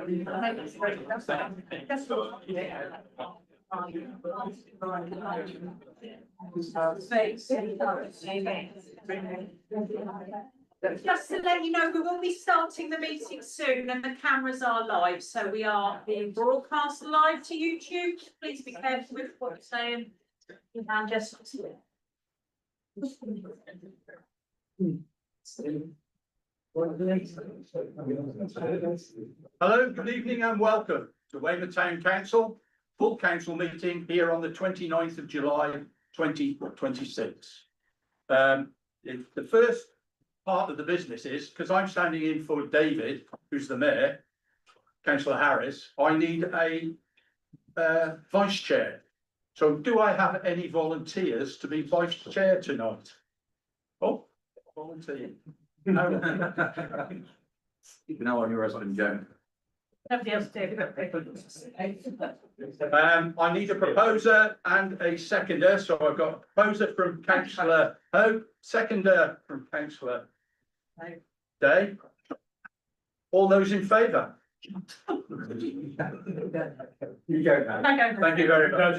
Just to let you know, we will be starting the meeting soon and the cameras are live, so we are being broadcast live to YouTube. Please be careful with what you're saying. And just hello, good evening and welcome to Weymouth Town Council full council meeting here on the 29th of July 2026. The first part of the business is, because I'm standing in for David, who's the mayor, Councillor Harris, I need a vice chair. So do I have any volunteers to be vice chair tonight? Oh, volunteer. No. You know on your husband, Joan. nobody else did. I need a proposer and a seconder. So I've got a proposer from Councillor Hope, seconder from Councillor Day. All those in favour? You go now. Thank you very much.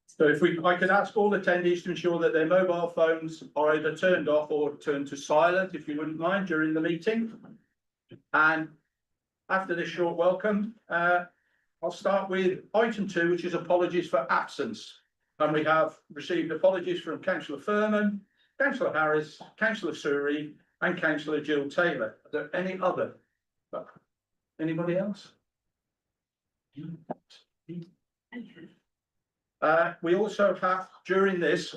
So if I could ask all attendees to ensure that their mobile phones are either turned off or turned to silent, if you wouldn't mind, during the meeting. And after this short welcome, I'll start with item 2, which is apologies for absence. And we have received apologies from Councillor Furman, Councillor Harris, Councillor Surrey, and Councillor Jill Taylor. Are there any other? Anybody else? We also have, during this,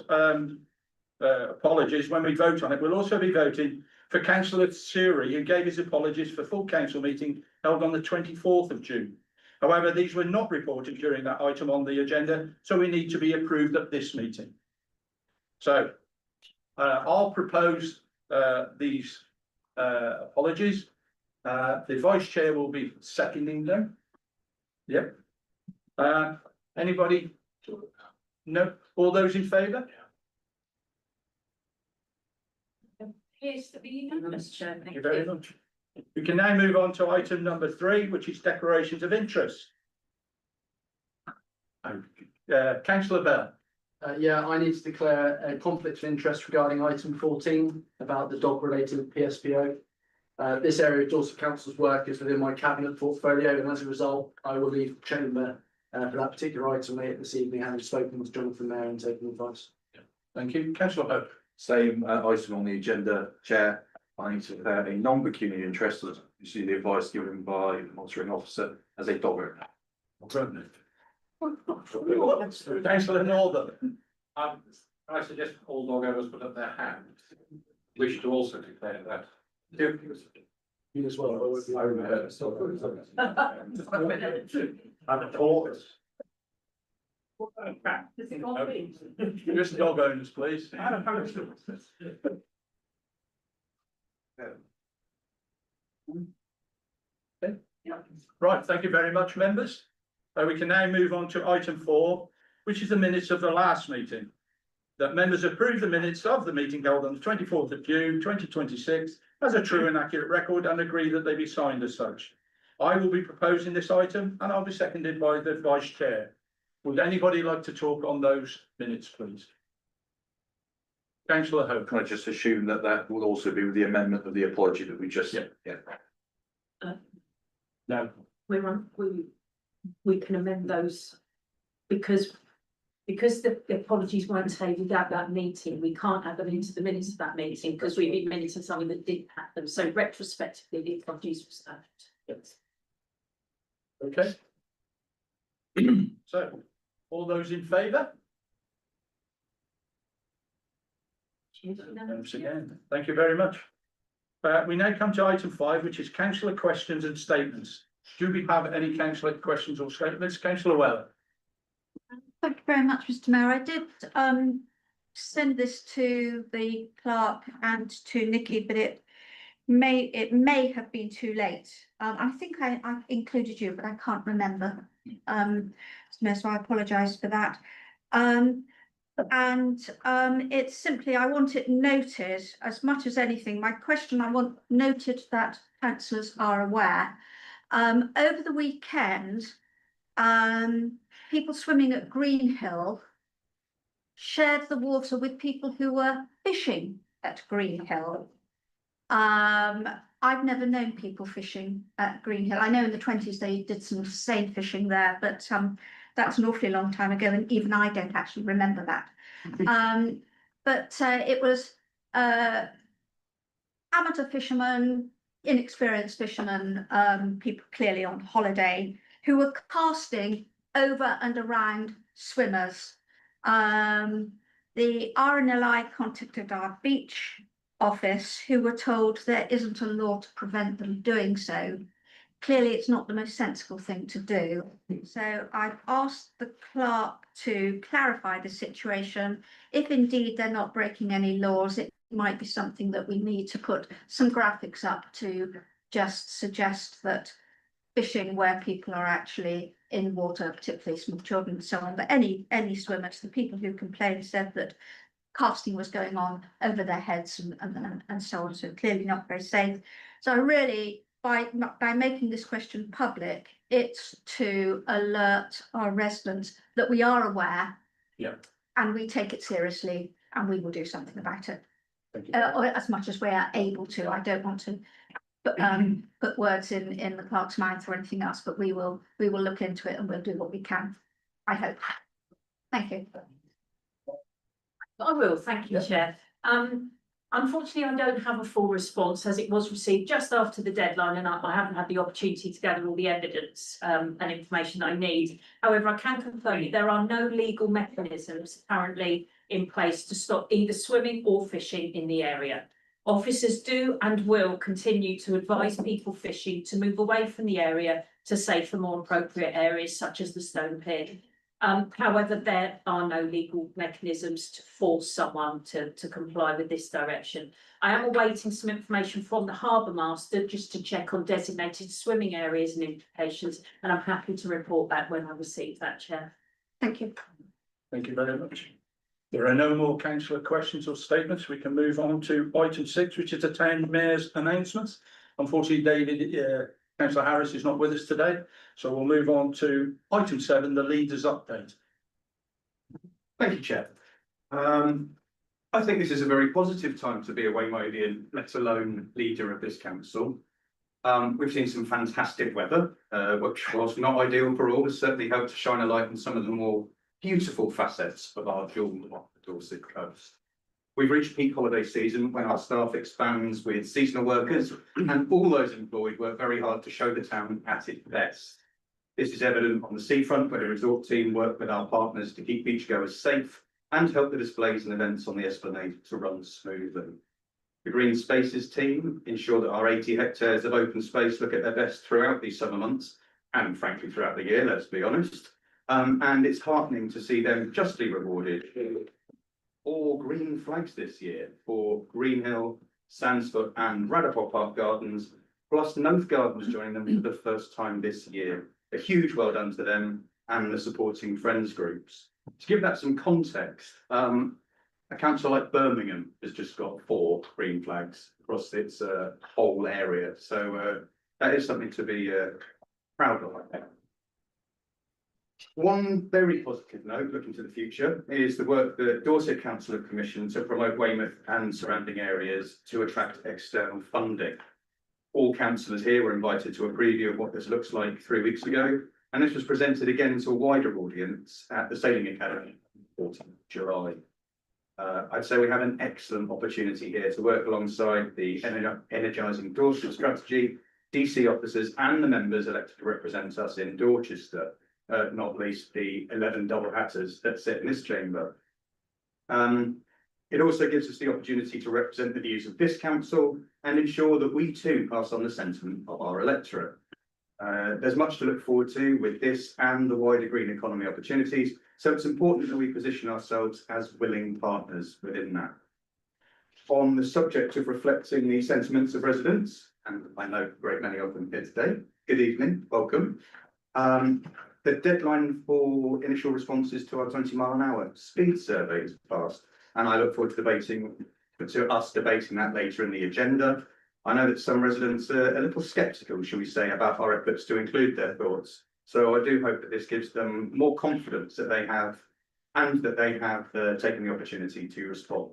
apologies, when we vote on it, we'll also be voting for Councillor Surrey, who gave his apologies for full council meeting held on the 24th of June. However, these were not reported during that item on the agenda, so we need to be approved at this meeting. So I'll propose these apologies. The vice chair will be seconding them. Yep. Anybody? No? All those in favour? Appears to be unanimous, Chair. Thank you very much. We can now move on to item number 3, which is declarations of interest. Councillor Bell. Yeah, I need to declare a conflict of interest regarding item 14 about the dog related PSPO. This area of Dorset Council's work is within my cabinet portfolio, and as a result, I will leave the chamber for that particular item later this evening, having spoken with Jonathan Mayer and taken advice. Thank you. Councillor Hope. Same item on the agenda, Chair. I need to declare a non-pecuniary interest, as you see the advice given by the monitoring officer, as a dog owner. Councillor Northern. I suggest all dog owners put up their hand. Wish to also declare that. You as well. I'm thought. Just dog owners, please. Right, thank you very much, members. We can now move on to item 4, which is the minutes of the last meeting. That members approve the minutes of the meeting held on the 24th of June 2026 as a true and accurate record and agree that they be signed as such. I will be proposing this item and I'll be seconded by the vice chair. Would anybody like to talk on those minutes, please? Councillor Hope. Can I just assume that that will also be with the amendment of the apology that we just Yeah. No. We can amend those because the apologies weren't tabled at that meeting. We can't add them into the minutes of that meeting because we've been minutes of something that didn't happen. So retrospectively, the apologies were served. Yes. Okay. So, all those in favour? Again, thank you very much. We now come to item 5, which is councillor questions and statements. Do we have any councillor questions or statements? Councillor Weller. Thank you very much, Mr. Mayor. I did send this to the clerk and to Nikki, but it it may have been too late. I think I included you, but I can't remember. So I apologise for that. It's simply, I want it noted as much as anything. My question, I want noted that councillors are aware. Over the weekend, people swimming at Greenhill shared the water with people who were fishing at Greenhill. I've never known people fishing at Greenhill. I know in the 20s they did some seine fishing there, but that's an awfully long time ago, and even I don't actually remember that. It was amateur fishermen, inexperienced fishermen, people clearly on holiday, who were casting over and around swimmers. The RNLI contacted our beach office, who were told there isn't a law to prevent them doing so. Clearly, it's not the most sensible thing to do. So I've asked the clerk to clarify the situation. If indeed they're not breaking any laws, it might be something that we need to put some graphics up to just suggest that fishing where people are actually in water, particularly small children and so on, but any swimmers, the people who complained said that casting was going on over their heads and so on, so clearly not very safe. So I really, by making this question public, it's to alert our residents that we are aware. Yeah. And we take it seriously, and we will do something about it. Thank you. Or as much as we are able to. I don't want to put words in the clerk's mouth or anything else, but we will look into it and we'll do what we can, I hope. Thank you. I will, thank you, Chair. Unfortunately, I don't have a full response as it was received just after the deadline, and I haven't had the opportunity to gather all the evidence and information I need. However, I can confirm that there are no legal mechanisms currently in place to stop either swimming or fishing in the area. Officers do and will continue to advise people fishing to move away from the area to safer, more appropriate areas such as the Stone Pit. However, there are no legal mechanisms to force someone to comply with this direction. I am awaiting some information from the Harbour Master just to check on designated swimming areas and implications, and I'm happy to report back when I receive that, Chair. Thank you. Thank you very much. There are no more councillor questions or statements. We can move on to item 6, which is the town mayor's announcements. Unfortunately, David, Councillor Harris is not with us today, so we'll move on to item 7, the leaders update. Thank you, Chair. I think this is a very positive time to be a Weymouthian, let alone leader of this council. We've seen some fantastic weather, which was not ideal for all, has certainly helped to shine a light on some of the more beautiful facets of our jewel of the Dorset coast. We've reached peak holiday season when our staff expands with seasonal workers, and all those employed work very hard to show the town at its best. This is evident on the seafront, where the resort team work with our partners to keep beachgoers safe and help the displays and events on the Esplanade to run smoothly. The Green Spaces team ensure that our 80 hectares of open space look at their best throughout these summer months, and frankly throughout the year, let's be honest. And it's heartening to see them justly rewarded. 4 green flags this year for Greenhill, Sandsfoot and Radipole Park Gardens, plus Noath Gardens joining them for the first time this year. A huge well done to them and the supporting friends groups. To give that some context, a council like Birmingham has just got 4 green flags across its whole area. So that is something to be proud of, I think. One very positive note looking to the future is the work that Dorset Council have commissioned to promote Weymouth and surrounding areas to attract external funding. All councillors here were invited to a preview of what this looks like 3 weeks ago, and this was presented again to a wider audience at the Sailing Academy on 14th July. I'd say we have an excellent opportunity here to work alongside the Energising Dorset strategy, DC officers and the members elected to represent us in Dorchester. Not least the 11 double hatters that sit in this chamber. It also gives us the opportunity to represent the views of this council and ensure that we too pass on the sentiment of our electorate. There's much to look forward to with this and the wider green economy opportunities, so it's important that we position ourselves as willing partners within that. on the subject of reflecting the sentiments of residents, and I know a great many of them here today. Good evening, welcome. The deadline for initial responses to our 20-mile-an-hour speed survey is passed, and I look forward to us debating that later in the agenda. I know that some residents are a little sceptical, shall we say, about our efforts to include their thoughts. So I do hope that this gives them more confidence that they have taken the opportunity to respond.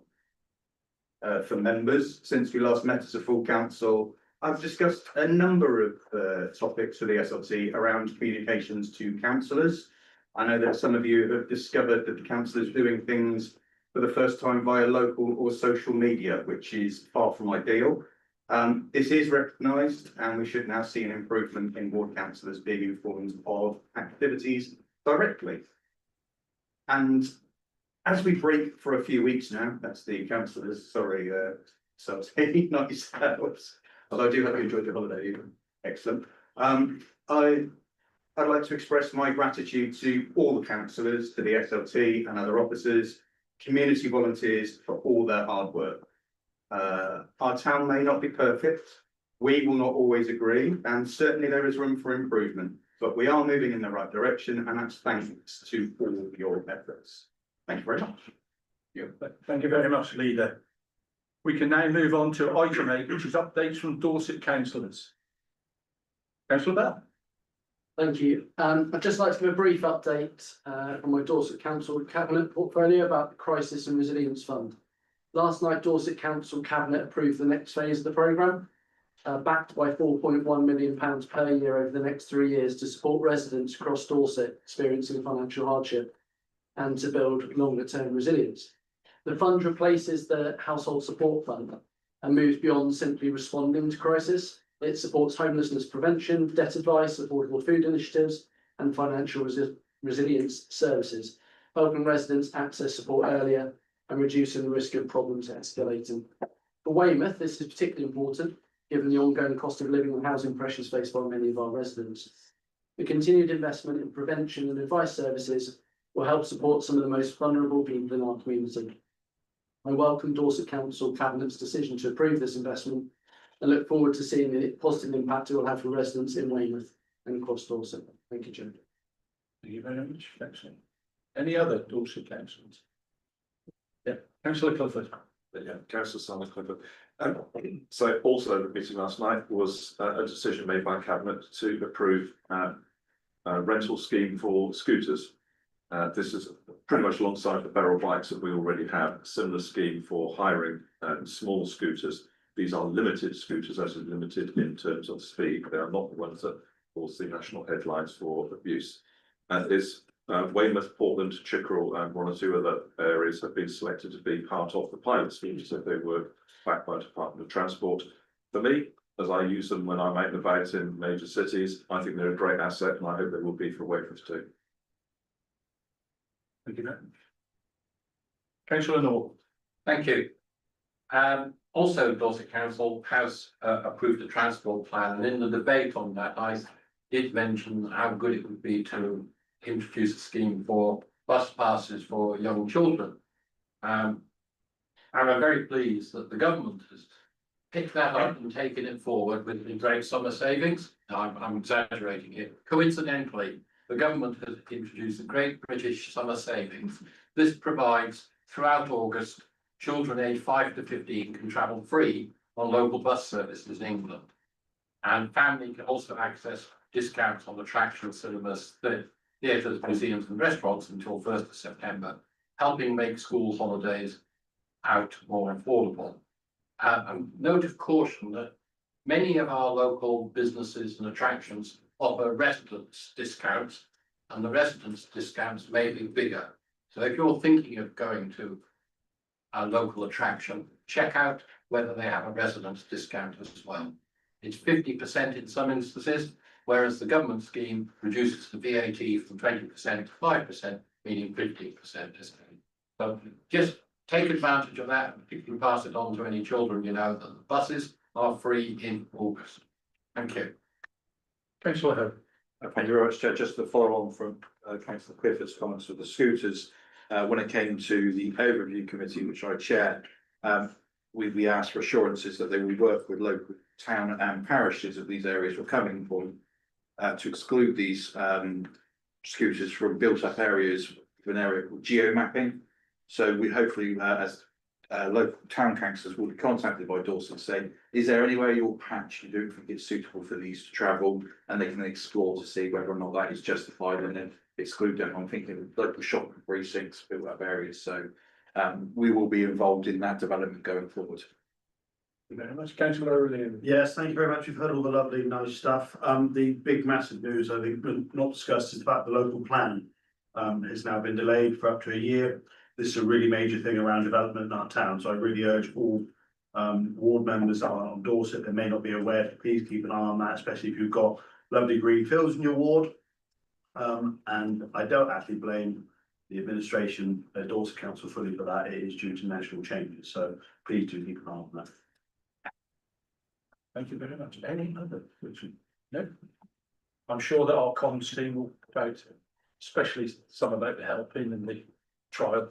For members, since we last met as a full council, I've discussed a number of topics for the SLT around communications to councillors. I know that some of you have discovered that the council is doing things for the first time via local or social media, which is far from ideal. This is recognised, and we should now see an improvement in ward councillors being informed of activities directly. And as we break for a few weeks now, that's the councillors, sorry, not yourselves. Although I do hope you enjoyed your holiday, Ethan. Excellent. I'd like to express my gratitude to all the councillors, to the SLT and other officers, community volunteers for all their hard work. Our town may not be perfect. We will not always agree, and certainly there is room for improvement, but we are moving in the right direction, and that's thanks to all of your efforts. Thank you very much. Thank you very much, Leader. We can now move on to item 8, which is updates from Dorset councillors. Councillor Bell. Thank you. I'd just like to give a brief update from my Dorset Council Cabinet portfolio about the Crisis and Resilience Fund. Last night, Dorset Council Cabinet approved the next phase of the programme, backed by £4.1 million per year over the next 3 years to support residents across Dorset experiencing financial hardship and to build longer term resilience. The fund replaces the Household Support Fund and moves beyond simply responding to crisis. It supports homelessness prevention, debt advice, affordable food initiatives, and financial resilience services, helping residents access support earlier and reducing the risk of problems escalating. For Weymouth, this is particularly important given the ongoing cost of living and housing pressures faced by many of our residents. The continued investment in prevention and advice services will help support some of the most vulnerable people in our community. I welcome Dorset Council Cabinet's decision to approve this investment and look forward to seeing the positive impact it will have for residents in Weymouth and across Dorset. Thank you, Chair. Thank you very much. Excellent. Any other Dorset councillors? Yeah, Councillor Clifford. Yeah, Councillor Simon Clifford. So also the meeting last night was a decision made by Cabinet to approve a rental scheme for scooters. This is pretty much alongside the Beryl bikes that we already have, a similar scheme for hiring small scooters. These are limited scooters, as in limited in terms of speed. They are not the ones that cause the national headlines for abuse. Weymouth, Portland, Chickerell, and one or two other areas have been selected to be part of the pilot scheme, so they were backed by Department of Transport. For me, as I use them when I'm out and about in major cities, I think they're a great asset, and I hope they will be for Weymouth too. Thank you very much. Councillor North. Thank you. Also, Dorset Council has approved a transport plan, and in the debate on that, I did mention how good it would be to introduce a scheme for bus passes for young children. And I'm very pleased that the government has picked that up and taken it forward with the great summer savings. I'm exaggerating it. Coincidentally, the government has introduced the Great British Summer Savings. This provides throughout August, children aged 5 to 15 can travel free on local bus services in England. And family can also access discounts on attractions, cinemas, theatres, museums and restaurants until 1st of September, helping make school holidays out more affordable. A note of caution that many of our local businesses and attractions offer residents discounts, and the residents discounts may be bigger. So if you're thinking of going to a local attraction, check out whether they have a residents discount as well. It's 50% in some instances, whereas the government scheme reduces the VAT from 20% to 5%, meaning 15% discount. So just take advantage of that, and if you pass it on to any children, you know that the buses are free in August. Thank you. Councillor Ho. Thank you very much, Chair. Just to follow on from Councillor Clifford's comments with the scooters, when it came to the overview committee, which I chair, we asked for assurances that they would work with local town and parishes of these areas were coming from. To exclude these scooters from built up areas of an area called geomapping. So we hopefully as local town councillors will be contacted by Dorset saying, is there anywhere your patch you don't think it's suitable for these to travel, and they can explore to see whether or not that is justified and then exclude them. I'm thinking of local shopping precincts, built up areas, so we will be involved in that development going forward. Thank you very much, councillor O'Leary. Yes, thank you very much. We've heard all the lovely, nice stuff. The big massive news, I think, not discussed is the fact the local plan has now been delayed for up to a year. This is a really major thing around development in our town, so I really urge all ward members that are on Dorset that may not be aware to please keep an eye on that, especially if you've got lovely green fields in your ward. And I don't actually blame the administration, Dorset Council fully for that. It is due to national changes, so please do keep an eye on that. Thank you very much. Any other? No? I'm sure that our comms team will about, especially some about the helping and the trial.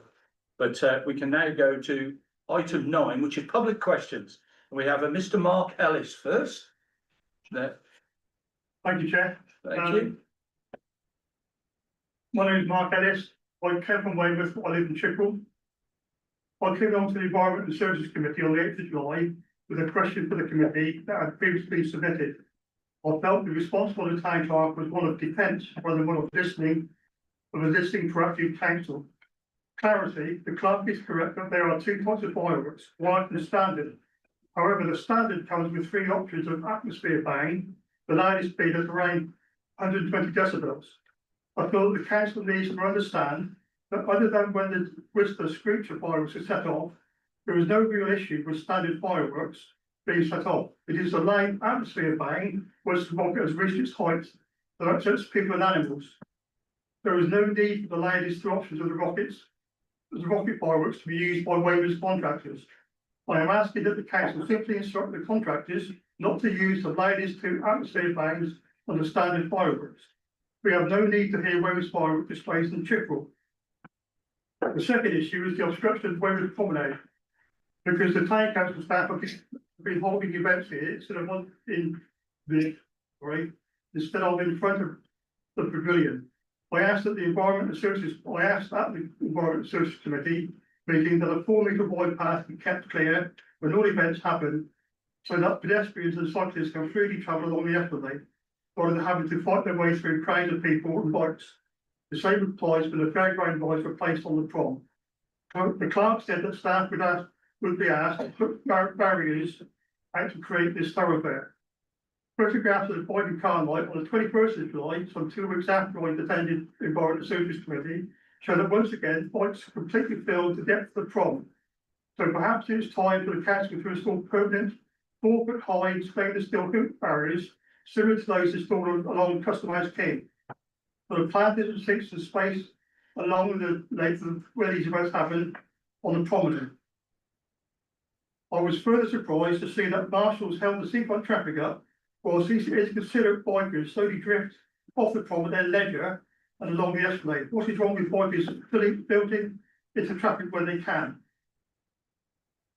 But we can now go to item 9, which is public questions. And we have a Mr. Mark Ellis first. There. Thank you, Chair. Thank you. My name is Mark Ellis. I came from Weymouth. I live in Chickwell. I came on to the Environment and Services Committee on the 8th of July with a question for the committee that had previously submitted. I felt the response by the town clerk was one of defence rather than one of listening for active counsel. Clarity, the clerk is correct that there are 2 types of fireworks, white and standard. However, the standard comes with 3 options of atmosphere bang, the loudest speed at around 120 decibels. I feel that the council needs to understand that other than when the Whistler Screecher fireworks are set off, there is no real issue with standard fireworks being set off. It is the loud atmosphere bang once the rocket has reached its height that upsets people and animals. There is no need for the loudest 2 options of the rocket fireworks to be used by Weymouth contractors. I am asking that the council simply instruct the contractors not to use the loudest 2 atmosphere bangs on the standard fireworks. We have no need to hear Weymouth fireworks displays in Chickwell. The second issue is the obstruction of Weymouth Promenade, because the town council staff have been holding events here instead of in front of the pavilion. I asked at the Environment and Services Committee meeting that a 4-metre wide path be kept clear when all events happen, so that pedestrians and cyclists can freely travel along the Ethelway, rather than having to fight their way through crowds of people and bikes. The same applies when the fairground rides were placed on the prom. The clerk said that staff would be asked to put barriers out to create this thoroughfare. Photographs of the bike and car light on the 21st of July, some 2 weeks after I attended the Environment and Services Committee, show that once again bikes completely filled the depth of the prom. So perhaps it's time for the council to install permanent 4-foot-high stainless steel hoop barriers similar to those installed along Custom House King. But the plan doesn't fix the space along the length of where these events happen on the promenade. I was further surprised to see that marshals held the seafront traffic up, whilst it's considered bikers slowly drift off the prom at their leisure and along the Esplanade. What is wrong with bikers building into traffic when they can?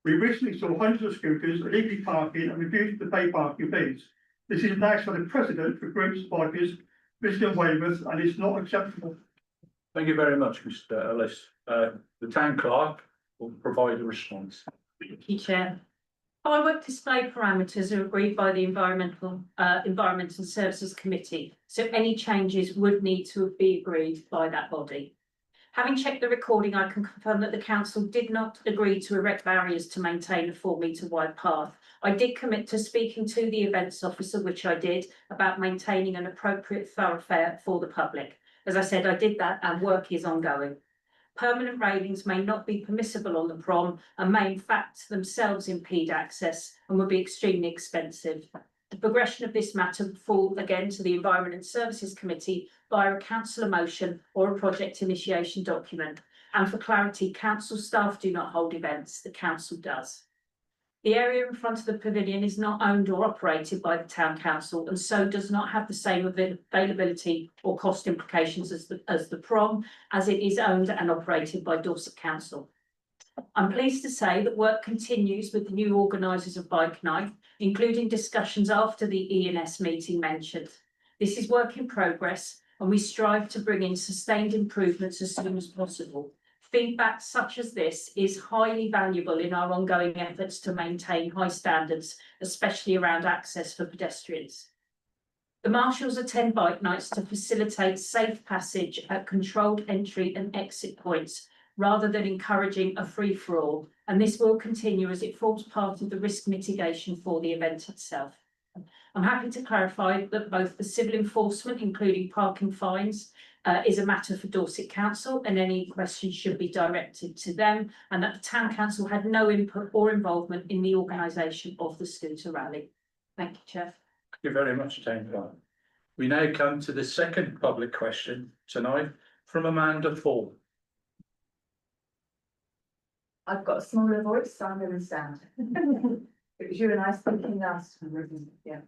We recently saw hundreds of scooters illegally parking and refusing to pay parking fees. This is now set a precedent for groups of bikers visiting Weymouth, and it's not acceptable. Thank you very much, Mr. Ellis. The town clerk will provide a response. Thank you, Chair. Firework display parameters are agreed by the Environment and Services Committee, so any changes would need to be agreed by that body. Having checked the recording, I can confirm that the council did not agree to erect barriers to maintain a 4-metre wide path. I did commit to speaking to the events officer, which I did, about maintaining an appropriate thoroughfare for the public. As I said, I did that and work is ongoing. Permanent railings may not be permissible on the prom and may in fact themselves impede access and would be extremely expensive. The progression of this matter would fall again to the Environment and Services Committee via a councillor motion or a project initiation document. And for clarity, council staff do not hold events, the council does. The area in front of the pavilion is not owned or operated by the town council and so does not have the same availability or cost implications as the prom, as it is owned and operated by Dorset Council. I'm pleased to say that work continues with the new organisers of Bike Night, including discussions after the E&S meeting mentioned. This is work in progress and we strive to bring in sustained improvements as soon as possible. Feedback such as this is highly valuable in our ongoing efforts to maintain high standards, especially around access for pedestrians. The marshals attend bike nights to facilitate safe passage at controlled entry and exit points, rather than encouraging a free-for-all, and this will continue as it forms part of the risk mitigation for the event itself. I'm happy to clarify that both the civil enforcement, including parking fines, is a matter for Dorset Council, and any questions should be directed to them, and that the Town Council had no input or involvement in the organisation of the scooter rally. Thank you, Chair. Thank you very much, Town Clerk. We now come to the second public question tonight from Amanda Ford. I've got a smaller voice, so I'm going to stand. It was you and I speaking last time, yeah.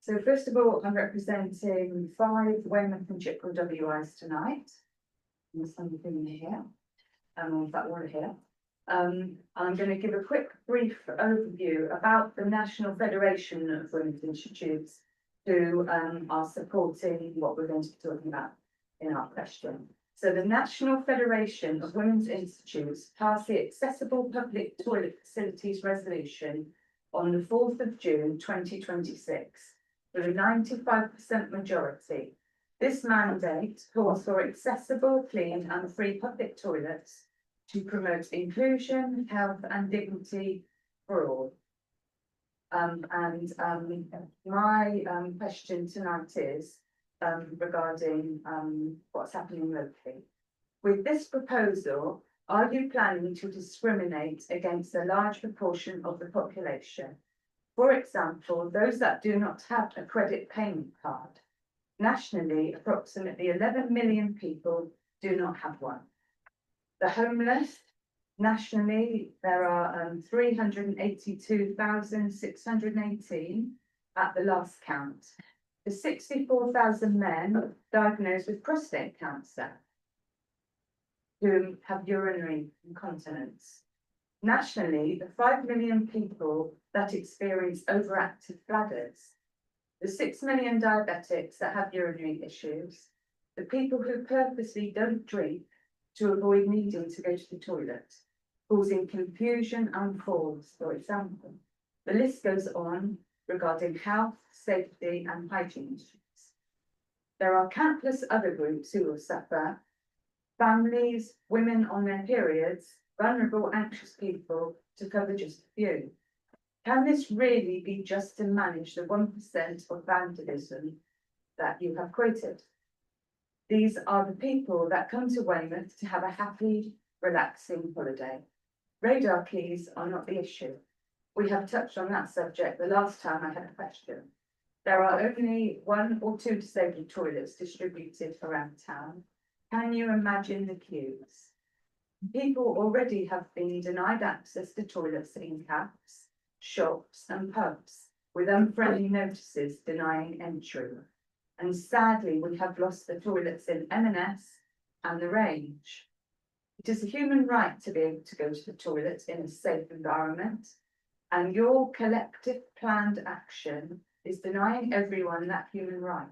So first of all, I'm representing 5 Weymouth and Chippenham WIs tonight. There's something here, in fact, one here. I'm going to give a quick brief overview about the National Federation of Women's Institutes, who are supporting what we're going to be talking about in our question. So the National Federation of Women's Institutes passed the Accessible Public Toilet Facilities Resolution on the 4th of June 2026 with a 95% majority. This mandate calls for accessible, clean and free public toilets to promote inclusion, health and dignity for all. My question tonight is regarding what's happening locally. With this proposal, are you planning to discriminate against a large proportion of the population? For example, those that do not have a credit payment card. Nationally, approximately 11 million people do not have one. The homeless, nationally, there are 382,618 at the last count. The 64,000 men diagnosed with prostate cancer who have urinary incontinence. Nationally, the 5 million people that experience overactive bladders, the 6 million diabetics that have urinary issues, the people who purposely don't drink to avoid needing to go to the toilet, causing confusion and falls, for example. The list goes on regarding health, safety and hygiene issues. There are countless other groups who will suffer: families, women on their periods, vulnerable, anxious people, to cover just a few. Can this really be just to manage the 1% of vandalism that you have quoted? These are the people that come to Weymouth to have a happy, relaxing holiday. Radar keys are not the issue. We have touched on that subject the last time I had a question. There are only 1 or 2 disabled toilets distributed around town. Can you imagine the queues? People already have been denied access to toilets in cabs, shops and pubs, with unfriendly notices denying entry. And sadly, we have lost the toilets in M&S and the Range. It is a human right to be able to go to the toilet in a safe environment, and your collective planned action is denying everyone that human right.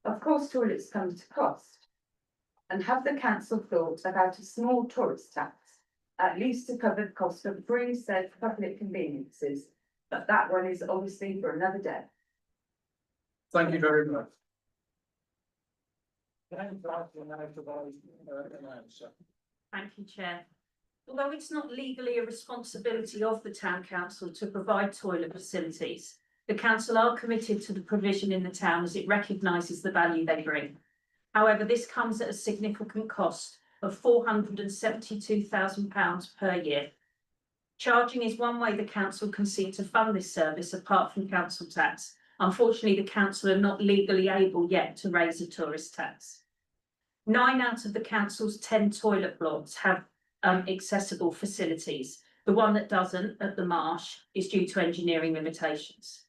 Of course, toilets come to cost. And have the council thought about a small tourist tax, at least to cover the cost of free said public conveniences? But that one is obviously for another day. Thank you very much. Thank you, Chair. Although it's not legally a responsibility of the Town Council to provide toilet facilities, the council are committed to the provision in the town as it recognises the value they bring. However, this comes at a significant cost of £472,000 per year. Charging is one way the council can seek to fund this service apart from council tax. Unfortunately, the council are not legally able yet to raise a tourist tax. 9 out of the council's 10 toilet blocks have accessible facilities. The one that doesn't, at the Marsh, is due to engineering limitations.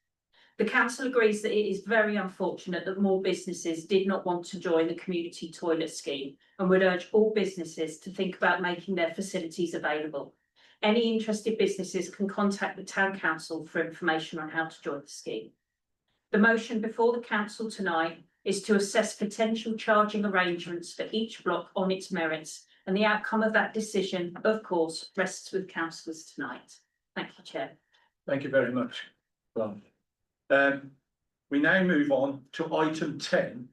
The council agrees that it is very unfortunate that more businesses did not want to join the community toilet scheme and would urge all businesses to think about making their facilities available. Any interested businesses can contact the town council for information on how to join the scheme. The motion before the council tonight is to assess potential charging arrangements for each block on its merits, and the outcome of that decision, of course, rests with councillors tonight. Thank you, Chair. Thank you very much. Well, we now move on to item 10,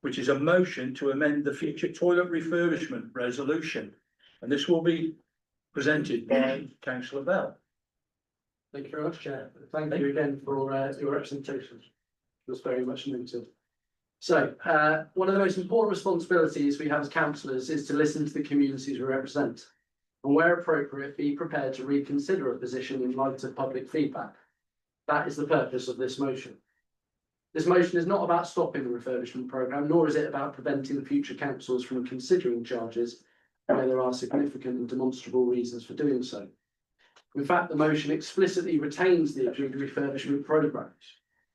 which is a motion to amend the future toilet refurbishment resolution. And this will be presented by Councillor Bell. Thank you very much, Chair. Thank you again for your representation. It was very much noted. So, one of the most important responsibilities we have as councillors is to listen to the communities we represent, and where appropriate, be prepared to reconsider a position in light of public feedback. That is the purpose of this motion. This motion is not about stopping the refurbishment programme, nor is it about preventing future councils from considering charges where there are significant and demonstrable reasons for doing so. In fact, the motion explicitly retains the agreed refurbishment programme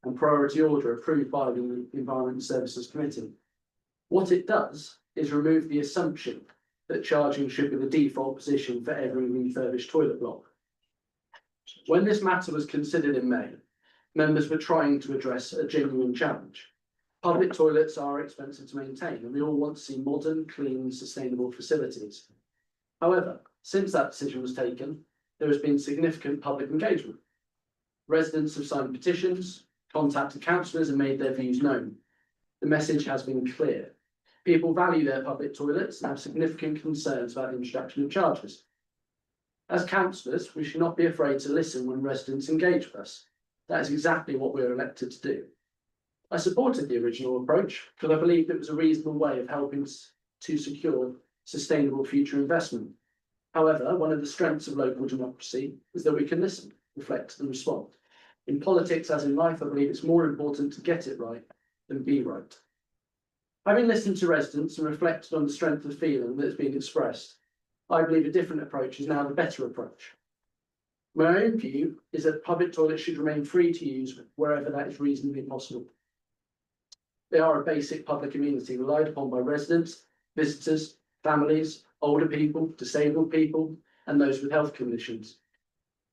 and priority order approved by the Environment and Services Committee. What it does is remove the assumption that charging should be the default position for every refurbished toilet block. When this matter was considered in May, members were trying to address a genuine challenge. Public toilets are expensive to maintain, and we all want to see modern, clean, sustainable facilities. However, since that decision was taken, there has been significant public engagement. Residents have signed petitions, contacted councillors and made their views known. The message has been clear. People value their public toilets and have significant concerns about the introduction of charges. As councillors, we should not be afraid to listen when residents engage with us. That is exactly what we are elected to do. I supported the original approach because I believed it was a reasonable way of helping to secure sustainable future investment. However, one of the strengths of local democracy is that we can listen, reflect and respond. In politics, as in life, I believe it's more important to get it right than be right. Having listened to residents and reflected on the strength of feeling that has been expressed, I believe a different approach is now the better approach. My own view is that public toilets should remain free to use wherever that is reasonably possible. They are a basic public amenity relied upon by residents, visitors, families, older people, disabled people, and those with health conditions.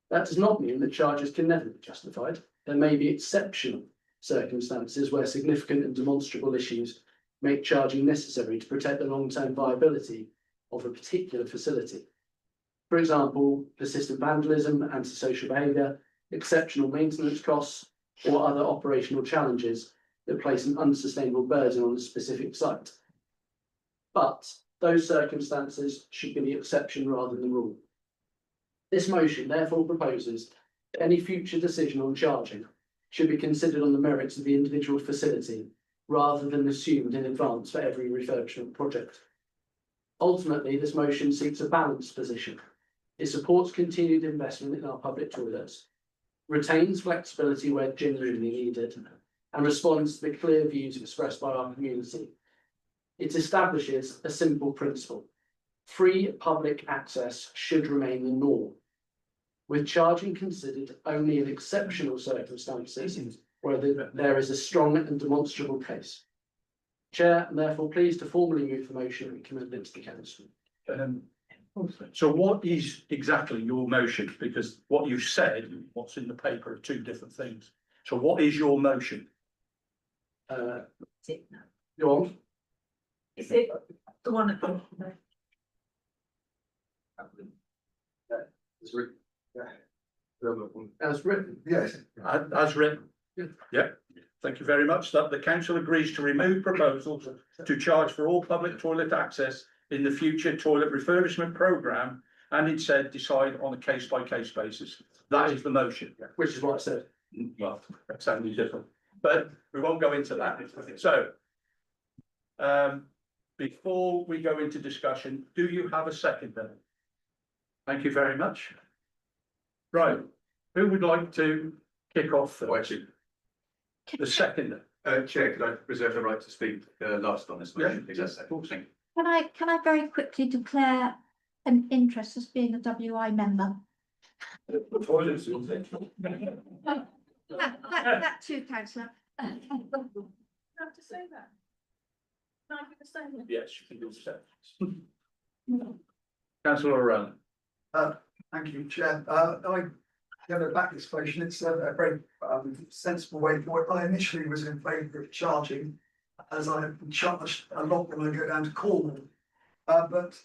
That does not mean that charges can never be justified. There may be exceptional circumstances where significant and demonstrable issues make charging necessary to protect the long-term viability of a particular facility. For example, persistent vandalism, antisocial behaviour, exceptional maintenance costs, or other operational challenges that place an unsustainable burden on a specific site. But those circumstances should be the exception rather than the rule. This motion therefore proposes that any future decision on charging should be considered on the merits of the individual facility rather than assumed in advance for every refurbishment project. Ultimately, this motion seeks a balanced position. It supports continued investment in our public toilets, retains flexibility where genuinely needed, and responds to the clear views expressed by our community. It establishes a simple principle. Free public access should remain the norm, with charging considered only in exceptional circumstances where there is a strong and demonstrable case. Chair, I'm therefore pleased to formally move the motion and commend it to the council. So what is exactly your motion? Because what you said, and what's in the paper are two different things. So what is your motion? Is it, Go on. is it the one at the? It's written. As written. Yes. As written? Yeah, thank you very much. That the council agrees to remove proposals to charge for all public toilet access in the future toilet refurbishment programme, and it said decide on a case-by-case basis. That is the motion. Which is what I said. Well, that sounds different, but we won't go into that. So, before we go into discussion, do you have a second then? Thank you very much. Right, who would like to kick off first? The second. Chair, could I reserve the right to speak last on this motion? Yeah, please? of course. Can I very quickly declare an interest as being a WI member? That too, councillor. Have to say that. Can I do the same? Yes, you can do so. Councillor O'Reilly. Thank you, Chair. I never back this question. It's a very sensible way forward. I initially was in favour of charging, as I have been charged a lot when I go down to Cornwall. But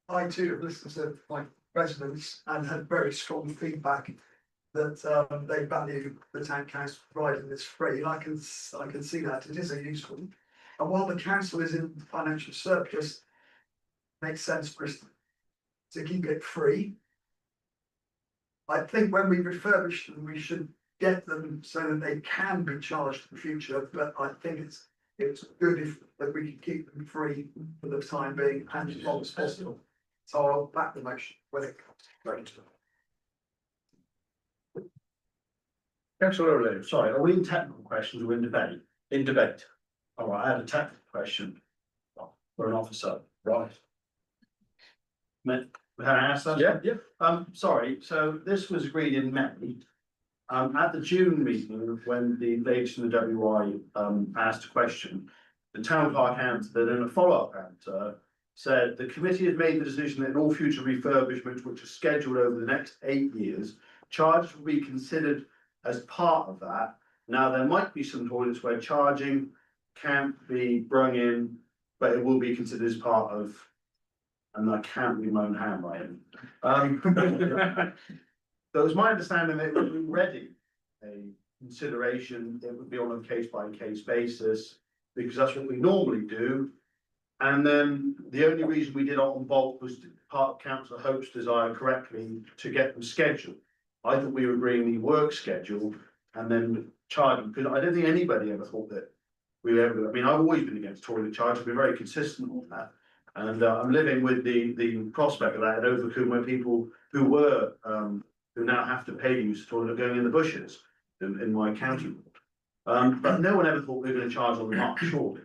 I too have listened to my residents and had very strong feedback that they value the town council providing this free. And I can see that it is a useful. And while the council is in financial surplus, it makes sense for us to keep it free. I think when we refurbish them, we should get them so that they can be charged in the future, but I think it's good if that we can keep them free for the time being and as long as possible. So I'll back the motion when it comes to it. Councillor O'Leary. Sorry, are we in technical questions or in debate? In debate. All right, I had a technical question for an officer. Right. Can I ask that? Yeah. Sorry, so this was agreed in May. At the June meeting, when the ladies from the WI asked a question, the town clerk answered, that in a follow-up answer, said the committee has made the decision that in all future refurbishments which are scheduled over the next 8 years, charges will be considered as part of that. Now, there might be some toilets where charging can't be brung in, but it will be considered as part of. And I can't read my own handwriting. So it was my understanding that it would be ready a consideration, it would be on a case by case basis, because that's what we normally do. And then the only reason we did it on bulk was part of Councillor Hope's desire correctly to get them scheduled. I thought we were agreeing the work schedule and then charging, because I don't think anybody ever thought that we were ever, I mean, I've always been against toilet charge, I've been very consistent on that. And I'm living with the prospect of that at Overcombe, where people who were who now have to pay to use the toilet are going in the bushes in my county. But no one ever thought we were going to charge on the mark, surely,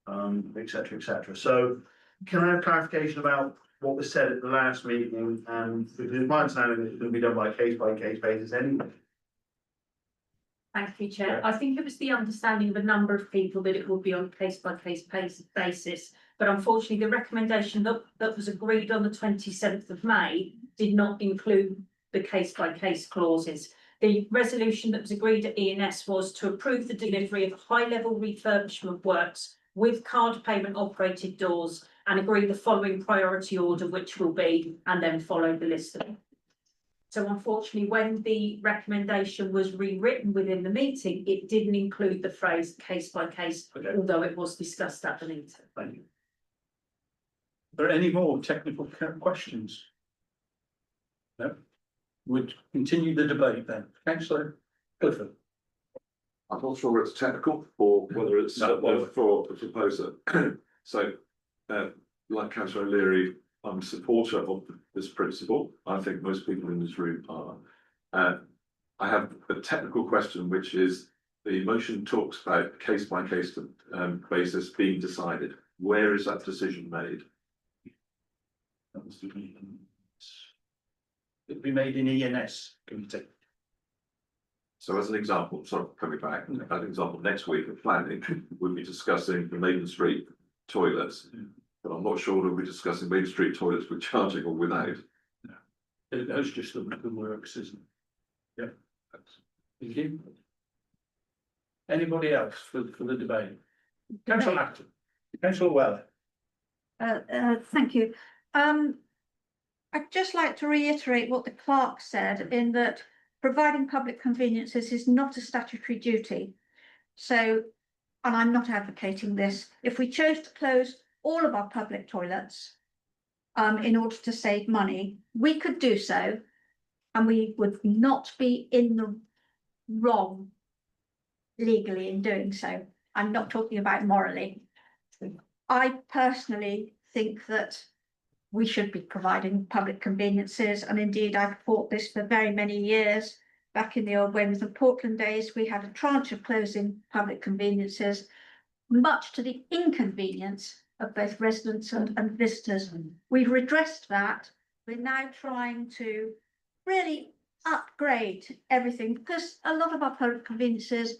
et cetera, et cetera. So can I have clarification about what was said at the last meeting? And because my understanding is it's going to be done by case basis anyway. Thank you, Chair. I think it was the understanding of a number of people that it would be on a case by case basis. But unfortunately, the recommendation that was agreed on the 27th of May did not include the case by case clauses. The resolution that was agreed at ENS was to approve the delivery of high level refurbishment works with card payment operated doors and agree the following priority order, which will be, and then follow the list of. So unfortunately, when the recommendation was rewritten within the meeting, it didn't include the phrase case by case, although it was discussed at the meeting. Thank you. Are there any more technical questions? No? Would continue the debate then. Councillor Clifford. I'm not sure it's technical or whether it's for the proposer. So, like Councillor O'Leary, I'm a supporter of this principle. I think most people in this room are. I have a technical question, which is the motion talks about case by case basis being decided. Where is that decision made? It'll be made in ENS committee. So as an example, sort of coming back, as an example, next week at planning, we'll be discussing the Maiden Street toilets. But I'm not sure that we're discussing Main Street toilets with charging or without. No, those just the works, isn't it? Yeah. Thank you. Anybody else for the debate? Councillor Acton. Councillor Weller. Thank you. I'd just like to reiterate what the clerk said in that providing public conveniences is not a statutory duty. So, and I'm not advocating this, if we chose to close all of our public toilets in order to save money, we could do so and we would not be in the wrong legally in doing so. I'm not talking about morally. I personally think that we should be providing public conveniences, and indeed I've fought this for very many years. Back in the old Weymouth and Portland days, we had a tranche of closing public conveniences, much to the inconvenience of both residents and visitors. We've redressed that. We're now trying to really upgrade everything, because a lot of our public conveniences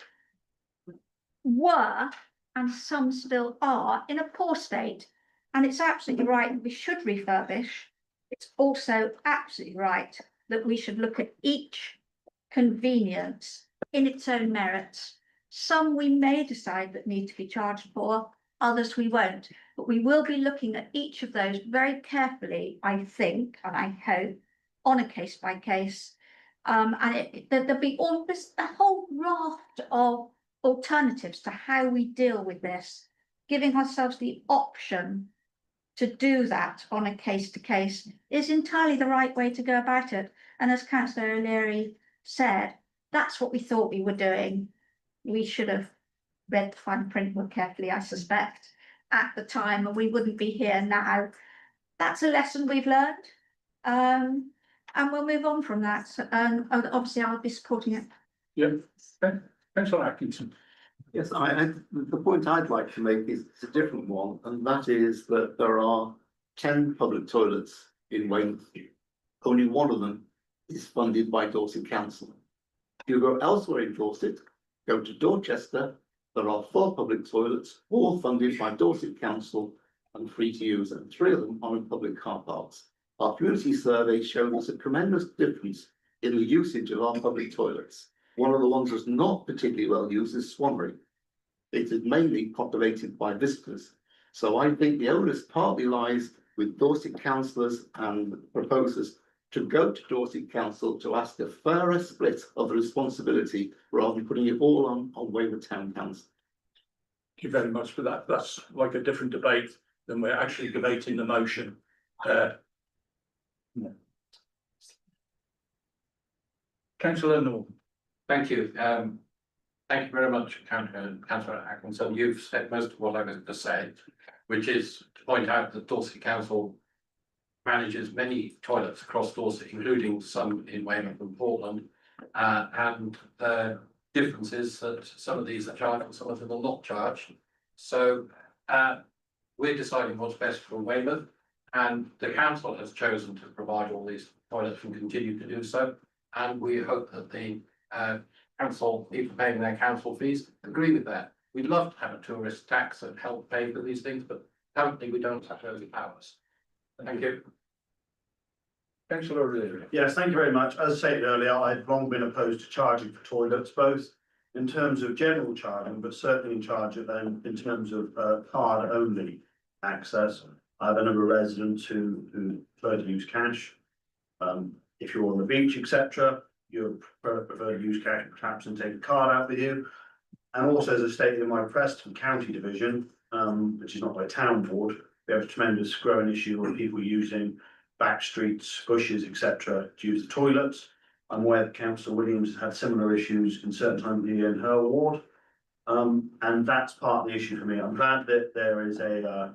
were, and some still are, in a poor state. And it's absolutely right that we should refurbish. It's also absolutely right that we should look at each convenience in its own merits. Some we may decide that need to be charged for, others we won't. But we will be looking at each of those very carefully, I think, and I hope, on a case by case. And there'll be almost a whole raft of alternatives to how we deal with this, giving ourselves the option to do that on a case to case is entirely the right way to go about it. And as Councillor O'Leary said, that's what we thought we were doing. We should have read the fine print more carefully, I suspect, at the time, and we wouldn't be here now. That's a lesson we've learned. And we'll move on from that. And obviously I'll be supporting it. Yeah, Councillor Atkinson. Yes, the point I'd like to make is a different one, and that is that there are 10 public toilets in Weymouth. Only one of them is funded by Dorset Council. If you go elsewhere in Dorset, go to Dorchester, there are 4 public toilets, all funded by Dorset Council and free to use, and 3 of them are in public car parks. Our community survey showed us a tremendous difference in the usage of our public toilets. One of the ones that's not particularly well used is Swanbury. It is mainly populated by visitors. So I think the onus partly lies with Dorset councillors and proposers to go to Dorset Council to ask a fairer split of the responsibility rather than putting it all on Weymouth Town Council. Thank you very much for that. That's like a different debate than we're actually debating the motion. Councillor Norton. Thank you. Thank you very much, Councillor Atkinson. You've said most of what I was going to say, which is to point out that Dorset Council manages many toilets across Dorset, including some in Weymouth and Portland. And the difference is that some of these are charged and some of them are not charged. So we're deciding what's best for Weymouth, and the council has chosen to provide all these toilets and continue to do so. And we hope that the council, people paying their council fees, agree with that. We'd love to have a tourist tax and help pay for these things, but currently we don't have those powers. Thank you. Councillor O'Leary. Yes, thank you very much. As I said earlier, I've long been opposed to charging for toilets, both in terms of general charging, but certainly in terms of card only access. I have a number of residents who prefer to use cash. If you're on the beach, etc., you prefer to use cash perhaps and take a card out with you. And also, as I stated in my Preston County division, which is not by town board, we have a tremendous growing issue of people using back streets, bushes, etc. to use the toilets. I'm aware that Councillor Williams has had similar issues in certain times of the year in her ward. And that's part of the issue for me. I'm glad that there is a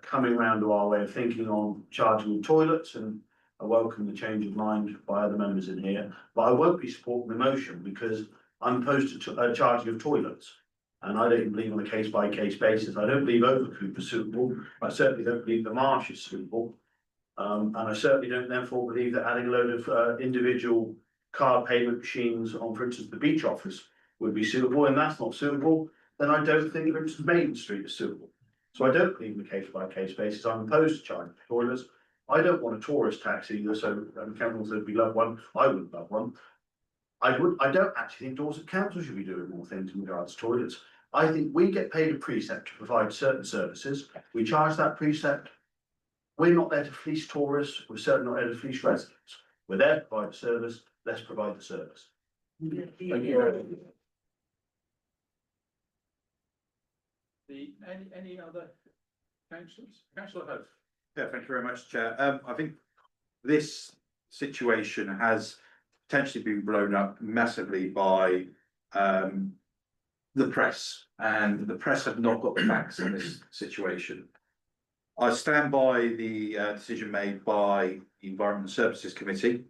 coming round to our way of thinking on charging toilets, and I welcome the change of mind by other members in here. But I won't be supporting the motion because I'm opposed to charging of toilets. And I don't believe on a case by case basis. I don't believe Overcoop is suitable. I certainly don't believe the Marsh is suitable. And I certainly don't therefore believe that adding a load of individual card payment machines on, for instance, the beach office would be suitable. And that's not suitable, then I don't think, for instance, Maiden Street is suitable. So I don't believe in the case by case basis. I'm opposed to charging for toilets. I don't want a tourist tax either. So Council said we love one. I wouldn't love one. I don't actually think Dorset Council should be doing more things in regards to toilets. I think we get paid a precept to provide certain services. We charge that precept. We're not there to fleece tourists. We're certainly not there to fleece residents. We're there to provide a service. Let's provide the service. Thank you. Any other councillors? Councillor Hope. Yeah, thank you very much, Chair. I think this situation has potentially been blown up massively by the press, and the press have not got the facts in this situation. I stand by the decision made by the Environment Services Committee,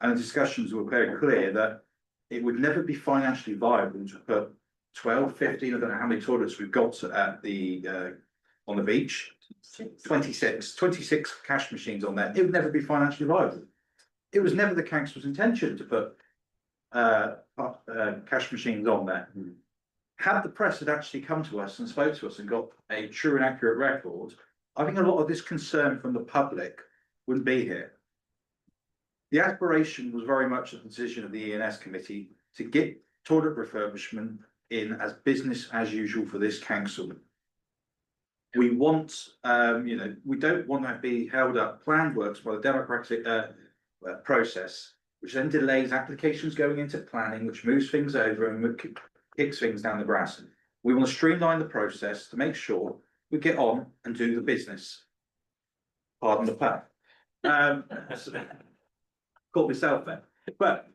and the discussions were very clear that it would never be financially viable to put 12, 15, I don't know how many toilets we've got at the on the beach, 26 cash machines on there. It would never be financially viable. it was never the council's intention to put cash machines on there. Had the press had actually come to us and spoke to us and got a true and accurate record, I think a lot of this concern from the public wouldn't be here. The aspiration was very much a decision of the E&S committee to get toilet refurbishment in as business as usual for this council. We want, we don't want to be held up planned works by the democratic process, which then delays applications going into planning, which moves things over and kicks things down the grass. We want to streamline the process to make sure we get on and do the business. Pardon the pun. Caught myself there, but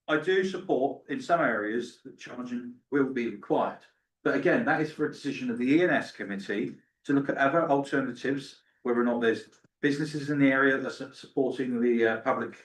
I do support in some areas that charging will be required. But again, that is for a decision of the E&S committee to look at other alternatives, whether or not there's businesses in the area that are supporting the public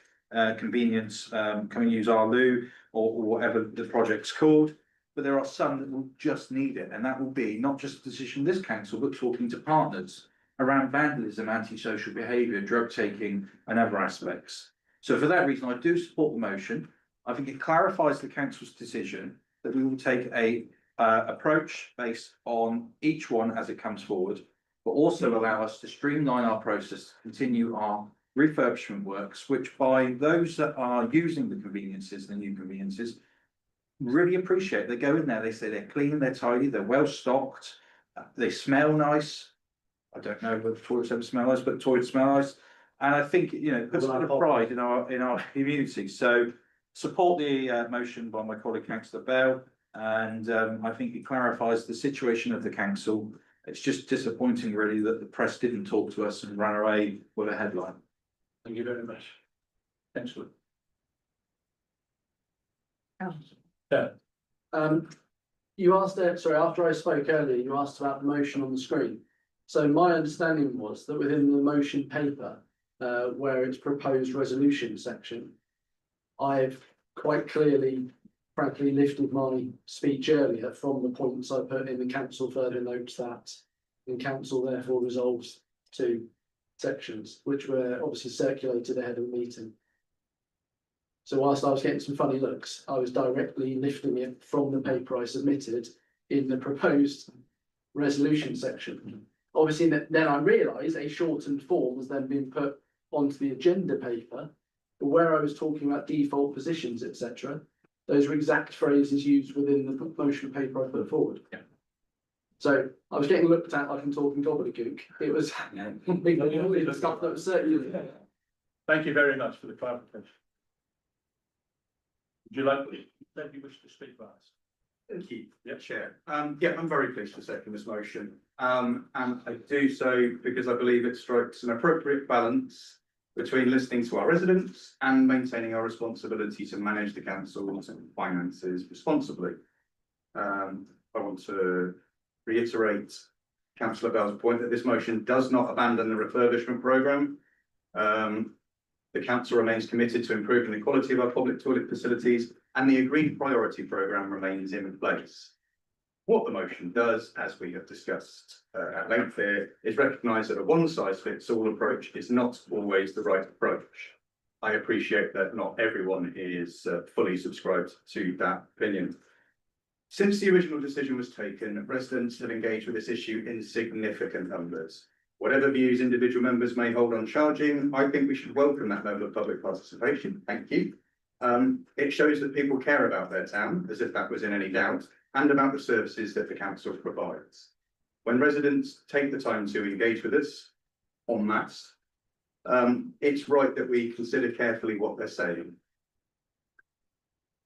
convenience, come and use our loo or whatever the project's called. But there are some that will just need it, and that will be not just a decision of this council, but talking to partners around vandalism, antisocial behaviour, drug taking and other aspects. So for that reason, I do support the motion. I think it clarifies the council's decision that we will take a approach based on each one as it comes forward, but also allow us to streamline our process to continue our refurbishment works, which by those that are using the conveniences, the new conveniences, really appreciate. They go in there, they say they're clean, they're tidy, they're well stocked, they smell nice. I don't know whether toilets ever smell nice, but toilets smell nice. And I think, it puts a lot of pride in our community. So support the motion by my colleague councillor Bell, and I think it clarifies the situation of the council. It's just disappointing really that the press didn't talk to us and ran away with a headline. Thank you very much. Excellent. You asked, after I spoke earlier, you asked about the motion on the screen. So my understanding was that within the motion paper, where it's proposed resolution section, I've quite clearly, frankly, lifted my speech earlier from the points I put in the council further notes that, and council therefore resolves to sections, which were obviously circulated ahead of the meeting. So whilst I was getting some funny looks, I was directly lifting it from the paper I submitted in the proposed resolution section. Obviously, then I realised a shortened form has then been put onto the agenda paper, but where I was talking about default positions, etc., those were exact phrases used within the motion paper I put forward. Yeah. So I was getting looked at like I'm talking gobbledygook. It was the stuff that was circulated. Thank you very much for the clarification. Would you like, then you wish to speak about this? Thank you, Chair. I'm very pleased to second this motion. And I do so because I believe it strikes an appropriate balance between listening to our residents and maintaining our responsibility to manage the council's finances responsibly. I want to reiterate Councillor Bell's point that this motion does not abandon the refurbishment programme. The council remains committed to improving the quality of our public toilet facilities, and the agreed priority programme remains in place. What the motion does, as we have discussed at length here, is recognise that a one-size-fits-all approach is not always the right approach. I appreciate that not everyone is fully subscribed to that opinion. Since the original decision was taken, residents have engaged with this issue in significant numbers. Whatever views individual members may hold on charging, I think we should welcome that level of public participation. Thank you. It shows that people care about their town, as if that was in any doubt, and about the services that the council provides. When residents take the time to engage with us en masse, it's right that we consider carefully what they're saying.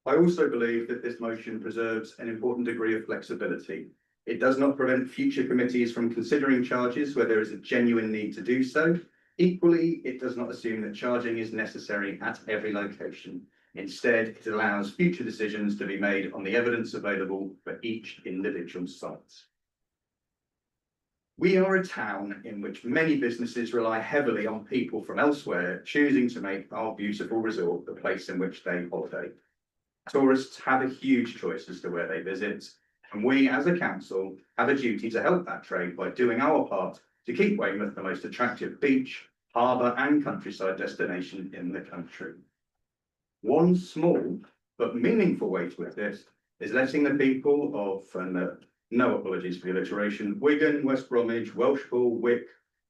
I also believe that this motion preserves an important degree of flexibility. It does not prevent future committees from considering charges where there is a genuine need to do so. Equally, it does not assume that charging is necessary at every location. Instead, it allows future decisions to be made on the evidence available for each individual site. We are a town in which many businesses rely heavily on people from elsewhere choosing to make our beautiful resort the place in which they holiday. Tourists have a huge choice as to where they visit, and we as a council have a duty to help that trade by doing our part to keep Weymouth the most attractive beach, harbour and countryside destination in the country. One small but meaningful way to this is letting the people of, and no apologies for the alliteration, Wigan, West Bromwich, Welshpool, Wick,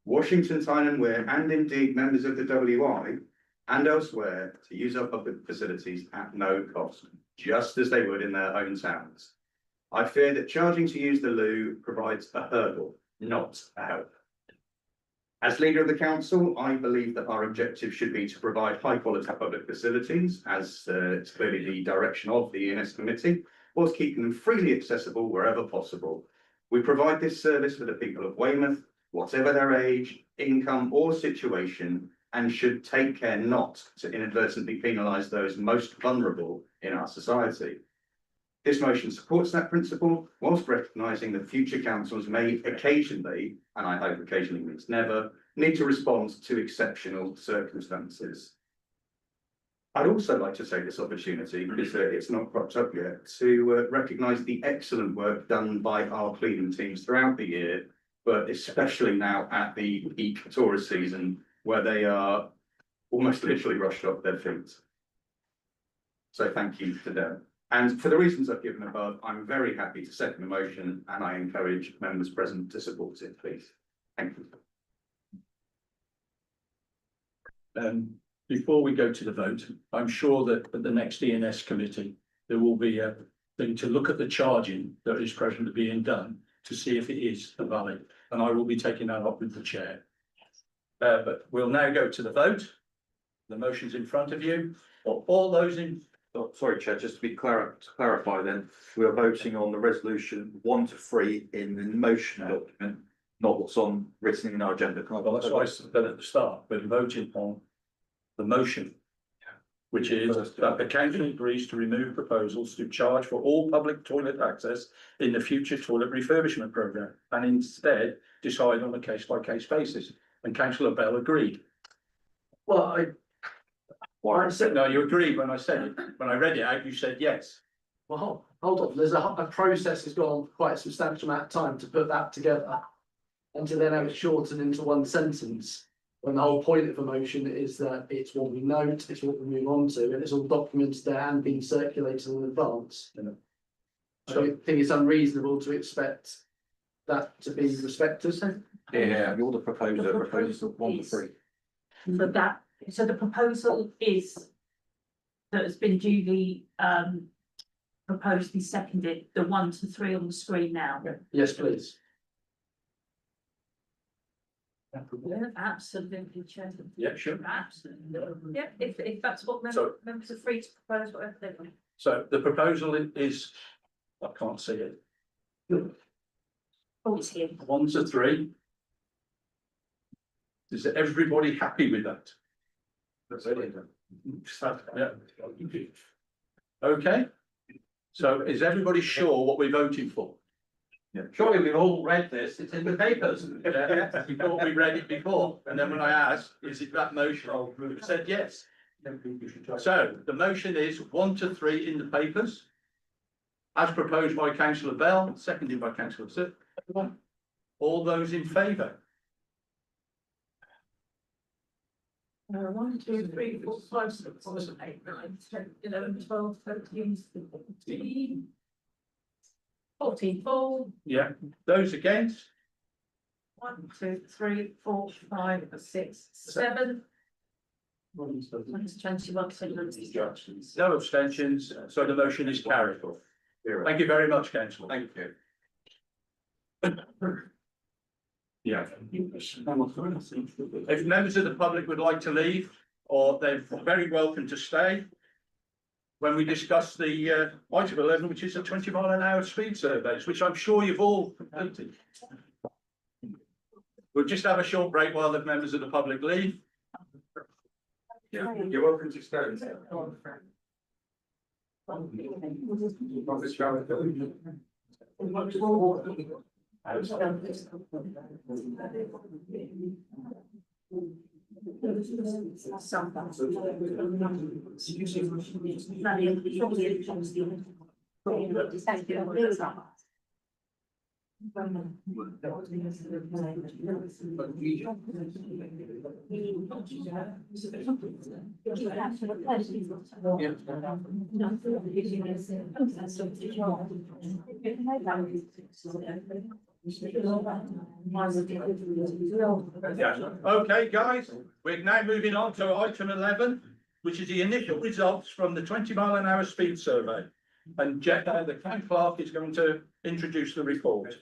Washington, Tyne and Wear, and indeed members of the WI and elsewhere to use our public facilities at no cost, just as they would in their own towns. I fear that charging to use the loo provides a hurdle, not a help. As leader of the council, I believe that our objective should be to provide high quality public facilities, as it's clearly the direction of the ENS committee, whilst keeping them freely accessible wherever possible. We provide this service for the people of Weymouth, whatever their age, income or situation, and should take care not to inadvertently penalise those most vulnerable in our society. This motion supports that principle, whilst recognising that future councils may occasionally, and I hope occasionally means never, need to respond to exceptional circumstances. I'd also like to take this opportunity, because it's not cropped up yet, to recognise the excellent work done by our cleaning teams throughout the year, but especially now at the peak tourist season, where they are almost literally rushed off their feet. So thank you to them. And for the reasons I've given above, I'm very happy to second the motion, and I encourage members present to support it, please. Thank you. Before we go to the vote, I'm sure that at the next ENS committee, there will be a thing to look at the charging that is presently being done to see if it is valid, and I will be taking that up with the chair. But we'll now go to the vote. The motion's in front of you. All those in. Oh, sorry, Chair, just to be clear, to clarify then, we are voting on the resolution 1 to 3 in the motion document, not what's on written in our agenda. Well, that's why I said at the start, we're voting on the motion, which is that the council agrees to remove proposals to charge for all public toilet access in the future toilet refurbishment programme, and instead decide on a case-by-case basis. And Councillor Bell agreed. Well, I said, no, you agreed when I said it. When I read it out, you said yes. well, hold on, there's a process has gone on for quite a substantial amount of time to put that together. And to then have it shortened into one sentence, when the whole point of the motion is that it's what we note, it's what we move on to, and it's all documented there and being circulated in advance. I don't think it's unreasonable to expect that to be respected. Yeah, you're the proposer, proposal 1 to 3. For that, so the proposal is that has been duly proposed and seconded, the 1 to 3 on the screen now. Yes, please. Yeah, absolutely, Chair. Yeah, sure. Absolutely. Yeah, if that's what So- members are free to propose whatever they want. So the proposal is, I can't see it, Oh, it's here. 1 to 3. Is everybody happy with that? Yeah. Okay. So is everybody sure what we're voting for? Surely we've all read this, it's in the papers. Yeah, we thought we read it before, and then when I asked, is it that motion, we said yes. So the motion is 1 to 3 in the papers. As proposed by Councillor Bell, seconded by Councillor Sitt. All those in favour? 1, 2, 3, 4, 5, 6, 7, 8, 9, 10, 11, 12, 13, 14. 14, 4. Yeah, those against? 1, 2, 3, 4, 5, 6, 7. 21, 22. No abstentions, so the motion is carried. Thank you very much, Councillor. Thank you. Yeah. If members of the public would like to leave, or they're very welcome to stay. When we discuss the item 11, which is the 20-mile-an-hour speed surveys, which I'm sure you've all completed. We'll just have a short break while the members of the public leave. Yeah, you're welcome to stay. Okay, guys, we're now moving on to item 11, which is the initial results from the 20-mile-an-hour speed survey. And the town clerk is going to introduce the report.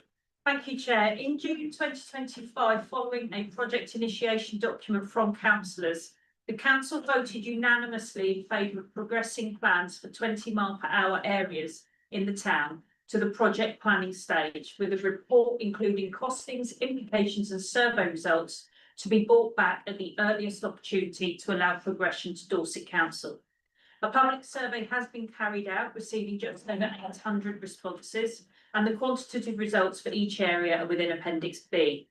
Thank you, Chair. In June 2025, following a project initiation document from councillors, the council voted unanimously in favour of progressing plans for 20-mile-per-hour areas in the town to the project planning stage, with a report including costings, implications and survey results to be brought back at the earliest opportunity to allow progression to Dorset Council. A public survey has been carried out, receiving just over 800 responses, and the quantitative results for each area are within Appendix B.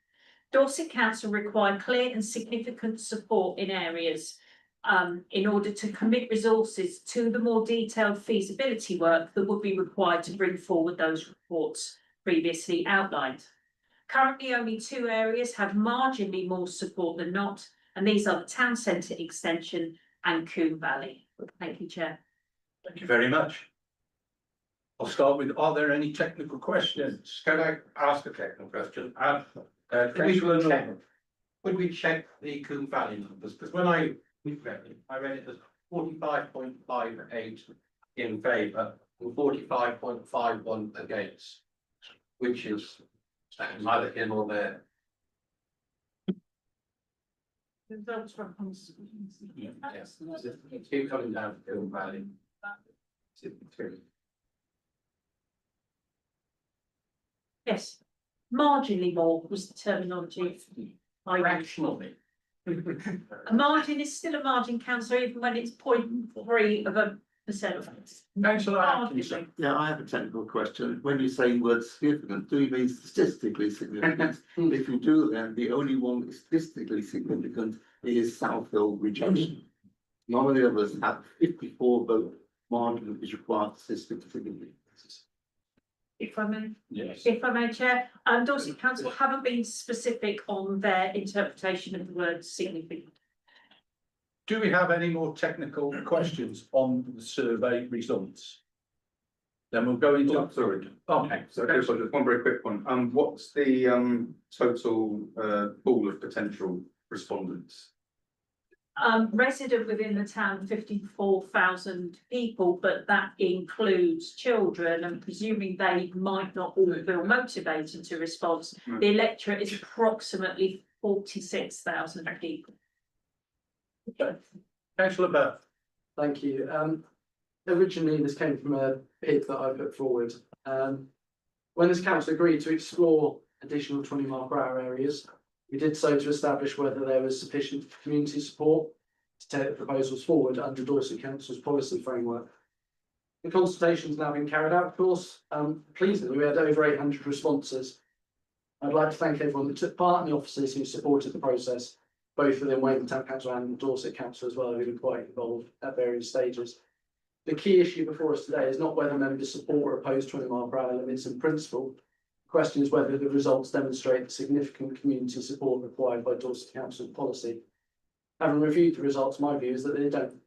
Dorset Council require clear and significant support in areas in order to commit resources to the more detailed feasibility work that would be required to bring forward those reports previously outlined. Currently, only 2 areas have marginally more support than not, and these are the town centre extension and Coombe Valley. Thank you, Chair. Thank you very much. I'll start with, are there any technical questions? Can I ask a technical question? Councillor Norman. Would we check the Coombe Valley numbers? Because when I read it as 45.58 in favour and 45.51 against, which is neither in or there. Results from. Yes, keep coming down to Coombe Valley. Yes, marginally more was the terminology. Fractionally. A margin is still a margin, councillor, even when it's 0.3%. Councillor Atkinson. Yeah, I have a technical question. When you say the word significant, do you mean statistically significant? If you do, then the only one that's statistically significant is South Hill rejection. None of the others have 54 vote margin which is required statistically significant. If I may. Yes. If I may, Chair, Dorset Council haven't been specific on their interpretation of the word significant. Do we have any more technical questions on the survey results? Then we'll go into. Sorry. Okay. So just one very quick one. What's the total pool of potential respondents? Resident within the town, 54,000 people, but that includes children, and presuming they might not all feel motivated to respond, the electorate is approximately 46,000 people. Councillor Bell. Thank you. Originally, this came from a PID that I put forward. When this council agreed to explore additional 20-mile-per-hour areas, we did so to establish whether there was sufficient community support to take the proposals forward under Dorset Council's policy framework. The consultation has now been carried out, of course. Pleasingly, we had over 800 responses. I'd like to thank everyone that took part and the officers who supported the process, both within Weymouth Town Council and Dorset Council as well, who were quite involved at various stages. The key issue before us today is not whether members support or oppose 20-mile-per-hour limits in principle. The question is whether the results demonstrate the significant community support required by Dorset Council policy. Having reviewed the results, my view is that they don't.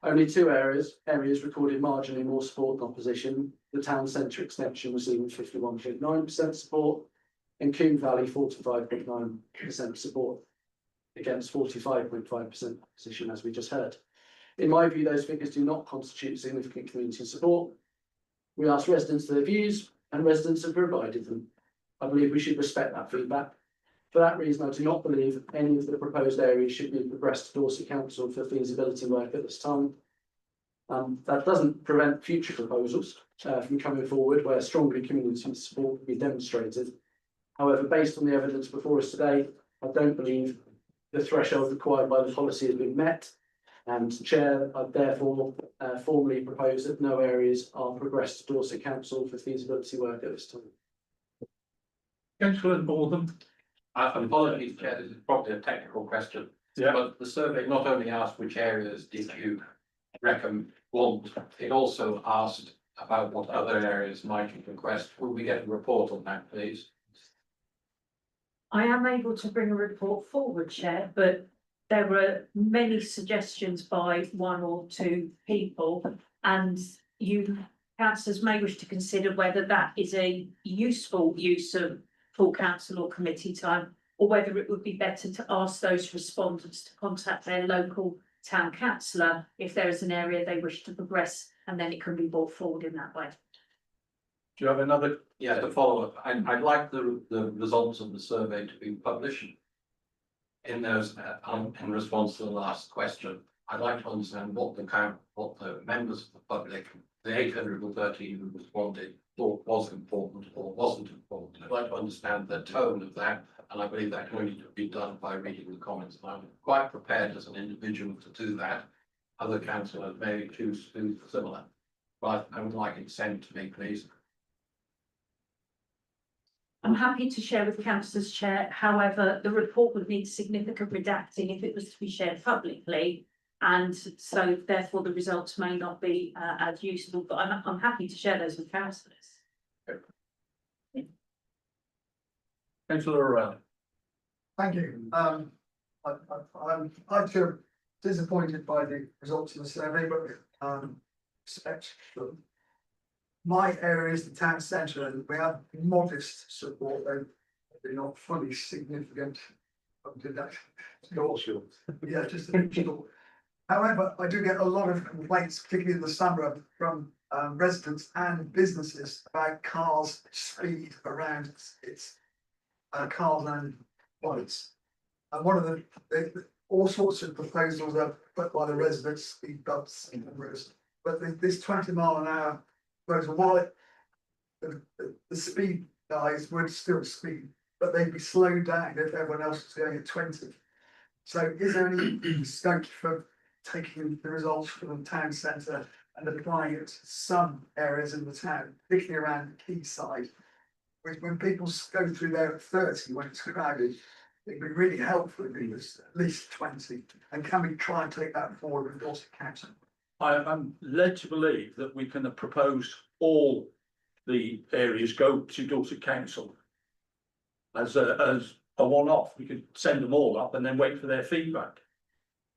Only 2 areas recorded marginally more support than opposition. The town centre extension receiving 51.9% support and Coombe Valley 45.9% support against 45.5% opposition, as we just heard. In my view, those figures do not constitute significant community support. We asked residents their views and residents have provided them. I believe we should respect that feedback. For that reason, I do not believe any of the proposed areas should be progressed to Dorset Council for feasibility work at this time. That doesn't prevent future proposals from coming forward where stronger community support can be demonstrated. However, based on the evidence before us today, I don't believe the threshold required by the policy has been met. And Chair, I therefore formally propose that no areas are progressed to Dorset Council for feasibility work at this time. Councillor Northam. Apologies, Chair, this is probably a technical question. Yeah. But the survey not only asked which areas did you reckon want, it also asked about what other areas might request. Will we get a report on that, please? I am able to bring a report forward, Chair, but there were many suggestions by one or two people. And you councillors may wish to consider whether that is a useful use of full council or committee time, or whether it would be better to ask those respondents to contact their local town councillor if there is an area they wish to progress, and then it can be brought forward in that way. Do you have another? Yeah, to follow up, I'd like the results of the survey to be published. In those, in response to the last question, I'd like to understand what the members of the public, the 813 who responded, thought was important or wasn't important. I'd like to understand the tone of that, and I believe that can only be done by reading the comments. And I'm quite prepared as an individual to do that. Other councillors may choose to do similar, but I would like it sent to me, please. I'm happy to share with councillors, Chair. However, the report would need significant redacting if it was to be shared publicly. And so therefore the results may not be as useful, but I'm happy to share those with councillors. Councillor O'Reilly. Thank you. I'm too disappointed by the results of the survey, but expect them. My area is the town centre, and we have modest support, though they're not fully significant. Yeah, just a little. However, I do get a lot of complaints, particularly in the summer, from residents and businesses about cars' speed around its cars and bikes. And one of the all sorts of proposals are put by the residents, speed bumps and rest. But this 20-mile-an-hour proposal, while the speed guys would still speed, but they'd be slowed down if everyone else was going at 20. So is there any scope for taking the results from the town centre and applying it to some areas in the town, particularly around the quayside, which when people go through there at 30 when it's crowded, it'd be really helpful if it was at least 20. And can we try and take that forward with Dorset Council? I'm led to believe that we can propose all the areas go to Dorset Council as a one-off. We could send them all up and then wait for their feedback.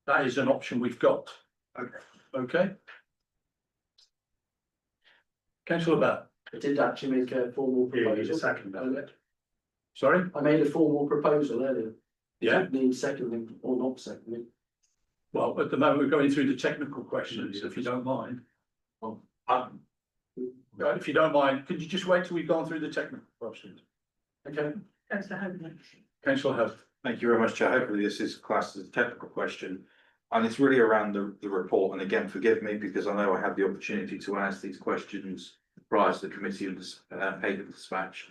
That is an option we've got. Okay. Okay. Councillor Bell. I did actually make a formal proposal. Sorry? I made a formal proposal earlier. Yeah. It needs seconding or not seconding. Well, at the moment, we're going through the technical questions, if you don't mind. If you don't mind, could you just wait till we've gone through the technical questions? Okay. Councillor Hogan. Councillor Hope. Thank you very much, Chair. Hopefully this is classed as a technical question. And it's really around the report. And again, forgive me because I know I had the opportunity to ask these questions prior to the committee and paper dispatch.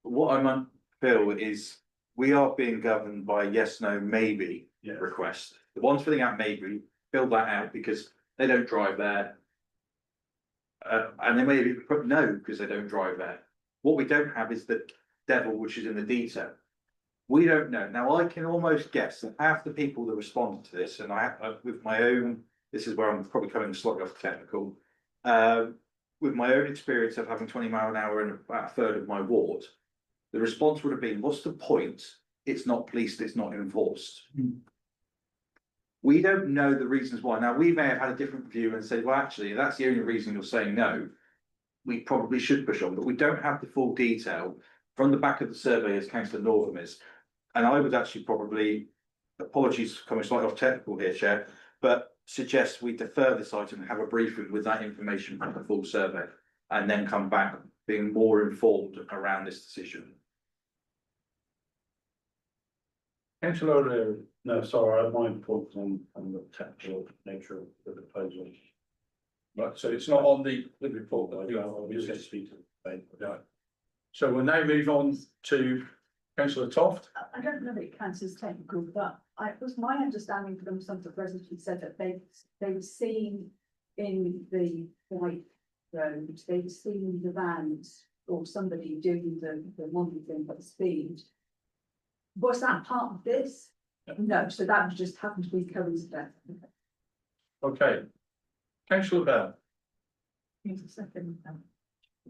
But what I feel is we are being governed by yes, no, maybe request. The ones filling out maybe, fill that out because they don't drive there. And they may put no because they don't drive there. What we don't have is the devil, which is in the detail. We don't know. Now, I can almost guess that half the people that responded to this, and I with my own, this is where I'm probably coming slightly off technical, with my own experience of having 20-mile-an-hour in about a third of my ward, the response would have been, what's the point? It's not policed, it's not enforced. We don't know the reasons why. Now, we may have had a different view and said, well, actually, that's the only reason you're saying no. We probably should push on, but we don't have the full detail from the back of the survey as Councillor Northam is. And I would actually probably, apologies for coming slightly off technical here, Chair, but suggest we defer this item and have a briefing with that information from the full survey and then come back being more informed around this decision. Councillor O'Leary. No, sorry, my report on the technical nature of the proposal. Right, so it's not on the report that I do have, obviously to speak to. Right. So we'll now move on to Councillor Toft. I don't know if it counts as technical, but it was my understanding from some of the residents who said that they've seen in the white road, they've seen the vans or somebody doing the monitoring at the speed. Was that part of this? No, so that just happened to be coincident. Okay. Councillor Bell.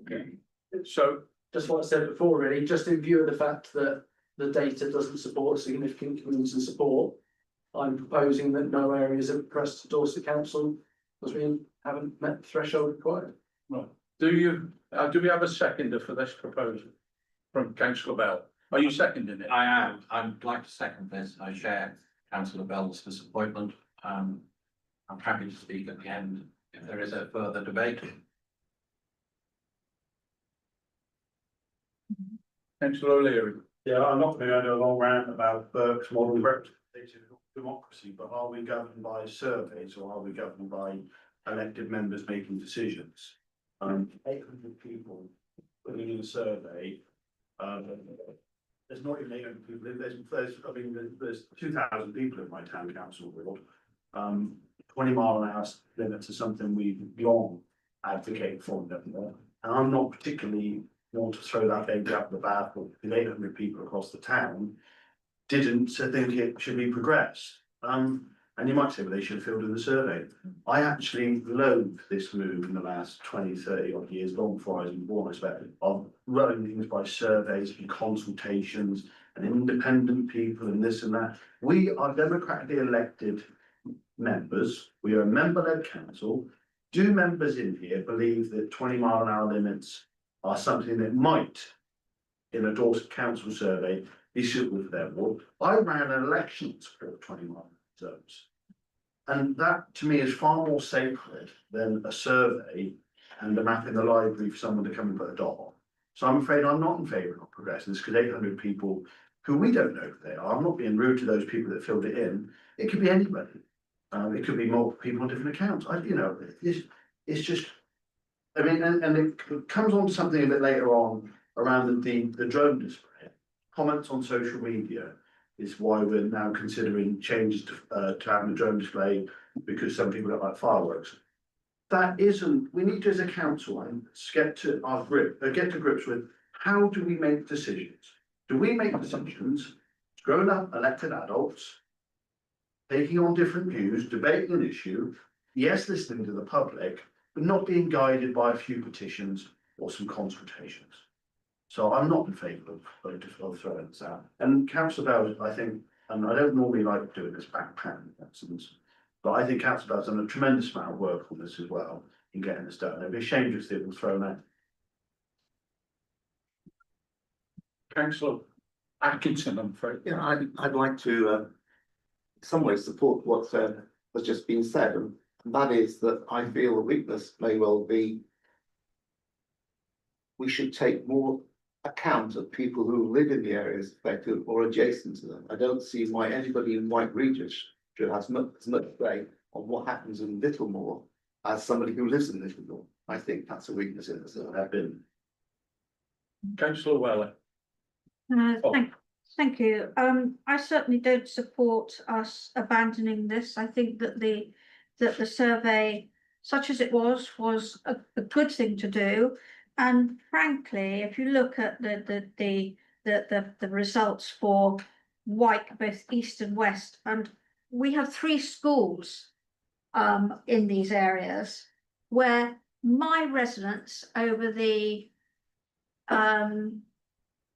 Okay. So, Just what I said before, really, just in view of the fact that the data doesn't support significant community support. I'm proposing that no areas are pressed to Dorset Council because we haven't met the threshold required. right, do we have a seconder for this proposal from councillor Bell? Are you seconding it? I am, I'd like to second this, I share councillor Bell's disappointment. I'm happy to speak at the end if there is a further debate. Councillor O'Leary. Yeah, I'm not going to go into a long rant about Burke's model representative democracy, but are we governed by surveys or are we governed by elected members making decisions? 800 people putting in a survey. There's not even 800 people. There's 2,000 people in my town council ward. 20-mile-an-hour limits is something we've long advocated for, and I'm not particularly want to throw that baby out the bathwater. The 800 people across the town didn't think it should be progressed. And you might say, well, they should have filled in the survey. I actually loathe this move in the last 20, 30 odd years, long before I was even born, I expect, of running things by surveys and consultations and independent people and this and that. We are democratically elected members. We are a member-led council. Do members in here believe that 20-mile-an-hour limits are something that might, in a Dorset Council survey, be suitable for their ward? I ran an election to support 20-mile zones. And that, to me, is far more sacred than a survey and a map in the library for someone to come and put a dot on. So I'm afraid I'm not in favour of progressing this, because 800 people who we don't know who they are, I'm not being rude to those people that filled it in, it could be anybody. It could be multiple people on different accounts. It's just, I mean, and it comes on to something a bit later on around the drone display. Comments on social media is why we're now considering changes to having a drone display, because some people don't like fireworks. That isn't, we need to, as a council, get to grips with how do we make decisions? Do we make decisions, grown up elected adults, taking on different views, debating an issue, yes, listening to the public, but not being guided by a few petitions or some consultations? So I'm not in favour of throwing this out. And councillor Bell, I think, and I don't normally like doing this backpan instance, but I think councillor Bell's done a tremendous amount of work on this as well in getting this done. It'd be a shame if it was thrown out. Councillor Atkinson, I'm afraid. Yeah, I'd like to, in some ways, support what has just been said, and that is that I feel a weakness may well be we should take more account of people who live in the areas affected or adjacent to them. I don't see why anybody in White Regis should have as much say on what happens in Littlemore as somebody who lives in Littlemore. I think that's a weakness in this. Have been. Councillor Weller. Thank you. I certainly don't support us abandoning this. I think that the survey, such as it was a good thing to do. And frankly, if you look at the results for Wyke, both east and west, and we have 3 schools in these areas where my residents over the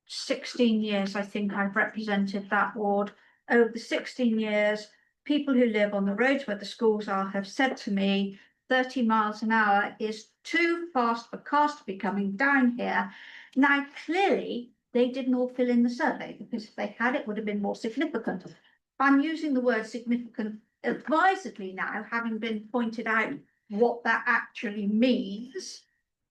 16 years, I think I've represented that ward, over the 16 years, people who live on the roads where the schools are have said to me 30 miles an hour is too fast for cars to be coming down here. Now, clearly, they didn't all fill in the survey, because if they had, it would have been more significant. I'm using the word significant advisedly now, having been pointed out what that actually means.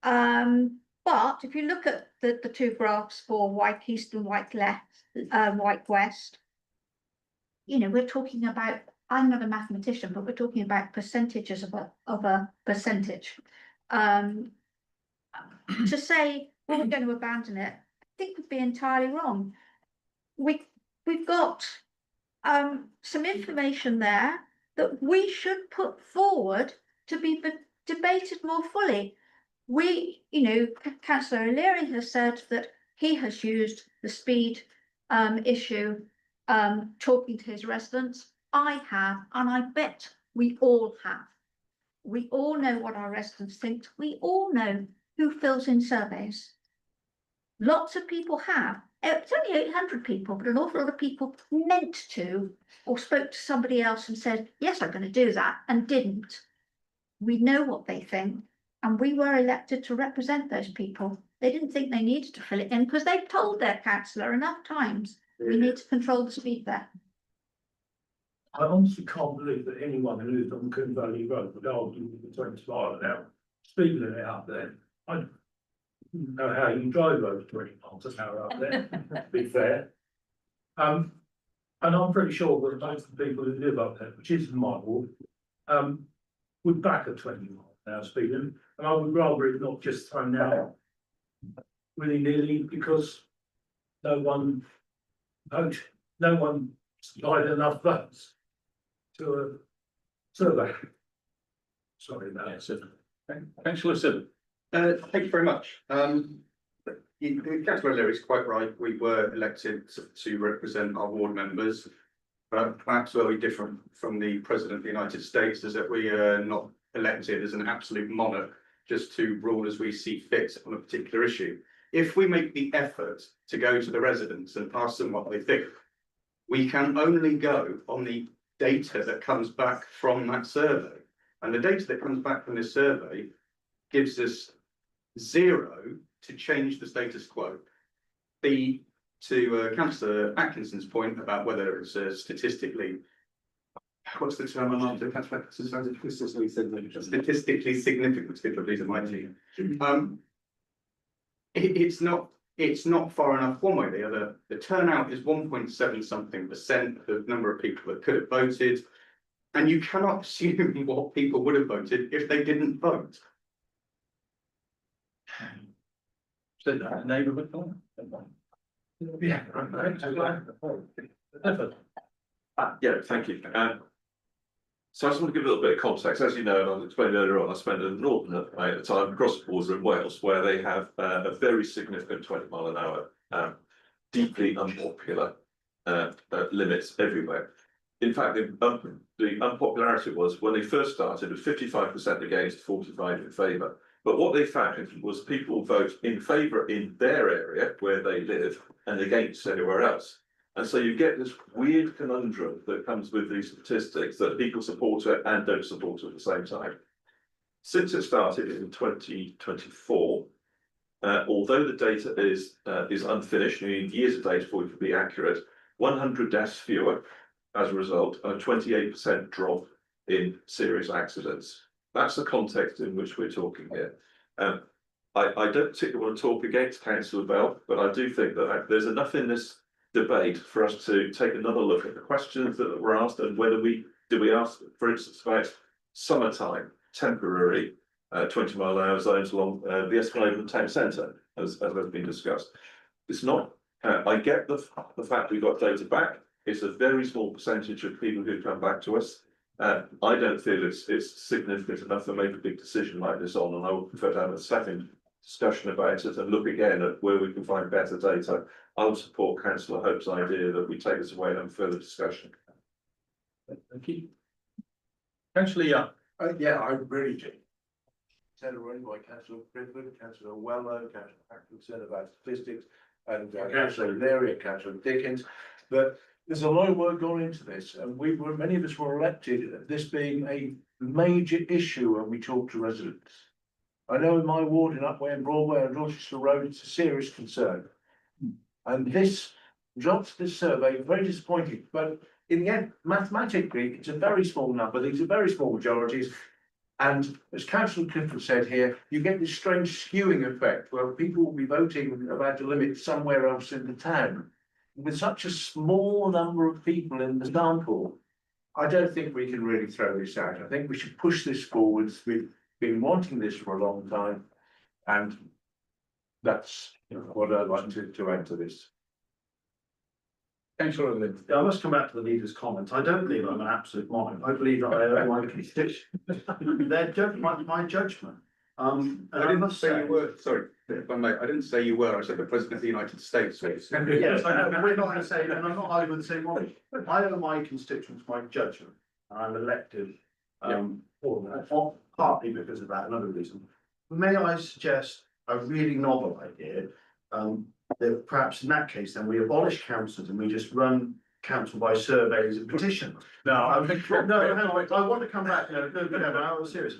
But if you look at the 2 graphs for Wyke East and Wyke West, you know, we're talking about, I'm not a mathematician, but we're talking about percentages of a percentage. To say, well, we're going to abandon it, I think would be entirely wrong. We've got some information there that we should put forward to be debated more fully. You know, Councillor O'Leary has said that he has used the speed issue talking to his residents. I have, and I bet we all have. We all know what our residents think. We all know who fills in surveys. Lots of people have. It's only 800 people, but an awful lot of people meant to, or spoke to somebody else and said, yes, I'm going to do that, and didn't. We know what they think, and we were elected to represent those people. They didn't think they needed to fill it in because they've told their councillor enough times, we need to control the speed there. I honestly can't believe that anyone who lives on Coombe Valley Road would argue with the 20 mile an hour speed limit up there. I don't know how you drive over 20 miles an hour up there, to be fair. And I'm pretty sure that most of the people who live up there, which is my ward, would back a 20 mile an hour speed limit. And I would rather it not just thrown out willy-nilly because no one supplied enough votes to a survey. Sorry about that. Councillor Simmons. Thank you very much. Councillor O'Leary is quite right. We were elected to represent our ward members. But perhaps where we're different from the President of the United States is that we are not elected as an absolute monarch just to rule as we see fit on a particular issue. If we make the effort to go to the residents and ask them what they think, we can only go on the data that comes back from that survey. And the data that comes back from this survey gives us 0 to change the status quo. To Councillor Atkinson's point about whether it's statistically, what's the term I'm after? Statistically significant, please, my team. It's not far enough one way or the other. The turnout is 1.7 something% of the number of people that could have voted. And you cannot assume what people would have voted if they didn't vote. Said that neighbourhood plan. Yeah. Yeah, thank you. So I just want to give a little bit of context. As you know, and I explained earlier on, I spent an inordinate amount of time across the border in Wales, where they have a very significant 20 mile an hour, deeply unpopular limits everywhere. In fact, the unpopularity was when they first started, it was 55% against, 45% in favour. But what they found was people vote in favour in their area where they live and against anywhere else. And so you get this weird conundrum that comes with these statistics that people support it and don't support it at the same time. Since it started in 2024, although the data is unfinished, you need years of data for it to be accurate, 100 deaths fewer as a result, and a 28% drop in serious accidents. That's the context in which we're talking here. I don't particularly want to talk against Councillor Bell, but I do think that there's enough in this debate for us to take another look at the questions that were asked and whether we ask, for instance, about summertime, temporary 20 mile an hour zones along the Esplanade and town centre, as has been discussed. It's not, I get the fact we got data back. It's a very small percentage of people who come back to us. I don't feel it's significant enough to make a big decision like this on, and I would prefer to have a second discussion about it and look again at where we can find better data. I would support Councillor Hope's idea that we take this away and have further discussion. Thank you. Councillor Young. Yeah, I really do. Said already by Councillor Griffin, Councillor Weller, Councillor Atkinson about statistics, and Councillor O'Leary and Councillor Dickens. But there's a lot of work gone into this, and many of us were elected, this being a major issue when we talk to residents. I know in my ward in Upway and Broadway and Dorchester Road, it's a serious concern. And this results of this survey, very disappointing, but in the end, mathematically, it's a very small number, these are very small majorities. And as Councillor Clifford said here, you get this strange skewing effect where people will be voting about a limit somewhere else in the town. With such a small number of people in the sample, I don't think we can really throw this out. I think we should push this forwards. We've been wanting this for a long time, and that's what I'd like to add to this. Councillor O'Leary. Yeah, I must come back to the leader's comment. I don't believe I'm an absolute monarch. I believe that I owe my constituents my judgment. And I didn't say you were, sorry, if I may, I didn't say you were, I said the President of the United States. Yes, I know, but we're not going to say, and I'm not arguing the same way. I owe my constituents my judgment, and I'm elected on partly because of that, another reason. May I suggest a really novel idea, that perhaps in that case, then we abolish councils and we just run council by surveys and petition. No, I think. No, hang on, I want to come back, no, I was serious.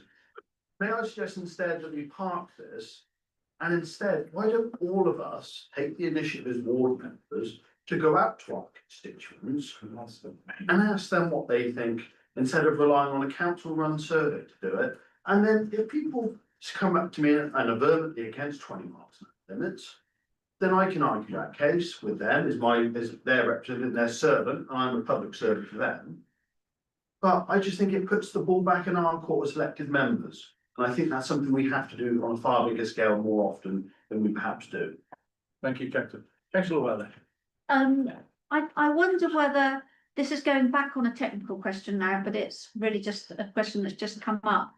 May I suggest instead that we park this, and instead, why don't all of us take the initiative as ward members to go out to our constituents and ask them what they think, instead of relying on a council-run survey to do it. And then if people come up to me and are vehemently against 20 miles limits, then I can argue that case with them as their representative, their servant, and I'm a public servant for them. But I just think it puts the ball back in our court as elected members. And I think that's something we have to do on a far bigger scale more often than we perhaps do. Thank you, Captain. Councillor Weller. I wonder whether this is going back on a technical question now, but it's really just a question that's just come up.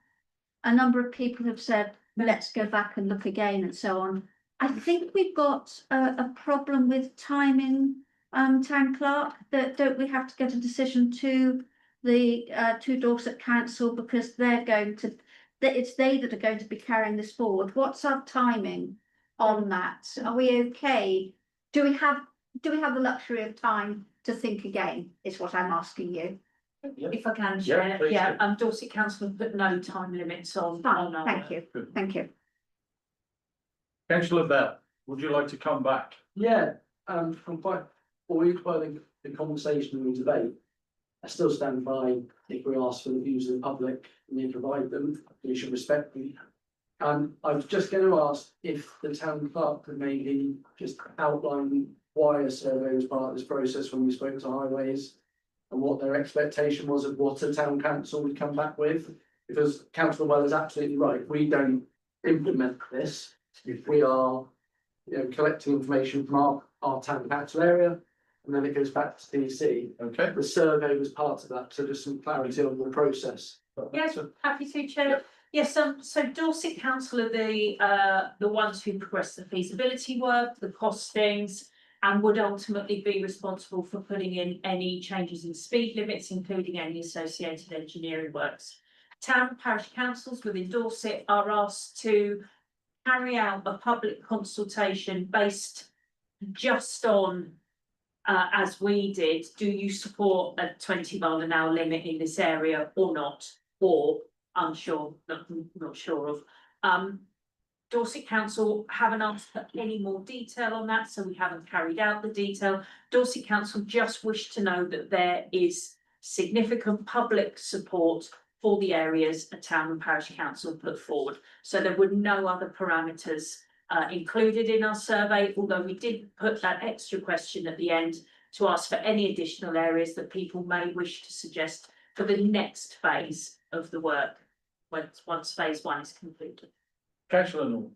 A number of people have said, let's go back and look again and so on. I think we've got a problem with timing, town clerk, that don't we have to get a decision to the to Dorset Council, because they're going to, that it's they that are going to be carrying this forward. What's our timing on that? Are we okay? Do we have the luxury of time to think again, is what I'm asking you. If I can Yeah, share, please yeah, Dorset Council have put no time limits on Fine, our. thank you, thank you. Councillor Bell, would you like to come back? Yeah, I'm quite buoyed by the conversation and the debate. I still stand by, if we ask for the views of the public and they provide them, we should respect them. I was just going to ask if the town clerk could maybe just outline why a survey was part of this process when we spoke to highways, and what their expectation was of what a town council would come back with. Because Councillor Well is absolutely right, if we don't implement this, if we are, collecting information from our town council area, and then it goes back to DC. Okay. The survey was part of that, so just some clarity on the process. Yes, happy to, Chair. Yes, so Dorset Council are the ones who progress the feasibility work, the costings, and would ultimately be responsible for putting in any changes in speed limits, including any associated engineering works. Town and parish councils within Dorset are asked to carry out a public consultation based just on, as we did, do you support a 20-mile-an-hour limit in this area or not, or unsure, not sure of. Dorset Council haven't asked for any more detail on that, so we haven't carried out the detail. Dorset Council just wish to know that there is significant public support for the areas a town and parish council put forward. So there were no other parameters included in our survey, although we did put that extra question at the end to ask for any additional areas that people may wish to suggest for the next phase of the work, once phase one is completed. Councillor Norman.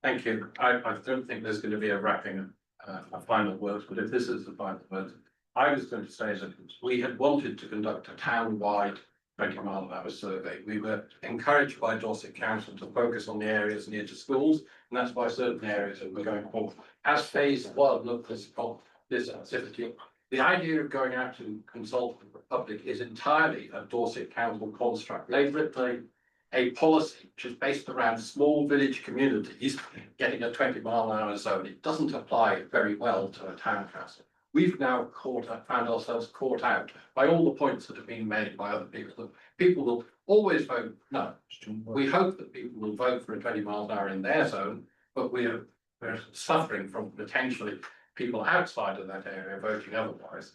Thank you. I don't think there's going to be a wrapping, a final words, but if this is the final words, I was going to say that we had wanted to conduct a town-wide 20-mile-an-hour survey. We were encouraged by Dorset Council to focus on the areas near to schools, and that's why certain areas that we're going forward. As phase one of this activity, the idea of going out to consult the public is entirely a Dorset Council construct. They've written a policy which is based around small village communities getting a 20-mile-an-hour zone. It doesn't apply very well to a town council. We've now found ourselves caught out by all the points that have been made by other people. People will always vote no. We hope that people will vote for a 20 miles an hour in their zone, but we're suffering from potentially people outside of that area voting otherwise.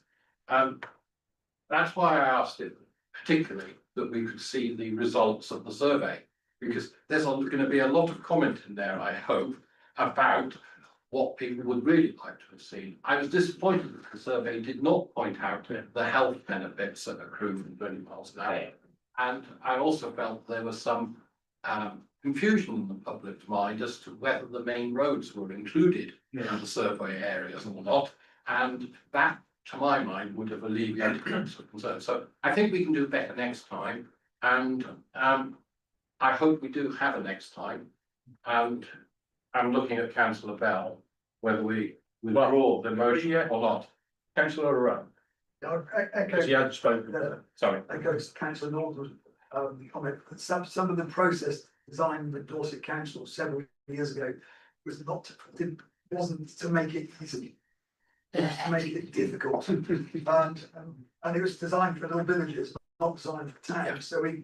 That's why I asked it particularly that we could see the results of the survey, because there's going to be a lot of comment in there, I hope, about what people would really like to have seen. I was disappointed that the survey did not point out the health benefits that accrue from 20 miles an hour. And I also felt there was some confusion in the public's mind as to whether the main roads were included in the survey areas or not. And that, to my mind, would have alleviated some concern. So I think we can do better next time. And I hope we do have a next time. And I'm looking at Councillor Bell, whether we withdraw the motion or not. Councillor Rowe. Because he hadn't spoken. Yeah. Sorry. That goes to Councillor Norton. comment that some of the process designed with Dorset Council several years ago was not wasn't to make it easy. It was to make it difficult, and it was designed for little villages, not designed for towns. So we,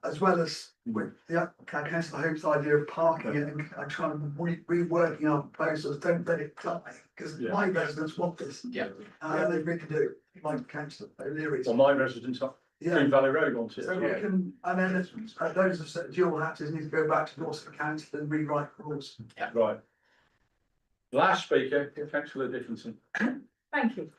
as well as with the Councillor Hope's idea of parking it and trying to reworking our proposals, don't let it die, because my residents want this. Yeah. They really do, like Councillor O'Leary's. Well, my residents are Green Valley Road want it. So we can, and then those have said dual hatches need to go back to Dorset Council and rewrite rules. Right. Last speaker, Councillor Dickinson. Thank you.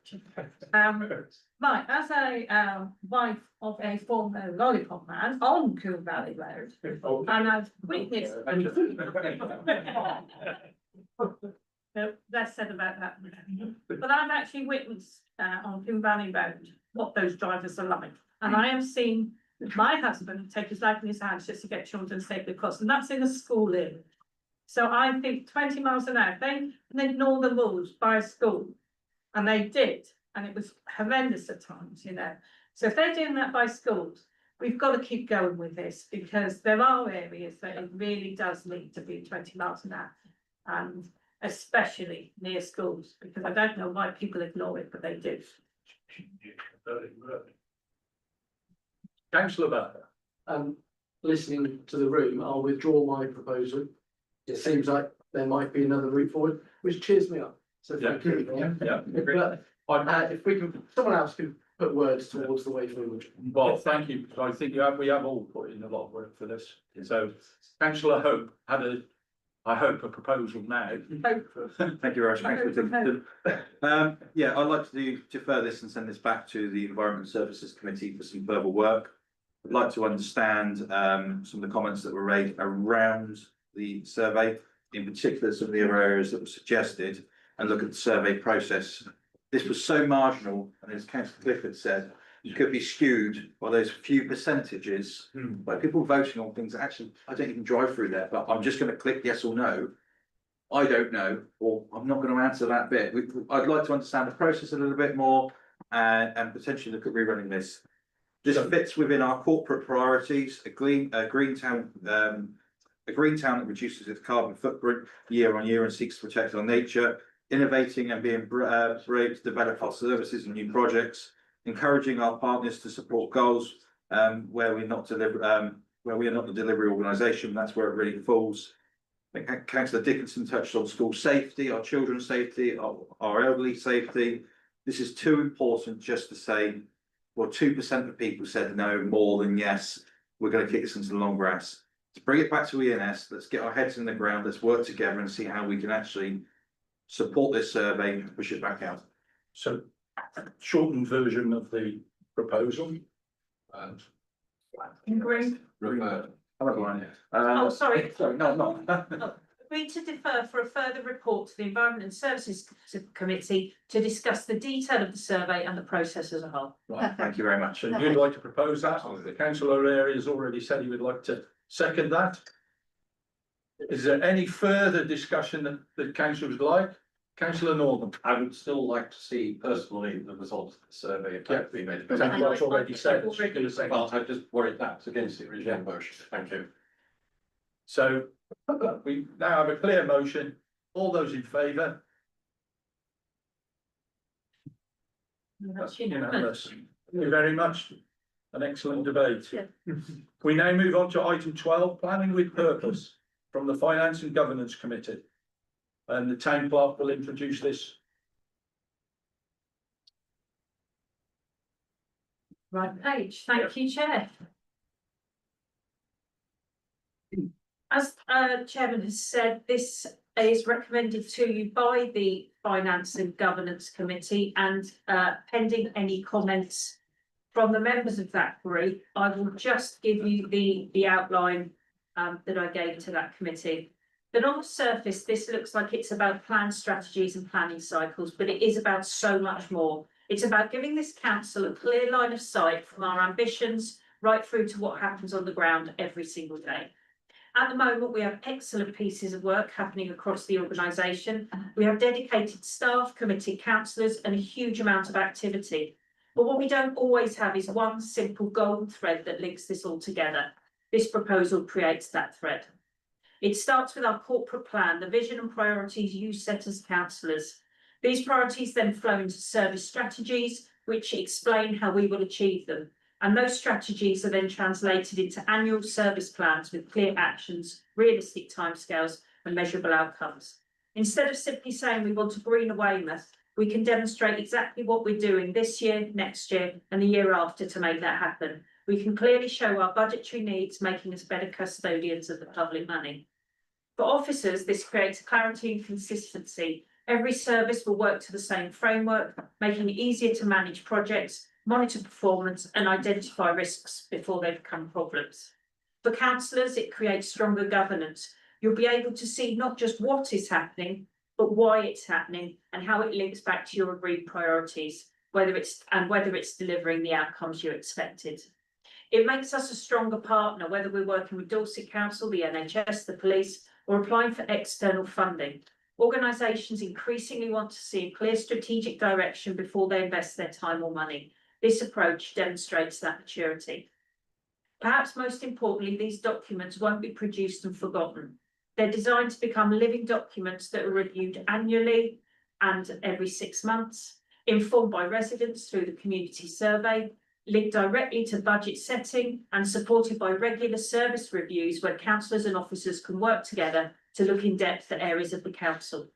Right, as a wife of a former lollipop man on Coombe Valley Road, and I've witnessed. No, less said about that. But I've actually witnessed on Coombe Valley Road what those drivers are like. And I have seen my husband take his life in his hands just to get children safely across, and that's in a school area. So I think 20 miles an hour, they ignore the rules by a school. And they did, and it was horrendous at times, you know. So if they're doing that by schools, we've got to keep going with this, because there are areas that it really does need to be 20 miles an hour. And especially near schools, because I don't know why people ignore it, but they do. Councillor Barker. Listening to the room, I'll withdraw my proposal. It seems like there might be another route forward, which cheers me up. So thank you. But, if we can, someone else can put words towards the way forward. Well, thank you. I think we have all put in a lot of work for this. So Councillor Hope had I hope a proposal now. Thank you very much. Yeah, I'd like to defer this and send this back to the Environment Services Committee for some further work. I'd like to understand some of the comments that were raised around the survey, in particular some of the other areas that were suggested, and look at the survey process. This was so marginal, and as Councillor Clifford said, it could be skewed by those few percentages by people voting on things that actually I don't even drive through there, but I'm just going to click yes or no. I don't know, or I'm not going to answer that bit. I'd like to understand the process a little bit more and potentially look at rerunning this. This fits within our corporate priorities, a green town that reduces its carbon footprint year on year and seeks to protect our nature, innovating and being brave to develop our services and new projects, encouraging our partners to support goals where we are not the delivery organisation. That's where it really falls. I think Councillor Dickinson touched on school safety, our children's safety, our elderly safety. This is too important just to say, well, 2% of people said no more than yes. We're going to kick this into the long grass. Let's bring it back to ENS. Let's get our heads in the ground. Let's work together and see how we can actually support this survey and push it back out. So, shortened version of the proposal. Agree. Oh, sorry. Sorry, no. Agree to defer for a further report to the Environment and Services Committee to discuss the detail of the survey and the process as a whole. Right, Thank you very much. so you'd like to propose that? The Councillor O'Leary has already said he would like to second that. Is there any further discussion that the council would like? Councillor Northern. I would still like to see personally the results of the survey if that be made. That's already said. Well, I just worried that's against the original motion. Thank you. So we now have a clear motion. All those in favour? That's Unanimous. Thank you very much. An excellent debate. Yeah. We now move on to item 12, planning with purpose, from the Finance and Governance Committee. And the town clerk will introduce this. Right page, thank you, Chair. As Chairman has said, this is recommended to you by the Finance and Governance Committee, and pending any comments from the members of that group, I will just give you the outline that I gave to that committee. But on the surface, this looks like it's about plan strategies and planning cycles, but it is about so much more. It's about giving this council a clear line of sight from our ambitions right through to what happens on the ground every single day. At the moment, we have excellent pieces of work happening across the organisation. We have dedicated staff, committed councillors, and a huge amount of activity. But what we don't always have is one simple golden thread that links this all together. This proposal creates that thread. It starts with our corporate plan, the vision and priorities you set as councillors. These priorities then flow into service strategies, which explain how we will achieve them. And those strategies are then translated into annual service plans with clear actions, realistic timescales, and measurable outcomes. Instead of simply saying we want to green Weymouth, we can demonstrate exactly what we're doing this year, next year, and the year after to make that happen. We can clearly show our budgetary needs, making us better custodians of the public money. For officers, this creates clarity and consistency. Every service will work to the same framework, making it easier to manage projects, monitor performance, and identify risks before they become problems. For councillors, it creates stronger governance. You'll be able to see not just what is happening, but why it's happening and how it links back to your agreed priorities, whether it's delivering the outcomes you expected. It makes us a stronger partner, whether we're working with Dorset Council, the NHS, the police, or applying for external funding. Organisations increasingly want to see a clear strategic direction before they invest their time or money. This approach demonstrates that maturity. Perhaps most importantly, these documents won't be produced and forgotten. They're designed to become living documents that are reviewed annually and every 6 months, informed by residents through the community survey, linked directly to budget setting and supported by regular service reviews where councillors and officers can work together to look in depth at areas of the council.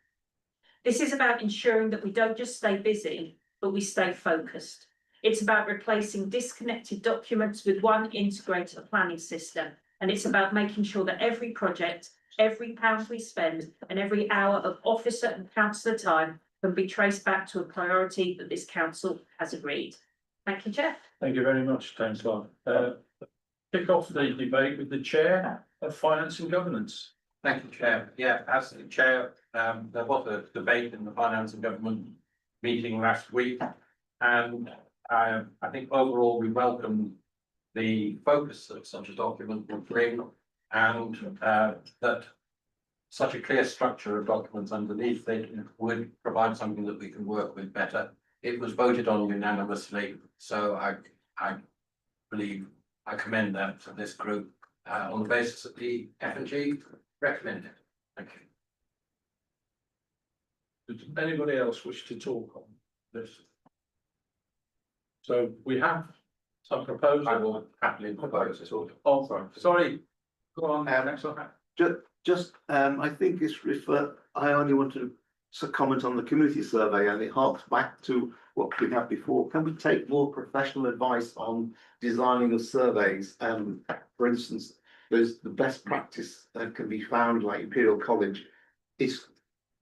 This is about ensuring that we don't just stay busy, but we stay focused. It's about replacing disconnected documents with one integrated planning system. And it's about making sure that every project, every pound we spend, and every hour of officer and councillor time can be traced back to a priority that this council has agreed. Thank you, Chair. Thank you very much, councillor. Kick off the debate with the Chair of Finance and Governance. Thank you, Chair. Yeah, as the Chair, there was a debate in the Finance and Government meeting last week. And I think overall we welcome the focus that such a document would bring and that such a clear structure of documents underneath it would provide something that we can work with better. It was voted on unanimously, so I believe I commend that to this group on the basis that the F&G recommended. Thank you. Does anybody else wish to talk on this? So we have some proposal. I will happily propose this order. Oh, sorry. Go on, next one. I think I only wanted to comment on the community survey, and it harks back to what we had before. Can we take more professional advice on designing of surveys? For instance, there's the best practice that can be found, like Imperial College. It's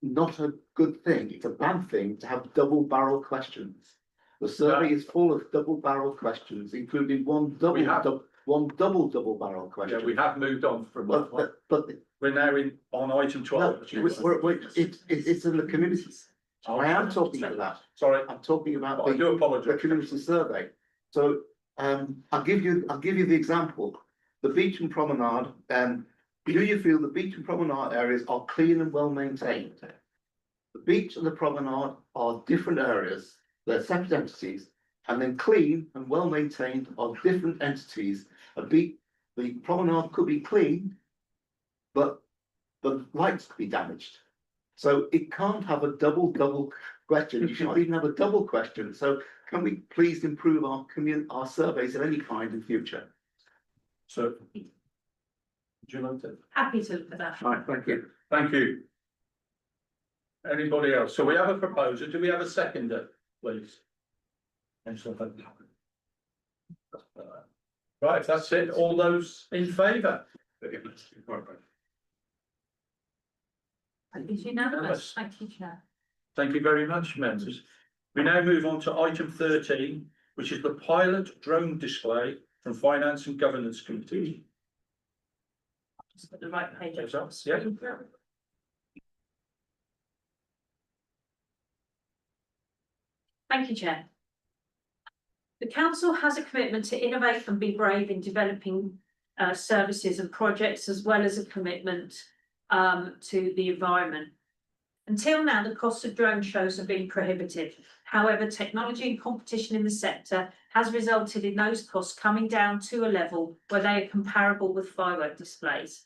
not a good thing, it's a bad thing to have double barrel questions. The survey is full of double barrel questions, including one double barrel question. Yeah, we have moved on from that one. But we're now on item 12. It's in the communities. I am talking about that. Sorry, I'm talking about I do apologise. the community survey. So I'll give you the example. The beach and promenade. Do you feel the beach and promenade areas are clean and well maintained? The beach and the promenade are different areas. They're separate entities, and then clean and well maintained are different entities. The promenade could be clean, but the lights could be damaged. So it can't have a double question. You shouldn't even have a double question. So can we please improve our surveys of any kind in future? So, would you like to? Happy to look at that. Right, thank you. Thank you. Anybody else? So we have a proposer. Do we have a seconder, please? Right, if that's it, all those in favour? It's unanimous. Thank you, Chair. Thank you very much, members. We now move on to item 13, which is the pilot drone display from Finance and Governance Committee. Just put the right page up. Yeah. Thank you, Chair. The council has a commitment to innovate and be brave in developing services and projects, as well as a commitment to the environment. Until now, the cost of drone shows have been prohibitive. However, technology and competition in the sector has resulted in those costs coming down to a level where they are comparable with firework displays.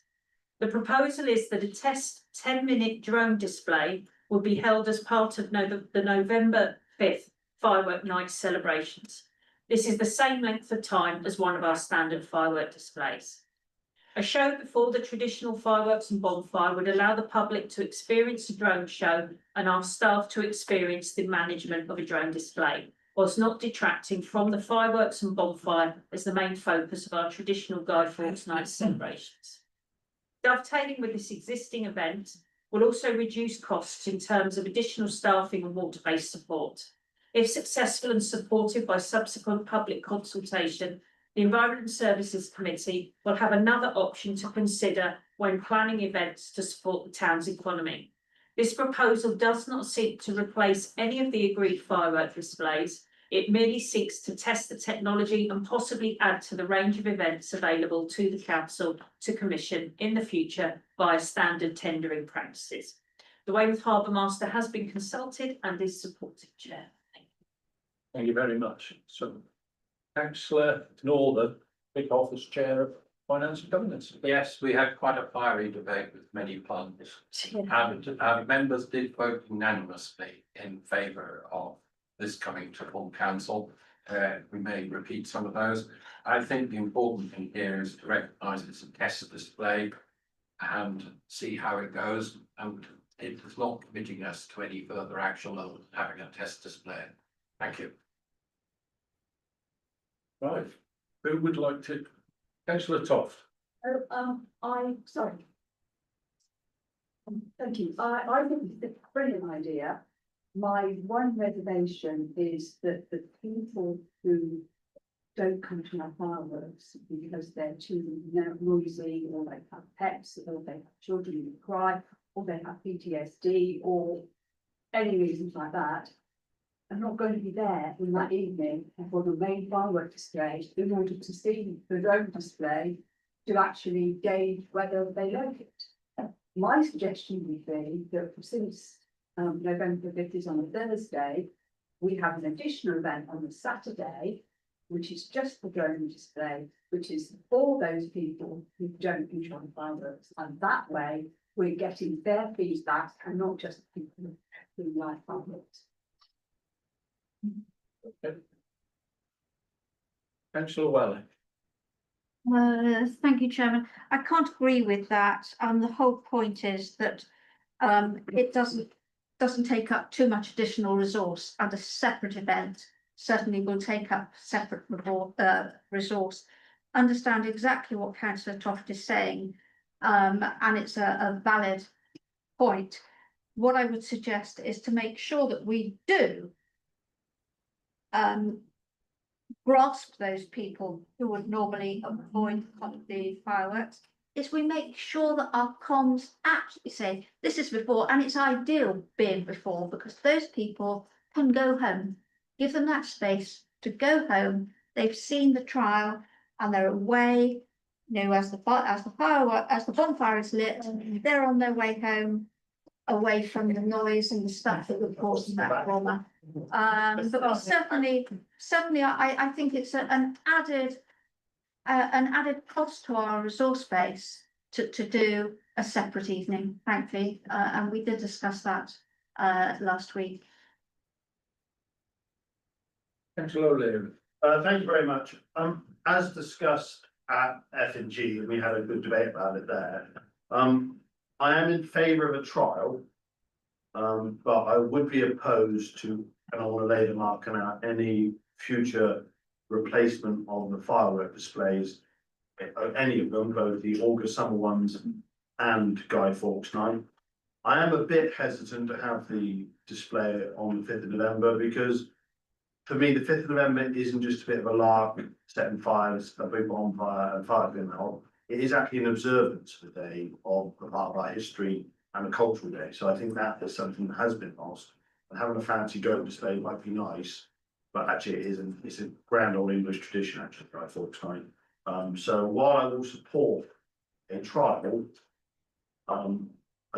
The proposal is that a test 10-minute drone display will be held as part of the November 5th firework night celebrations. This is the same length of time as one of our standard firework displays. A show before the traditional fireworks and bonfire would allow the public to experience a drone show and our staff to experience the management of a drone display, whilst not detracting from the fireworks and bonfire as the main focus of our traditional Guy Fawkes night celebrations. Dovetailing with this existing event will also reduce costs in terms of additional staffing and water-based support. If successful and supported by subsequent public consultation, the Environment and Services Committee will have another option to consider when planning events to support the town's economy. This proposal does not seek to replace any of the agreed firework displays. It merely seeks to test the technology and possibly add to the range of events available to the council to commission in the future via standard tendering practices. The Weymouth Harbour Master has been consulted and is supported, Chair. Thank you very much. So, Councillor Northern, Big Office Chair of Finance and Governance. Yes, we had quite a fiery debate with many puns. Our members did vote unanimously in favour of this coming to full council. We may repeat some of those. I think the important thing here is to recognise it's a test display and see how it goes. And it is not committing us to any further action other than having a test display. Thank you. Right, who would like to? Councillor Toft. Sorry. Thank you. I think it's a brilliant idea. My one reservation is that the people who don't come to our fireworks because they're too noisy, or they have pets, or they have children who cry, or they have PTSD, or any reasons like that, I'm not going to be there in that evening for the main firework display in order to see the drone display to actually gauge whether they like it. My suggestion would be that since November 5th is on a Thursday, we have an additional event on the Saturday, which is just the drone display, which is for those people who don't enjoy fireworks. And that way, we're getting their feedback and not just people who like fireworks. Okay. Councillor Welling. Thank you, Chairman. I can't agree with that. The whole point is that it doesn't take up too much additional resource, and a separate event certainly will take up separate resource. Understand exactly what Councillor Toft is saying, and it's a valid point. What I would suggest is to make sure that we do grasp those people who would normally avoid the fireworks, is we make sure that our comms actually say this is before, and it's ideal being before, because those people can go home. Give them that space to go home. They've seen the trial and they're away, you know, as the bonfire is lit, they're on their way home, away from the noise and the stuff that would cause that trauma. But certainly, I think it's an added cost to our resource base to do a separate evening, frankly, and we did discuss that last week. Councillor O'Leary. Thank you very much. As discussed at F&G, and we had a good debate about it there. I am in favour of a trial, but I would be opposed to, and I want to lay the mark on any future replacement of the firework displays, any of them, both the August summer ones and Guy Fawkes night. I am a bit hesitant to have the display on the 5th of November because for me, the 5th of November isn't just a bit of a lark, setting fires, a big bonfire and fire being held. It is actually an observance of the day of a part of our history and a cultural day. So I think that is something that has been lost. And having a fancy drone display might be nice, but actually it isn't. It's a grand old English tradition, actually, Guy Fawkes night. So while I will support a trial, I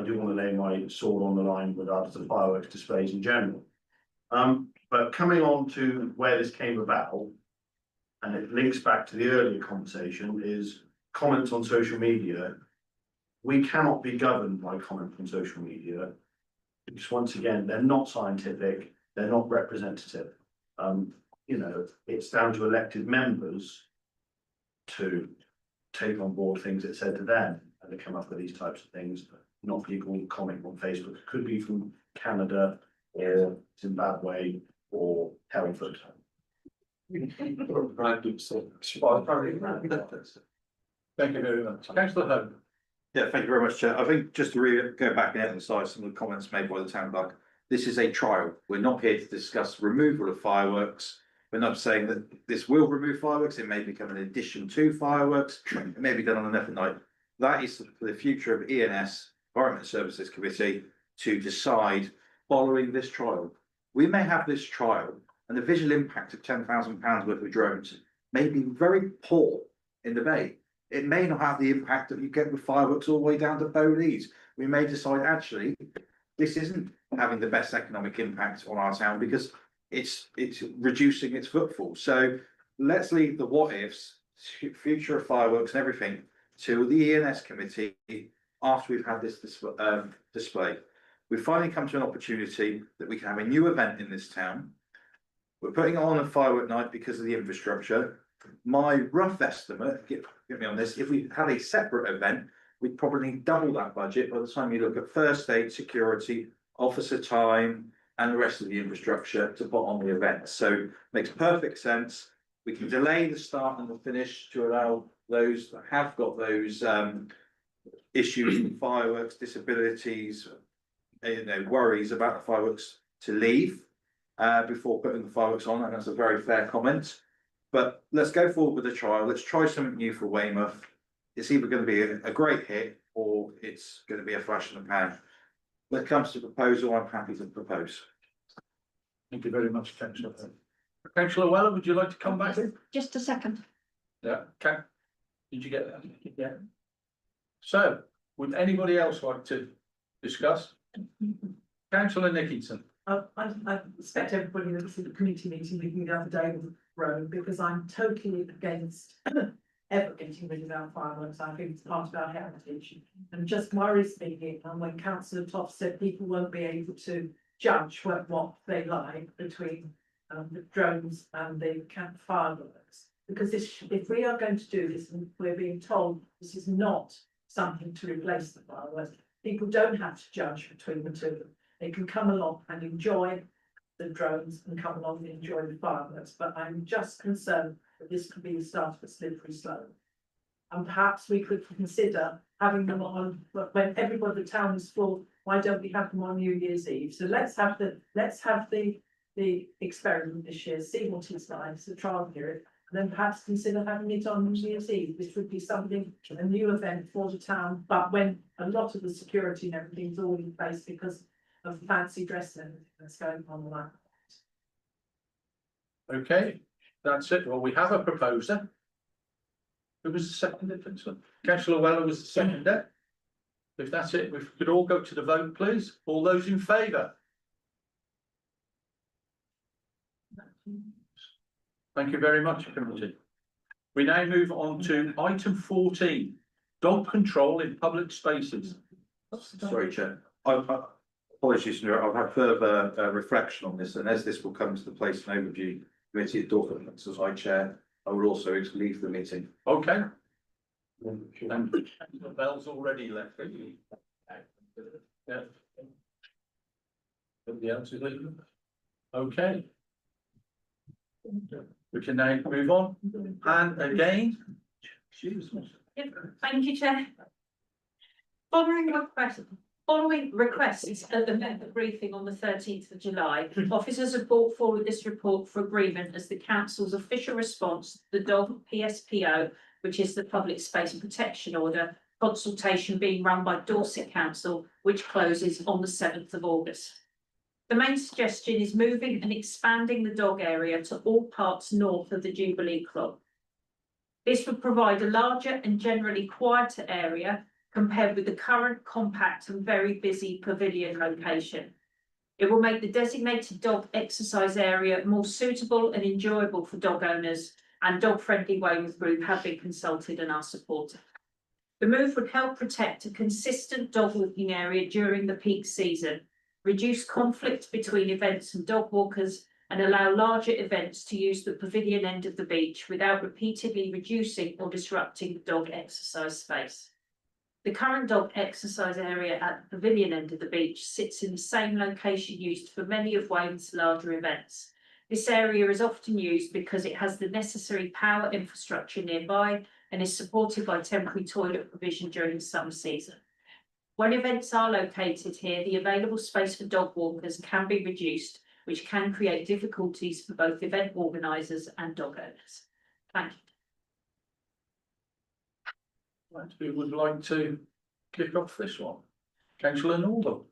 do want to lay my sword on the line with regards to fireworks displays in general. But coming on to where this came about, and it links back to the earlier conversation, is comments on social media. We cannot be governed by comments on social media. Because once again, they're not scientific, they're not representative. You know, it's down to elected members to take on board things that said to them and to come up with these types of things, not people commenting on Facebook. It could be from Canada or Zimbabwe or Hereford. Thank you very much. Councillor Hope. Yeah, thank you very much, Chair. I think just to go back and emphasise some of the comments made by the town clerk, this is a trial. We're not here to discuss removal of fireworks. We're not saying that this will remove fireworks. It may become an addition to fireworks. It may be done on another night. That is for the future of ENS, Environment Services Committee, to decide following this trial. We may have this trial and the visual impact of £10,000 worth of drones may be very poor in the Bay. It may not have the impact that you get with fireworks all the way down to Bowlees. We may decide actually this isn't having the best economic impact on our town because it's reducing its footfall. So let's leave the what ifs, future of fireworks and everything to the ENS committee after we've had this display. We've finally come to an opportunity that we can have a new event in this town. We're putting it on a firework night because of the infrastructure. My rough estimate, get me on this, if we had a separate event, we'd probably double that budget by the time you look at first aid, security, officer time, and the rest of the infrastructure to put on the event. So makes perfect sense. We can delay the start and the finish to allow those that have got those issues with fireworks, disabilities, worries about the fireworks to leave before putting the fireworks on, and that's a very fair comment. But let's go forward with the trial. Let's try something new for Weymouth. It's either going to be a great hit or it's going to be a flash in the pan. When it comes to proposal, I'm happy to propose. Thank you very much, Councillor. Councillor Weller, would you like to come back in? Just a second. Yeah, did you get that? Yeah. So, would anybody else like to discuss? Councillor Nickinson. I expect everybody that was at the committee meeting with me the other day with Road, because I'm totally against ever getting rid of our fireworks. I think it's part of our heritage, and just worries me. And when Councillor Toff said people won't be able to judge what they like between the drones and the fireworks, because if we are going to do this, and we're being told this is not something to replace the fireworks, people don't have to judge between the two of them. They can come along and enjoy the drones and come along and enjoy the fireworks, but I'm just concerned that this could be the start of a slippery slope. And perhaps we could consider having them on, when everybody, the town is full, why don't we have them on New Year's Eve? So let's have the experiment this year, see what it's like, it's a trial period, and then perhaps consider having it on New Year's Eve, which would be something, a new event for the town, but when a lot of the security and everything's all in place because of fancy dress and everything that's going on like that. Okay, that's it. Well, we have a proposer. Who was the seconder? Councillor Weller was the seconder. If that's it, we could all go to the vote, please. All those in favour? Thank you very much, committee. We now move on to item 14, dog control in public spaces. Sorry, Chair. Apologies, I've had further reflection on this, and as this will come to the place and overview committee at Dorset, as I chair, I will also leave the meeting. Okay. And the bell's already left. Yeah. Somebody else is leaving? Okay. We can now move on. And again. Thank you, Chair. Following requests at the member briefing on the 13th of July, officers have brought forward this report for agreement as the council's official response to the dog PSPO, which is the Public Space Protection Order, consultation being run by Dorset Council, which closes on the 7th of August. The main suggestion is moving and expanding the dog area to all parts north of the Jubilee Club. This would provide a larger and generally quieter area compared with the current compact and very busy pavilion location. It will make the designated dog exercise area more suitable and enjoyable for dog owners, and Dog Friendly Weymouth Group have been consulted and are supportive. The move would help protect a consistent dog walking area during the peak season, reduce conflict between events and dog walkers, and allow larger events to use the pavilion end of the beach without repeatedly reducing or disrupting the dog exercise space. The current dog exercise area at the pavilion end of the beach sits in the same location used for many of Weymouth's larger events. This area is often used because it has the necessary power infrastructure nearby and is supported by temporary toilet provision during the summer season. When events are located here, the available space for dog walkers can be reduced, which can create difficulties for both event organisers and dog owners. Thank you. Right, who would like to kick off this one? Councillor Northern.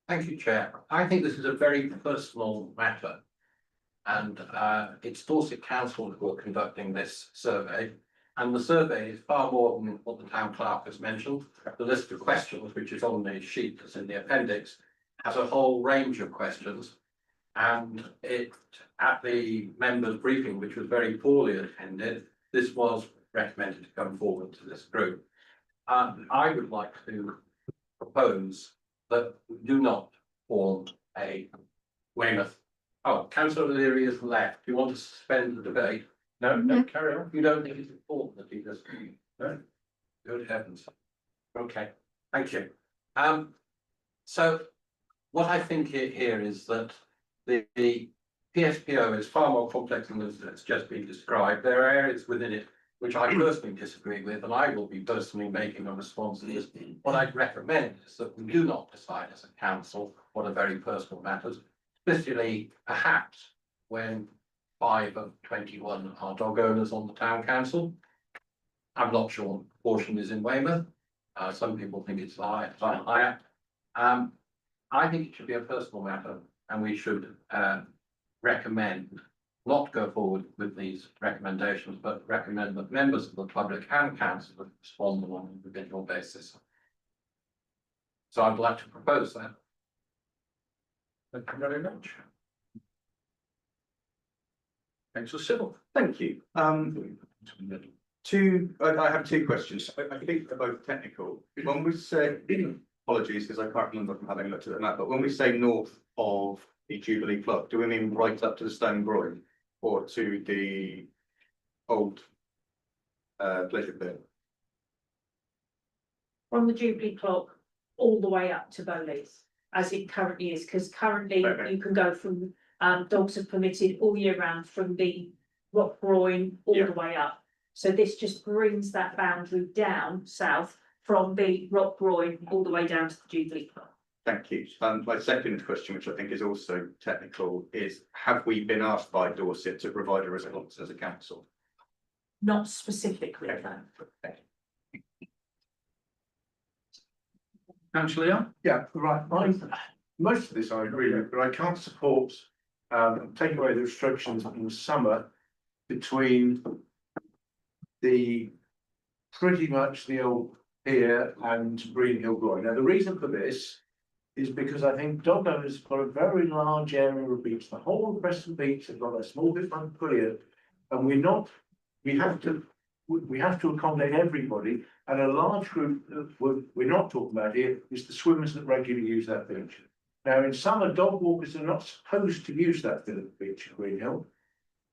Thank you, Chair. I think this is a very personal matter. And it's Dorset Council who are conducting this survey. And the survey is far more than what the town clerk has mentioned. The list of questions, which is on the sheet that's in the appendix, has a whole range of questions. And it, at the members' briefing, which was very poorly attended, this was recommended to come forward to this group. I would like to propose that we do not form a Weymouth. Oh, Councillor O'Leary is left. Do you want to suspend the debate? No, carry on. You don't think it's important that he does? No. Good heavens. Okay, thank you. So what I think here is that the PSPO is far more complex than it's just been described. There are areas within it which I personally disagree with, and I will be personally making a response to this. What I'd recommend is that we do not decide as a council what are very personal matters, especially perhaps when 5 of 21 are dog owners on the town council. I'm not sure what proportion is in Weymouth. Some people think it's higher. I think it should be a personal matter, and we should recommend not go forward with these recommendations, but recommend that members of the public and council respond on an individual basis. So I'd like to propose that. Thank you very much. Councillor Civil. Thank you. I have two questions. I think they're both technical. When we say, apologies, because I can't remember from having looked at the map, but when we say north of the Jubilee Clock, do we mean right up to the Stone Groin or to the old pleasure pit? From the Jubilee Clock all the way up to Bowleys, as it currently is, because currently you can go from dogs are permitted all year round from the Rock Groin all the way up. So this just brings that boundary down south from the Rock Groin all the way down to the Jubilee Clock. Thank you. My second question, which I think is also technical, is have we been asked by Dorset to provide a response as a council? Not specifically, no. Councillor Young. Yeah, right. Most of this I agree with, but I can't support taking away the restrictions in the summer between the pretty much the old pier and Green Hill Groin. Now, the reason for this is because I think dog owners have got a very large area of beach. The whole of Preston Beach have got a small bit of pavilion, and we have to accommodate everybody. And a large group that we're not talking about here is the swimmers that regularly use that beach. Now, in summer, dog walkers are not supposed to use that bit of the beach at Green Hill.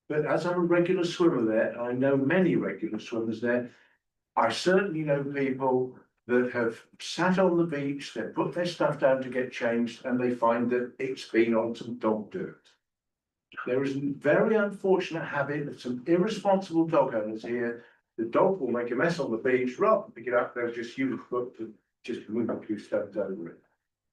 But as I'm a regular swimmer there, and I know many regular swimmers there, I certainly know people that have sat on the beach, they put their stuff down to get changed, and they find that it's been on some dog dirt. There is a very unfortunate habit of some irresponsible dog owners here. The dog will make a mess on the beach, rather than pick it up, they'll just use a foot to just move a few stones over it.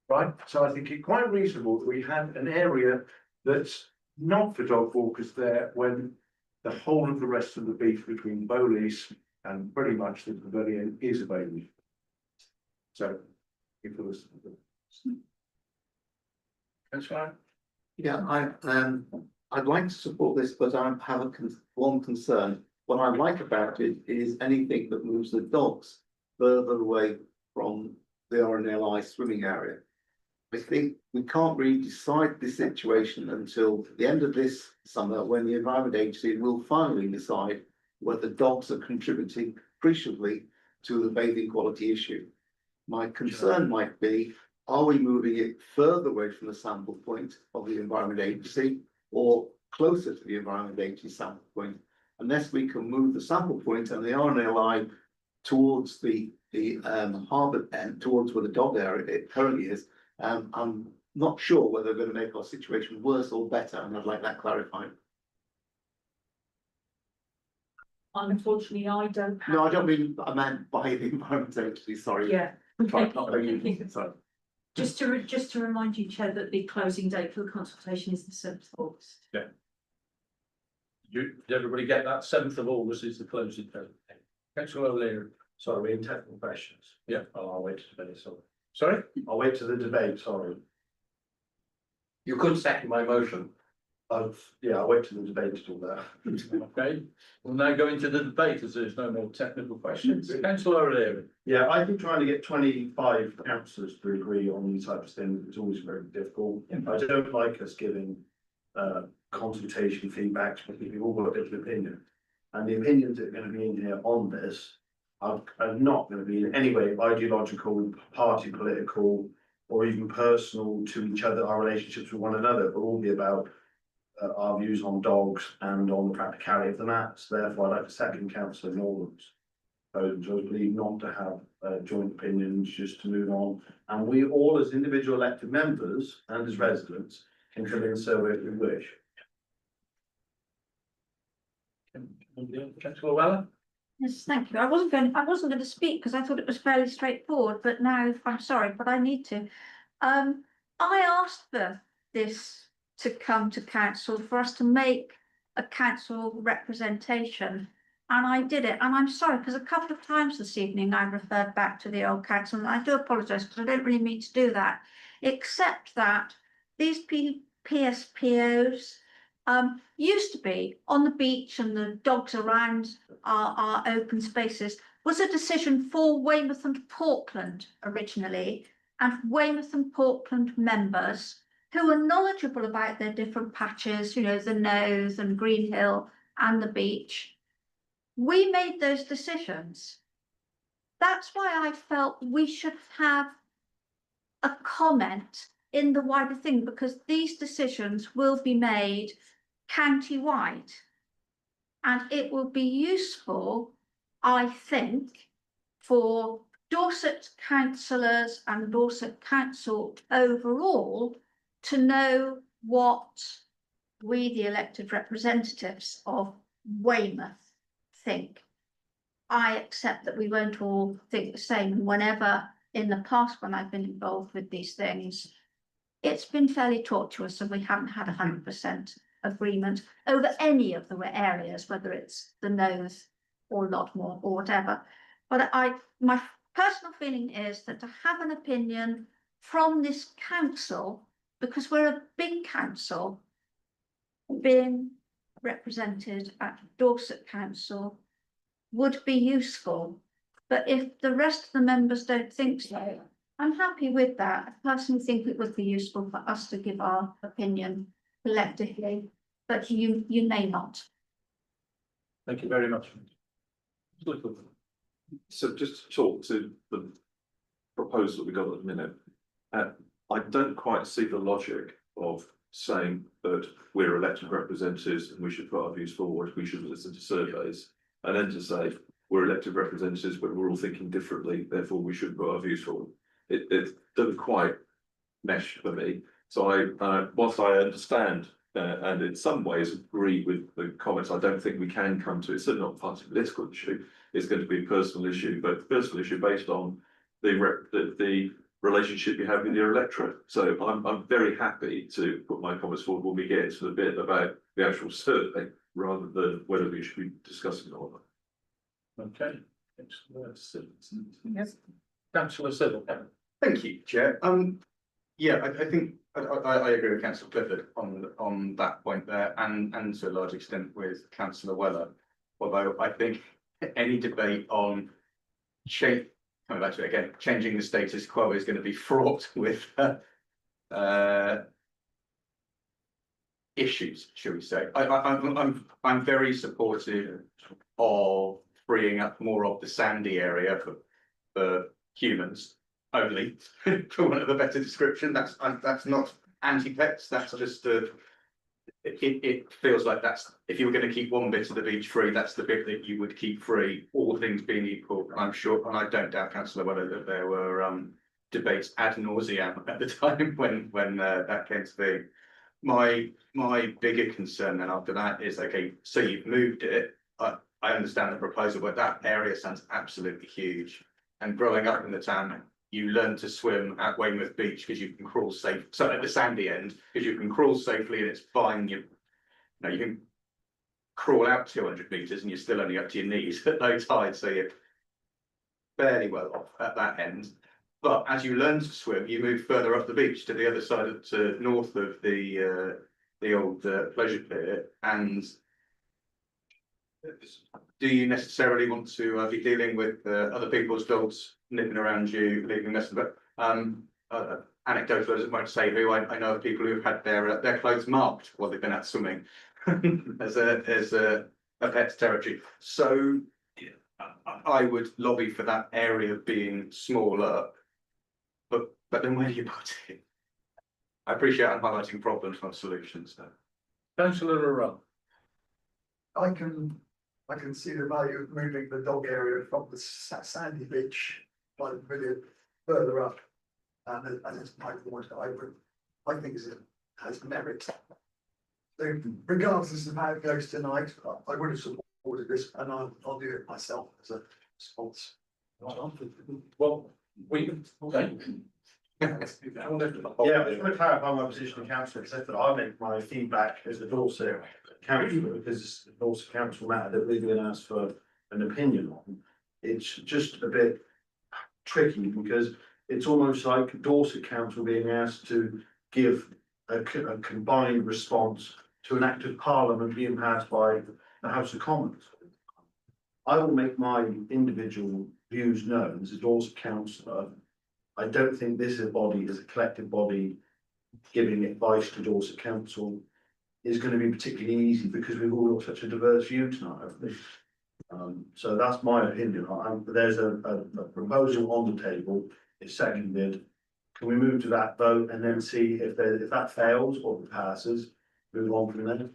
Right, so I think it's quite reasonable that we have an area that's not for dog walkers there when the whole of the rest of the beach between Bowleys and pretty much the pavilion is available. So, if it was. Yeah, I'd like to support this, but I have one concern. What I like about it is anything that moves the dogs further away from the RNLI swimming area. I think we can't really decide the situation until the end of this summer, when the Environment Agency will finally decide whether dogs are contributing appreciably to the bathing quality issue. My concern might be, are we moving it further away from the sample point of the Environment Agency or closer to the Environment Agency sample point? Unless we can move the sample point and the RNA line towards the harbour end, towards where the dog area it currently is, I'm not sure whether they're going to make our situation worse or better, and I'd like that clarified. Unfortunately, I don't have. No, I don't mean, I meant by the Environment Agency, sorry. Yeah. Sorry, not by you, sorry. Just to remind you, Chair, that the closing date for the consultation is the 7th of August. Did everybody get that? 7th of August is the closing date. Councillor O'Leary. Sorry, we're in technical questions. Yeah. Oh, I'll wait to debate, sorry. Sorry? I'll wait to the debate, sorry. You could second my motion. I'll wait to the debate to do that. Okay, we'll now go into the debate as there's no more technical questions. Councillor O'Leary. Yeah, I think trying to get 25 councillors to agree on these types of things is always very difficult. I don't like us giving consultation feedback to people who've all got a different opinion. And the opinions that are going to be in here on this are not going to be in any way ideological, party political, or even personal to each other, our relationships with one another, but all be about our views on dogs and on the practicality of the mats. Therefore, I'd like to second councillor Norwood's. So I believe not to have joint opinions, just to move on. And we all, as individual elected members and as residents, can come in and serve if we wish. Councillor Weller. Yes, thank you. I wasn't going to speak because I thought it was fairly straightforward, but now I'm sorry, but I need to. I asked for this to come to council for us to make a council representation, and I did it. And I'm sorry because a couple of times this evening I referred back to the old council, and I do apologise because I don't really mean to do that, except that these PSPOs used to be on the beach and the dogs around our open spaces was a decision for Weymouth and Portland originally, and Weymouth and Portland members who were knowledgeable about their different patches, you know, the Nose and Green Hill and the beach. We made those decisions. That's why I felt we should have a comment in the wider thing, because these decisions will be made county-wide. And it will be useful, I think, for Dorset councillors and Dorset Council overall to know what we, the elected representatives of Weymouth, think. I accept that we won't all think the same, and whenever in the past when I've been involved with these things, it's been fairly tortuous and we haven't had 100% agreement over any of the areas, whether it's the Nose or Lodmore or whatever. But my personal feeling is that to have an opinion from this council, because we're a big council being represented at Dorset Council, would be useful. But if the rest of the members don't think so, I'm happy with that. I personally think it would be useful for us to give our opinion collectively, but you may not. Thank you very much. So just to talk to the proposal that we got at the minute, I don't quite see the logic of saying that we're elected representatives and we should put our views forward, we should listen to surveys, and then to say we're elected representatives but we're all thinking differently, therefore we should put our views forward. It doesn't quite mesh for me. So whilst I understand and in some ways agree with the comments, I don't think we can come to, it's certainly not a party political issue, it's going to be a personal issue, but a personal issue based on the relationship you have with your electorate. So I'm very happy to put my comments forward when we get into the bit about the actual survey, rather than whether we should be discussing it or not. Okay. Yes. Councillor Civil. Thank you, Chair. Yeah, I think I agree with Councillor Clifford on that point there, and to a large extent with Councillor Weller. Although I think any debate on coming back to it again, changing the status quo is going to be fraught with issues, shall we say. I'm very supportive of freeing up more of the sandy area for humans only, for want of a better description. That's not anti-pets, that's just it feels like that's, if you were going to keep one bit of the beach free, that's the bit that you would keep free, all things being equal. I'm sure, and I don't doubt, councillor, whether that there were debates ad nauseam at the time when that came to be. My bigger concern then after that is, okay, so you've moved it. I understand the proposal, but that area sounds absolutely huge. And growing up in the town, you learn to swim at Weymouth Beach because you can crawl safe. So at the sandy end, because you can crawl safely and it's fine. You can crawl out 200 meters and you're still only up to your knees at low tide, so you're fairly well off at that end. But as you learn to swim, you move further up the beach to the other side to north of the old pleasure pier. And do you necessarily want to be dealing with other people's dogs nipping around you, leaving mess? But anecdotal as it might say, who I know of people who've had their clothes marked while they've been out swimming as a pet's territory. So I would lobby for that area being smaller, but then where do you put it? I appreciate I'm highlighting problems, not solutions. Though. Councillor Arundel. I can see the value of moving the dog area from the sandy beach by the million further up. And it's my point, I think it has merit. So regardless of how it goes tonight, I would have supported this, and I'll do it myself as a response. Well, Yeah, I just want to clarify my position in council, except that I make my feedback as the Dorset councillor, because the Dorset council matter that we're going to ask for an opinion on. It's just a bit tricky because it's almost like Dorset council being asked to give a combined response to an act of parliament being passed by the House of Commons. I will make my individual views known as a Dorset councillor. I don't think this body, as a collective body, giving advice to Dorset Council is going to be particularly easy because we've all got such a diverse view tonight, haven't we? So that's my opinion. There's a proposal on the table. It's seconded. Can we move to that vote and then see if that fails or passes? Move on from there.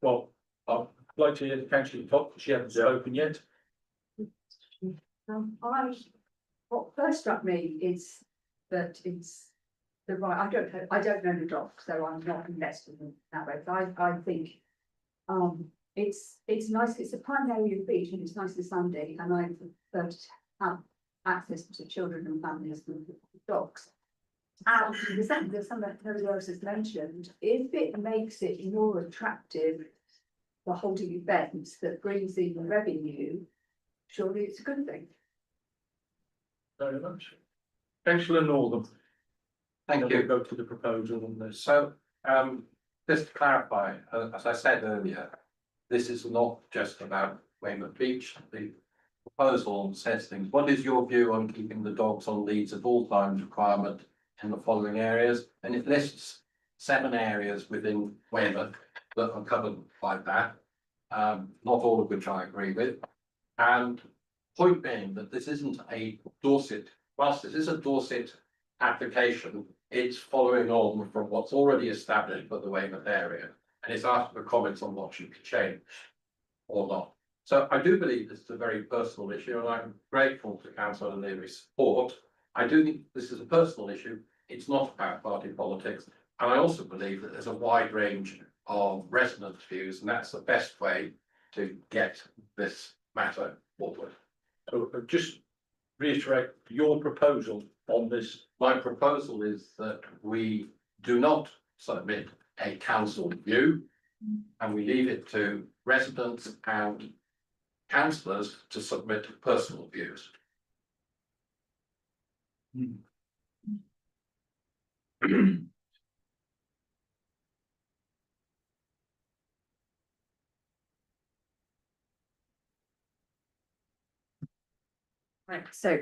Well, I'd like to hear the councillor talk. She hasn't spoken yet. What first struck me is that it's the right, I don't know the dog, so I'm not invested in that way, but I think it's nice, it's a prime area of beach and it's nice and sandy, and I prefer to have access to children and families with dogs. And there's something nobody else has mentioned, if it makes it more attractive for holding events that brings in revenue, surely it's a good thing. Very much. Councillor Northam. Thank you. We'll go to the proposal on this. So, just to clarify, as I said earlier, this is not just about Weymouth Beach. The proposal says things. What is your view on keeping the dogs on leads at all times requirement in the following areas? And it lists 7 areas within Weymouth that are covered by that, not all of which I agree with. And point being that this isn't a Dorset, whilst this is a Dorset application, it's following on from what's already established for the Weymouth area. And it's asking for comments on what should be changed or not. So I do believe this is a very personal issue, and I'm grateful to Councillor O'Leary's support. I do think this is a personal issue. It's not about party politics. And I also believe that there's a wide range of resident views, and that's the best way to get this matter forward. So just reiterate your proposal on this. My proposal is that we do not submit a council view, and we leave it to residents and councillors to submit personal views. Right, so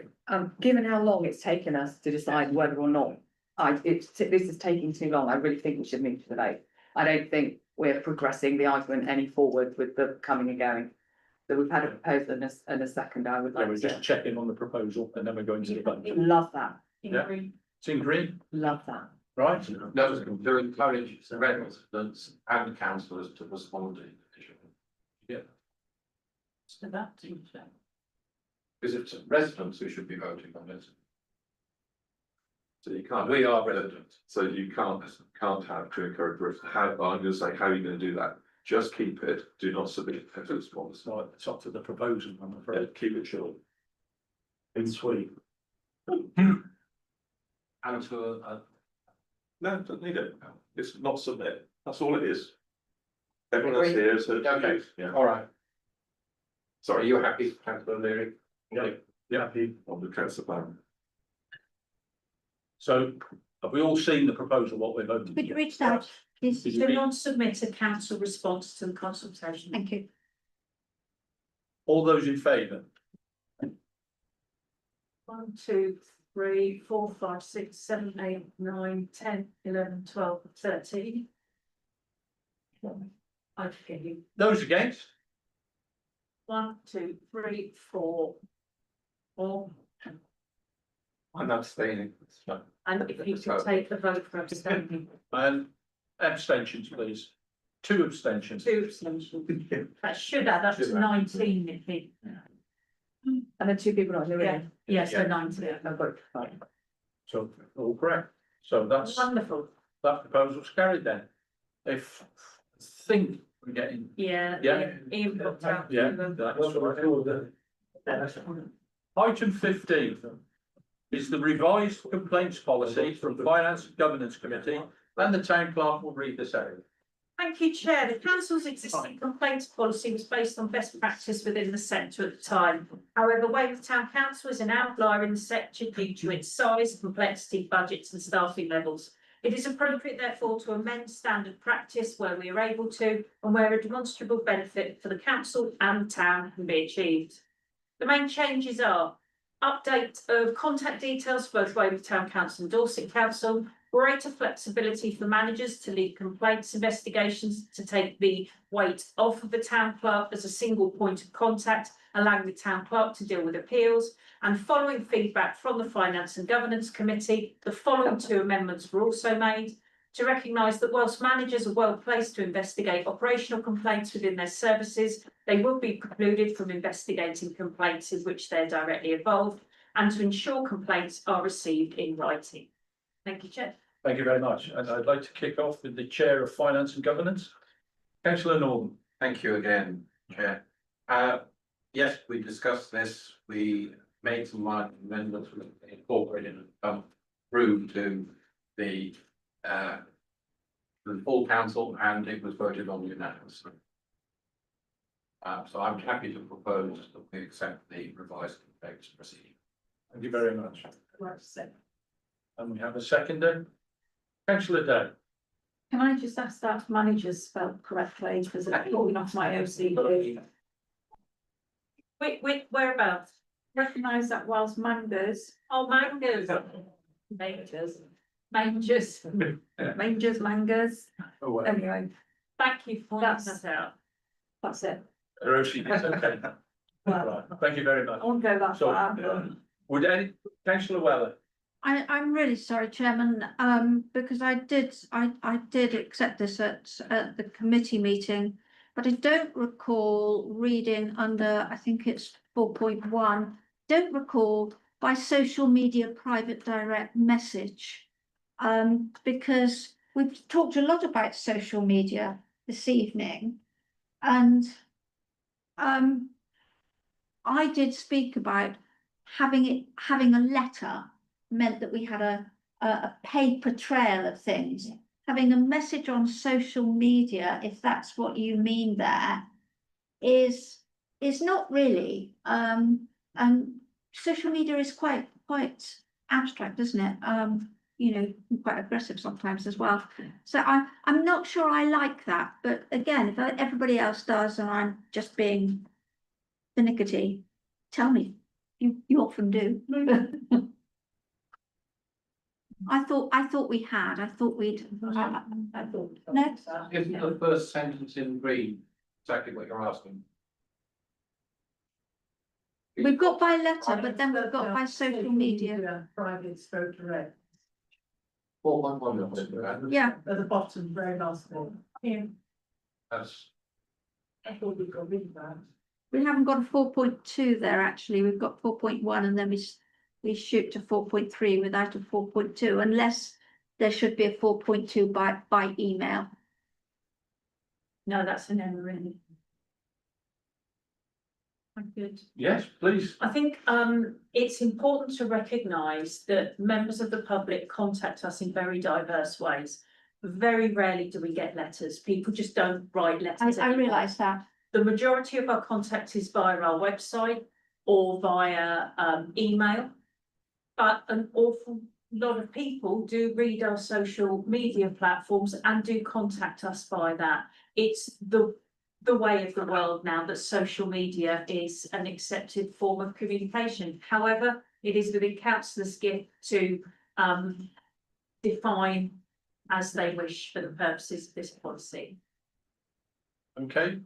given how long it's taken us to decide whether or not this is taking too long. I really think we should move to the vote. I don't think we're progressing the argument any forward with the coming and going. So we've had a proposal and a second. I would Yeah, like we're to just checking on the proposal and then we're going to the vote. love that, Yeah. It's in green, love that. right? No, to encourage residents and councillors to respond to the petition. Yeah, So that, because it's residents who should be voting on this. So you can't. We are residents. So you can't have to encourage, how, I'm gonna say, how are you gonna do that? Just keep it, do not submit a response. So it's up to the proposal, I'm Yeah, afraid. keep it short. It's sweet. And to, No, don't need it. It's not submit. That's all it is. Everyone else here has heard. Okay. Yeah. all right, are Sorry, you happy, councillor Leary? Yeah. on the council plan. So have we all seen the proposal, what we're voting? Could you reach out, please? Did so non-submit a council response to the consultation. Thank you. All those in favour? 1, 2, 3, 4, 5, 6, 7, 8, 9, 10, 11, 12, 13. I forget you. Those against? 1, 2, 3, 4. 4. I'm abstaining. And if you could take the vote for abstaining. And abstentions, please. 2 abstentions. 2 abstentions. That should add up to 19, if it. And then 2 people not in the Yeah, room. yes, so 19. I've got it. Fine. So all correct. So that's, Wonderful. that proposal's carried then. If, I think we're getting, Yeah. Yeah. Ian booked out. yeah, that's all right. Item 15 is the revised complaints policy from Finance and Governance Committee, and the town clerk will read this out. Thank you, Chair. The council's existing complaints policy was based on best practice within the sector at the time. However, Weymouth Town Council is an outlier in the sector due to its size, complexity, budgets and staffing levels. It is appropriate therefore to amend standard practice where we are able to and where a demonstrable benefit for the council and the town can be achieved. The main changes are update of contact details for both Weymouth Town Council and Dorset Council, greater flexibility for managers to lead complaints investigations to take the weight off of the town clerk as a single point of contact, allowing the town clerk to deal with appeals. And following feedback from the Finance and Governance Committee, the following 2 amendments were also made to recognise that whilst managers are well placed to investigate operational complaints within their services, they will be precluded from investigating complaints in which they're directly involved, and to ensure complaints are received in writing. Thank you, Chair. Thank you very much. And I'd like to kick off with the Chair of Finance and Governance, Councillor Norman. Thank you again, Chair. Yes, we discussed this, we made some minor amendments, we incorporated through to the full council, and it was voted on unanimously. So I'm happy to propose that we accept the revised complaints procedure. Thank you very much. And we have a seconder, Councillor Day. Can I just ask that managers spelled correctly, because it's pulling off my OCD. Wait, whereabouts? Recognise that whilst mangers, Oh, managers. Managers. mangers, Oh, well, anyway, Thank you for pointing that out. that's it. they're OCD, okay. Right, thank you very much. I won't go that So, far. would any, Councillor Weller? I'm really sorry, Chairman, because I did accept this at the committee meeting, but I don't recall reading under, I think it's 4.1, don't recall by social media private direct message. Because we've talked a lot about social media this evening, and I did speak about having a letter meant that we had a paper trail of things. Having a message on social media, if that's what you mean there, is not really. And social media is quite abstract, isn't it? You know, quite aggressive sometimes as well. So I'm not sure I like that. But again, if everybody else does, and I'm just being finicky, tell me. You often do. I thought we had, I thought we'd. I thought. No. Isn't the first sentence in green exactly what you're asking? We've got by letter, but then we've got by social media. Private stroke direct, 4.1. Yeah, at the bottom, very last one. Yeah, That's, I thought we got rid of that. we haven't got a 4.2 there, actually. We've got 4.1 and then we shoot to 4.3 without a 4.2 unless there should be a 4.2 by email. No, that's an error, really. I'm good. yes, please. I think it's important to recognise that members of the public contact us in very diverse ways. Very rarely do we get letters. People just don't write letters. I anymore. realise that. The majority of our contact is via our website or via email. But an awful lot of people do read our social media platforms and do contact us by that. It's the way of the world now that social media is an accepted form of communication. However, it is within councillors' gift to define as they wish for the purposes of this policy. Okay.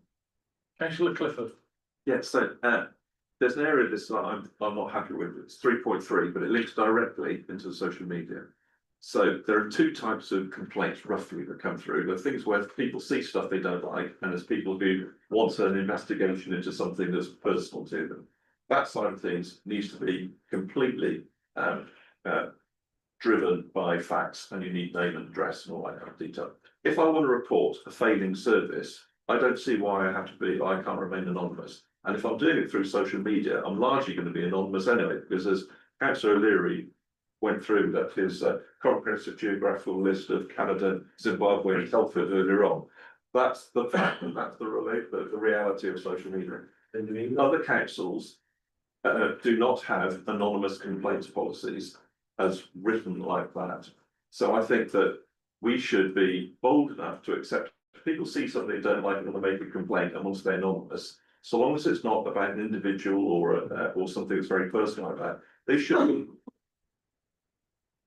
Councillor Clifford. Yeah, so there's an area of this that I'm not happy with. It's 3.3, but it links directly into the social media. So there are two types of complaints roughly that come through. There are things where people see stuff they don't like, and there's people who want an investigation into something that's personal to them. That side of things needs to be completely driven by facts, and you need name and address and all that kind of detail. If I want to report a failing service, I don't see why I can't remain anonymous. And if I'm doing it through social media, I'm largely going to be anonymous anyway, because as Councillor O'Leary went through that his comprehensive geographical list of Canada, Zimbabwe and Telford earlier on, that's the fact, and that's the reality of social media. Other councils do not have anonymous complaints policies as written like that. So I think that we should be bold enough to accept if people see something they don't like and want to make a complaint and want to stay anonymous, so long as it's not about an individual or something that's very personal like that, they should.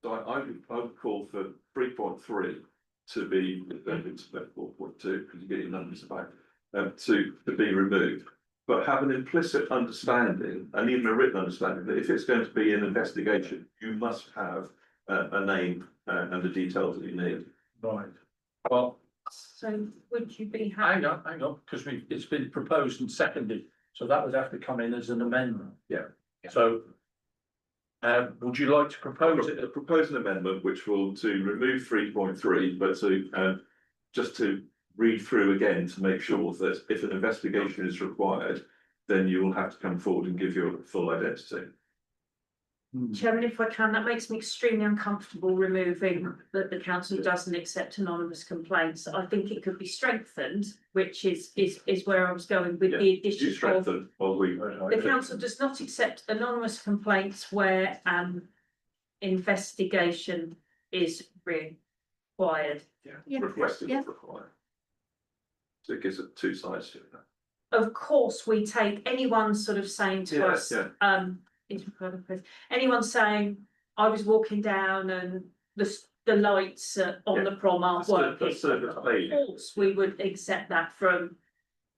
So I would call for 3.3 to be 4.2 because you get your numbers about to be removed, but have an implicit understanding and even a written understanding that if it's going to be an investigation, you must have a name and the details that you need. Right. Well, So would you be happy? hang on, because it's been proposed and seconded, so that would have to come in as an amendment. Yeah. So would you like to propose it? Propose an amendment which will to remove 3.3, but to just to read through again to make sure that if an investigation is required, then you will have to come forward and give your full identity. Chairman, if I can, that makes me extremely uncomfortable removing that the council doesn't accept anonymous complaints. I think it could be strengthened, which is where I was going with the You addition of. strengthen, or we. The council does not accept anonymous complaints where investigation is required. Yeah. Requested Yeah. or required. So it gives it two sides to it. Of course, we take anyone sort of saying to Yeah, us, anyone saying, I was walking down and the lights on the prom aren't working. Of course, we would accept that from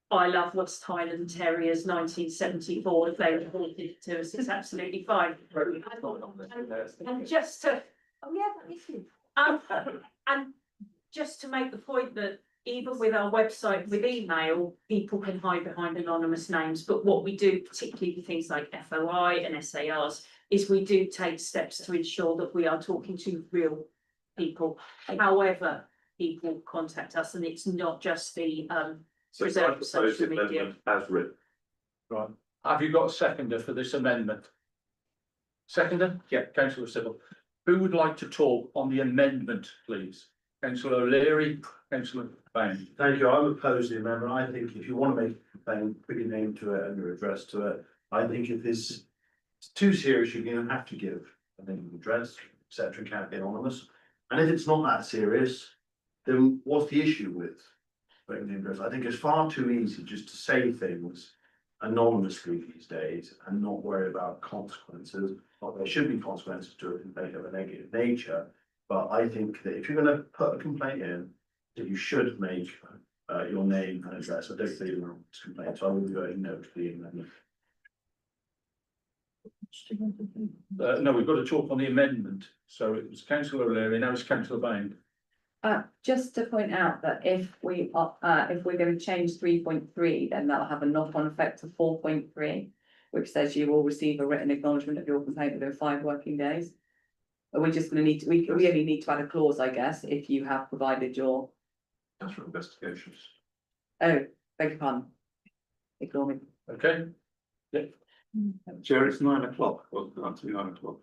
I Love West Highland Terriers 1974, if they reported it to us, it's absolutely fine. And just to, Oh, yeah, that is you. and just to make the point that even with our website, with email, people can hide behind anonymous names, but what we do, particularly with things like FOI and SARs, is we do take steps to ensure that we are talking to real people, however people contact us, and it's not just the So I reserved propose social the media. amendment as written. Right. Have you got a seconder for this amendment? Seconder? Yeah, Councillor Sybil. Who would like to talk on the amendment, please? Councillor O'Leary, Councillor Bain. Thank you. I would oppose the amendment. I think if you want to make a complaint, put your name to it and your address to it. I think if it's too serious, you're going to have to give a name and address, etc. Can't be anonymous. And if it's not that serious, then what's the issue with putting the address? I think it's far too easy just to say things anonymously these days and not worry about consequences. Well, there should be consequences to it if they have a negative nature, But I think that if you're gonna put a complaint in, that you should make your name and address. I don't think you're wrong to complain, so I will be voting no to the amendment. No, we've got to talk on the amendment. So it was councillor O'Leary, now it's councillor Bain. Just to point out that if we're going to change 3.3, then that'll have a knock-on effect to 4.3, which says you will receive a written acknowledgement of your complaint within 5 working days. But we're just going to need to, we only need to add a clause, I guess, if you have provided your. That's for investigations. Oh, beg your pardon. Ignore me. Okay, Chair, it's 9 o'clock, well, not to be 9 o'clock.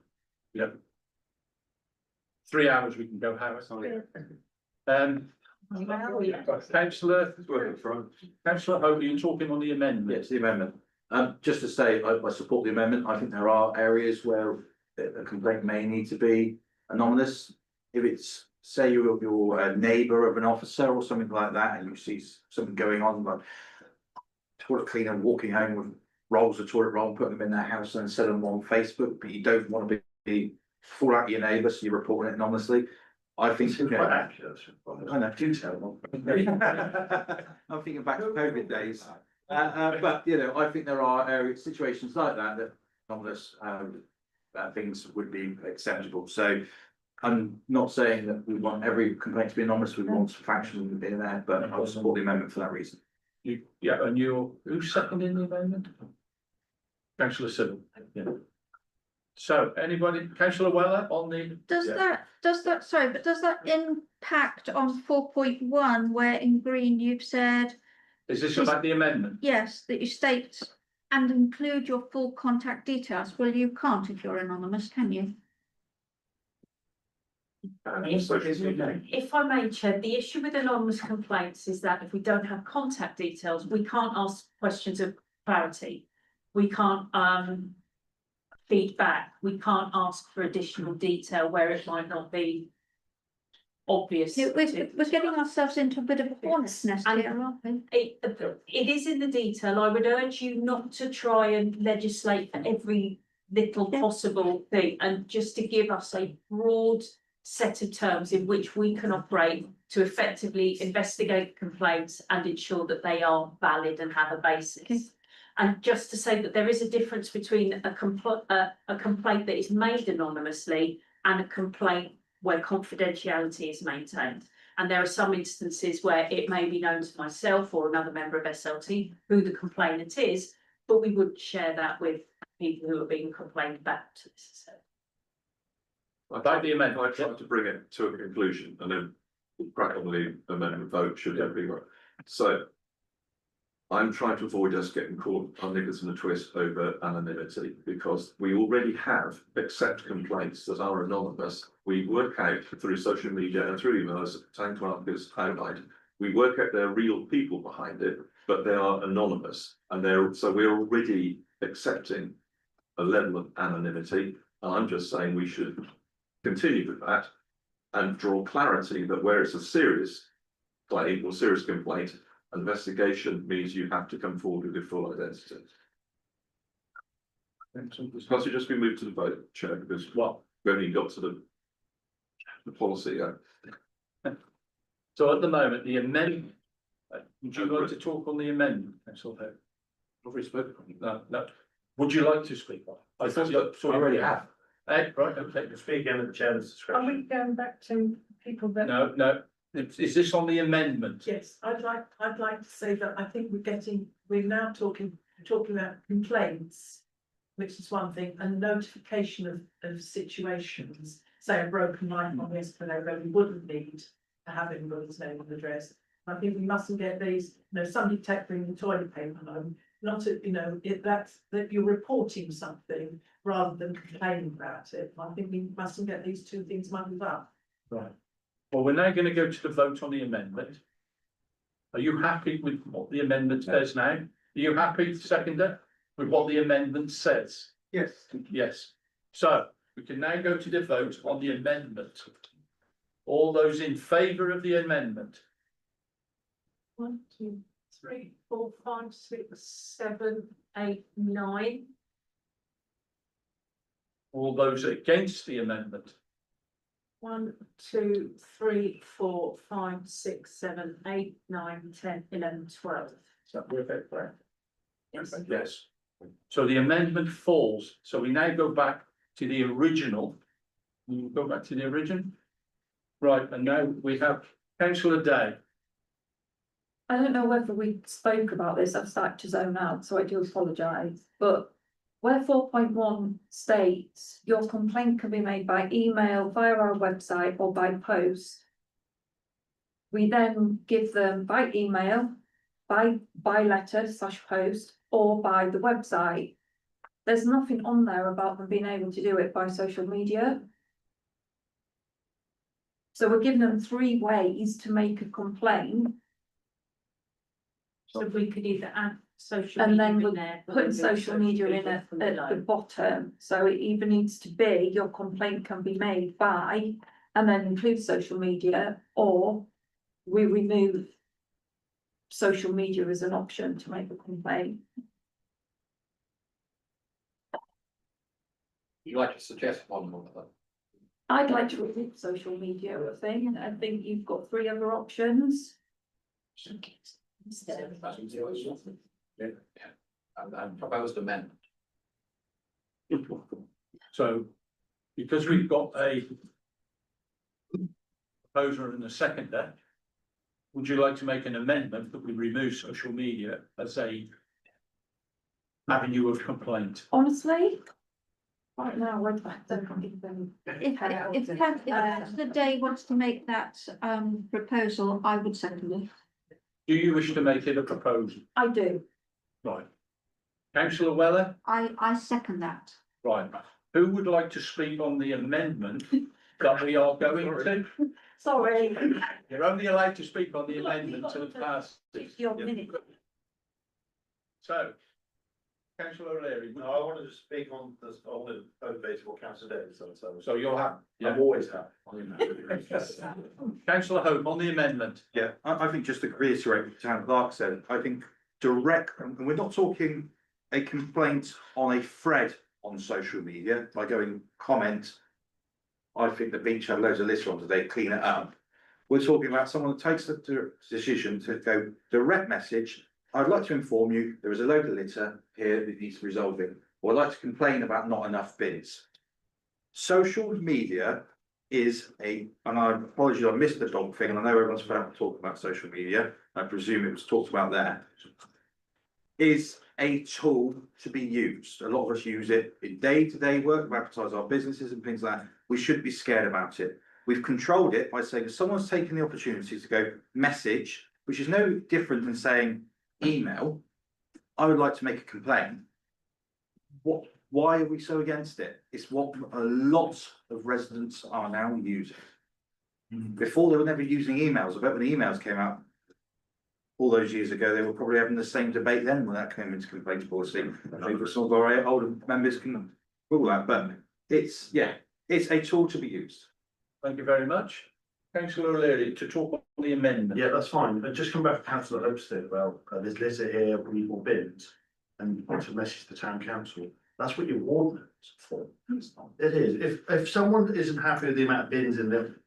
yep. 3 hours we can go, Howard. Councillor, councillor Hope, you're talking on the amendment. Yes, the amendment. Just to say, I support the amendment. I think there are areas where a complaint may need to be anonymous. If it's, say you're a neighbour of an officer or something like that, and you see something going on, like toilet cleaner walking home with rolls of toilet roll, putting them in their house and selling them on Facebook, but you don't want to be fall out your neighbour, so you're reporting it anonymously. I think. Quite accurate. I know, do tell them. I'm thinking back to COVID days. But you know, I think there are areas, situations like that anonymous things would be acceptable. So I'm not saying that we want every complaint to be anonymous. We want some faction in there, but I'll support the amendment for that reason. Yeah, and who's seconding the amendment? Councillor Sybil. Yeah. So anybody, councillor Weller on the. Does that, sorry, but does that impact on 4.1 where in green you've said, Is this about the amendment? yes, that you state and include your full contact details? Well, you can't if you're anonymous, can you? If I may, Chair, the issue with anonymous complaints is that if we don't have contact details, we can't ask questions of clarity. We can't feedback, we can't ask for additional detail where it might not be obvious. We're getting ourselves into a bit of a hornet's nest here, aren't we? It is in the detail. I would urge you not to try and legislate for every little possible thing, and just to give us a broad set of terms in which we can operate to effectively investigate complaints and ensure that they are valid and have a basis. Okay. And just to say that there is a difference between a complaint that is made anonymously and a complaint where confidentiality is maintained. And there are some instances where it may be known to myself or another member of SLT who the complainant is, but we would share that with people who are being complained about to this. About the amendment. I tried to bring it to a conclusion and then crack on the amendment vote should there be one. So I'm trying to avoid us getting caught our niggers in a twist over anonymity, because we already have accept complaints that are anonymous. We work out through social media and through emails, town clerk has outlined, we work out there are real people behind it, but they are anonymous. And so we're already accepting a level of anonymity. And I'm just saying we should continue with that and draw clarity that where it's a serious claim or serious complaint, investigation means you have to come forward with your full identity. Plus, it just be moved to the vote, Chair, because we only got to the policy. So at the moment, the amendment, would you like to talk on the amendment, councillor Hope? Already spoken. No. Would you like to speak on it? I thought you already have. Right, okay. Speak again at the chairman's discretion. Are we going back to people that? No. Is this on the amendment? Yes, I'd like to say that I think we're now talking about complaints, which is one thing, and notification of situations. Say a broken light on the Esplanade Road, we wouldn't need to have anybody's name and address. I think we mustn't get these, somebody bring the toilet paper home, not that you're reporting something rather than complaining about it. I think we mustn't get these two things muddled up. Right. Well, we're now going to go to the vote on the amendment. Are you happy with what the amendment says now? Are you happy, seconder, with what the amendment says? Yes. Yes. So we can now go to the vote on the amendment. All those in favour of the amendment? 1, 2, 3, 4, 5, 6, 7, 8, 9. All those against the amendment? 1, 2, 3, 4, 5, 6, 7, 8, 9, 10, 11, 12. Is that perfect, Brad? Yes. Yes. So the amendment falls, so we now go back to the original. We go back to the original. Right, and now we have councillor Day. I don't know whether we spoke about this, I've started to zone out, so I do apologise, but where 4.1 states your complaint can be made by email, via our website or by post. We then give them by email, by letter / post, or by the website. There's nothing on there about them being able to do it by social media. So we're giving them 3 ways to make a complaint. So we could either add social And media then in we're there. or putting remove social media in media at from the below. bottom, so it either needs to be your complaint can be made by, and then include social media, or we remove social media as an option to make a complaint. You'd like to suggest one more of them? I'd like to remove social media, I think you've got 3 other options. And proposed amendment. So, because we've got a proposer and a seconder, would you like to make an amendment that we remove social media as a avenue of complaint? Honestly, right now, I don't even. If the day wants to make that proposal, I would second it. Do you wish to make it a proposal? I do. Right. Councillor Weller, I second that. right. Who would like to speak on the amendment that we are going to? Sorry. You're only allowed to speak on the amendment to the past. 60 odd minutes. So, councillor O'Leary, No, I wanted to speak on the motivated what councillor Davis on, so you'll have, I've always had. councillor Hope on the amendment. Yeah, I think just to reiterate what Town Clerk said, I think direct, and we're not talking a complaint on a thread on social media, by going comment. I think the beach had loads of litter on today, clean it up. We're talking about someone that takes the decision to go direct message. I'd like to inform you, there is a load of litter here that needs resolving, or I'd like to complain about not enough bins. Social media is and I apologize, I missed the dog thing, and I know everyone's about to talk about social media, I presume it was talked about there. Is a tool to be used. A lot of us use it in day-to-day work, we advertise our businesses and things like that. We should be scared about it. We've controlled it by saying if someone's taken the opportunity to go message, which is no different than saying email, I would like to make a complaint. Why are we so against it? It's what a lot of residents are now using. Before they were never using emails. I bet when emails came out all those years ago, they were probably having the same debate then when that came into complaints policy. I think some of our older members can rule that, but it's a tool to be used. Thank you very much. Councillor O'Leary to talk on the amendment. Yeah, that's fine, but just come back to councillor Hopstead, well, there's litter here, we need more bins. And you want to message the town council, that's what your ordinance is for. It is, if someone isn't happy with the amount of bins in there,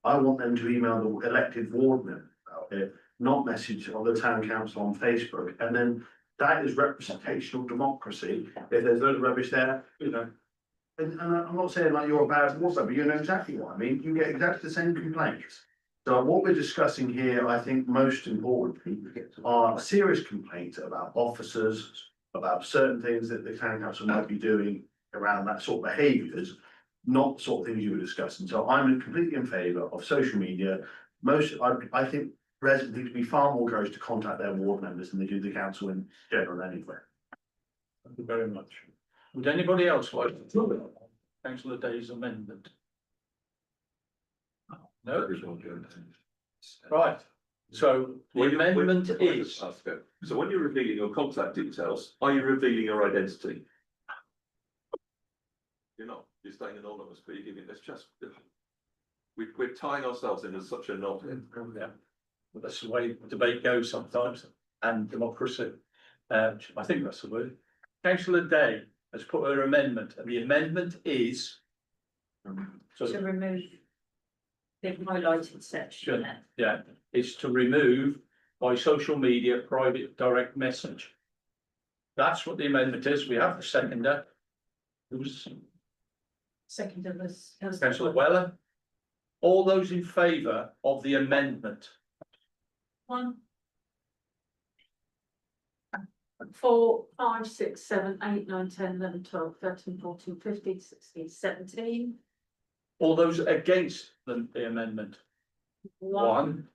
I want them to email the elected ward member out here, not message on the town council on Facebook, and then that is representational democracy. If there's a load of rubbish there, you know. And I'm not saying like you're a bad ward member, you know exactly what I mean, you get exactly the same complaints. So what we're discussing here, I think most importantly, are serious complaints about officers, about certain things that the town council might be doing around that sort of behaviours, not the sort of things you were discussing. So I'm completely in favour of social media. I think residents need to be far more encouraged to contact their ward members than they do the council in general anyway. Thank you very much. Would anybody else like to talk about councillor Day's amendment? No? Right, so the amendment is. So when you're revealing your contact details, are you revealing your identity? You're not, you're staying anonymous, but you're giving, it's just. We're tying ourselves into such a knot. Yeah, well, that's the way debate goes sometimes, and democracy. I think that's the word. Councillor Day has put her amendment, and the amendment is. To remove the highlighted section there. Yeah, it's to remove by social media private direct message. That's what the amendment is. We have the seconder. Who's Second of this. Councillor Weller? All those in favour of the amendment? 1, 4, 5, 6, 7, 8, 9, 10, 11, 12, 13, 14, 15, 16, 17. All those against the amendment? 1.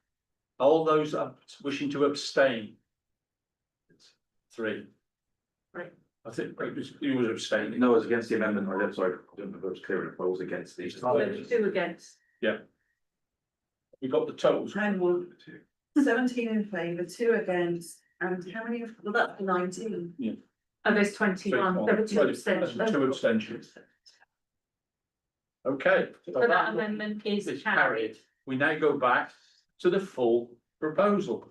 All those wishing to abstain? 3. Right. I think you was abstaining. No, I was against the amendment. I'm sorry, I don't know if it was clear if I was against the. So 2 against. We got the totals. Hang on, 17 in favour, 2 against, and how many, well, that's 19. Oh, there's 21, there were 2 abstentions. 2 abstentions. Okay. So that amendment is It's carried. We now go back to the full proposal.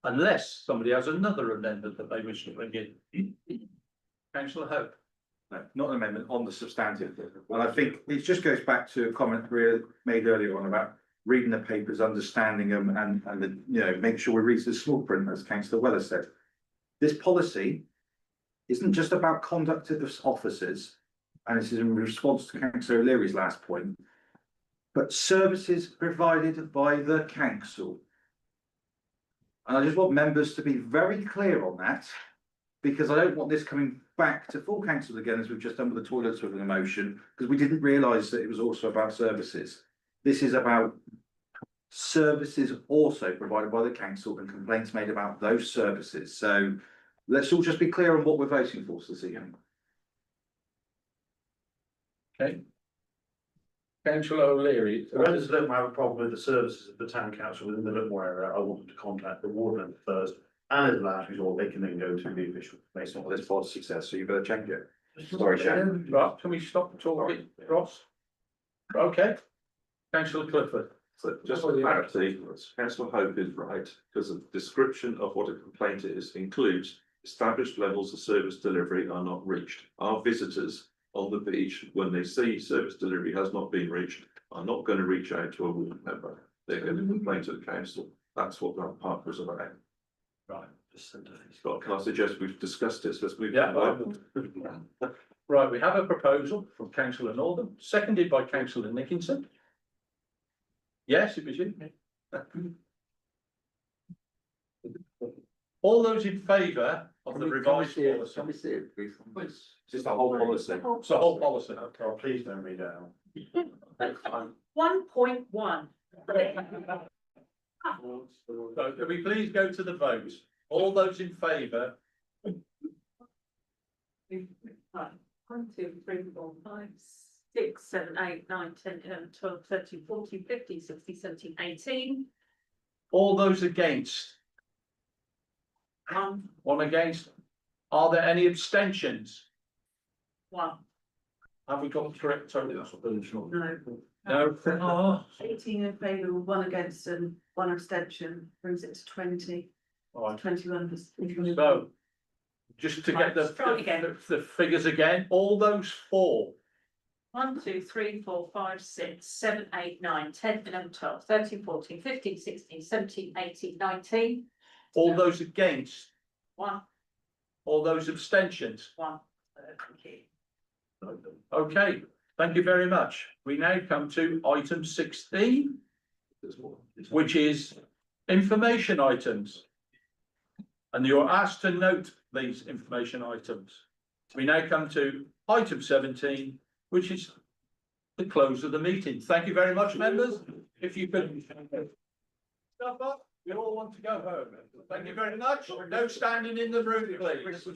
Unless somebody has another amendment that they wish to bring in. Councillor Hope. No, not an amendment on the substantive. And I think it just goes back to a comment we made earlier on about reading the papers, understanding them and the, you know, make sure we read the small print, as Councillor Weller said. This policy isn't just about conduct of officers, and this is in response to Councillor O'Leary's last point, but services provided by the council. And I just want members to be very clear on that, because I don't want this coming back to full council again, as we've just done with the toilets with an emotion, because we didn't realise that it was also about services. This is about services also provided by the council and complaints made about those services. So let's all just be clear on what we're voting for this evening. Okay. Councillor O'Leary. The residents don't have a problem with the services of the town council within the Livermore area. I want them to contact the warden first, and as a last resort, they can then go to the official. Based on This was a success, so you better check it. Sorry, Sharon. Right, can we stop talking, Ross? Okay. Councillor Clifford. So just for clarity, Councillor Hope is right, because the description of what a complaint is includes established levels of service delivery are not reached. Our visitors on the beach, when they see service delivery has not been reached, are not going to reach out to a ward member. They're going to complain to the council. That's what that part was about. Right. But can I suggest we've discussed this? Let's move Yeah. on. Right, we have a proposal from Councillor Northern, seconded by Councillor Nickinson. Yes, it was you. All those in favour of the revised policy? Can we see it, please? Just the whole policy. It's the whole policy. Oh, please don't read it out. 1.1. So can we please go to the vote? All those in favour? Right, 1, 2, 3, 4, 5, 6, 7, 8, 9, 10, 11, 12, 13, 14, 15, 16, 17, 18. All those against? 1, 1 against? Are there any abstentions? 1. Have we got the correct total? No. No. Oh. 18 in favour, 1 against and 1 abstention, brings it to 20, All right. 21. So, just to get Right, start again. the figures again, all those for? 1, 2, 3, 4, 5, 6, 7, 8, 9, 10, 11, 12, 13, 14, 15, 16, 17, 18, 19. All those against? 1, All those abstentions? 1. Thank you. Okay, thank you very much. We now come to item 16, which is information items. And you're asked to note these information items. We now come to item 17, which is the close of the meeting. Thank you very much, members. If you could step up, we all want to go home. Thank you very much. No standing in the room, please.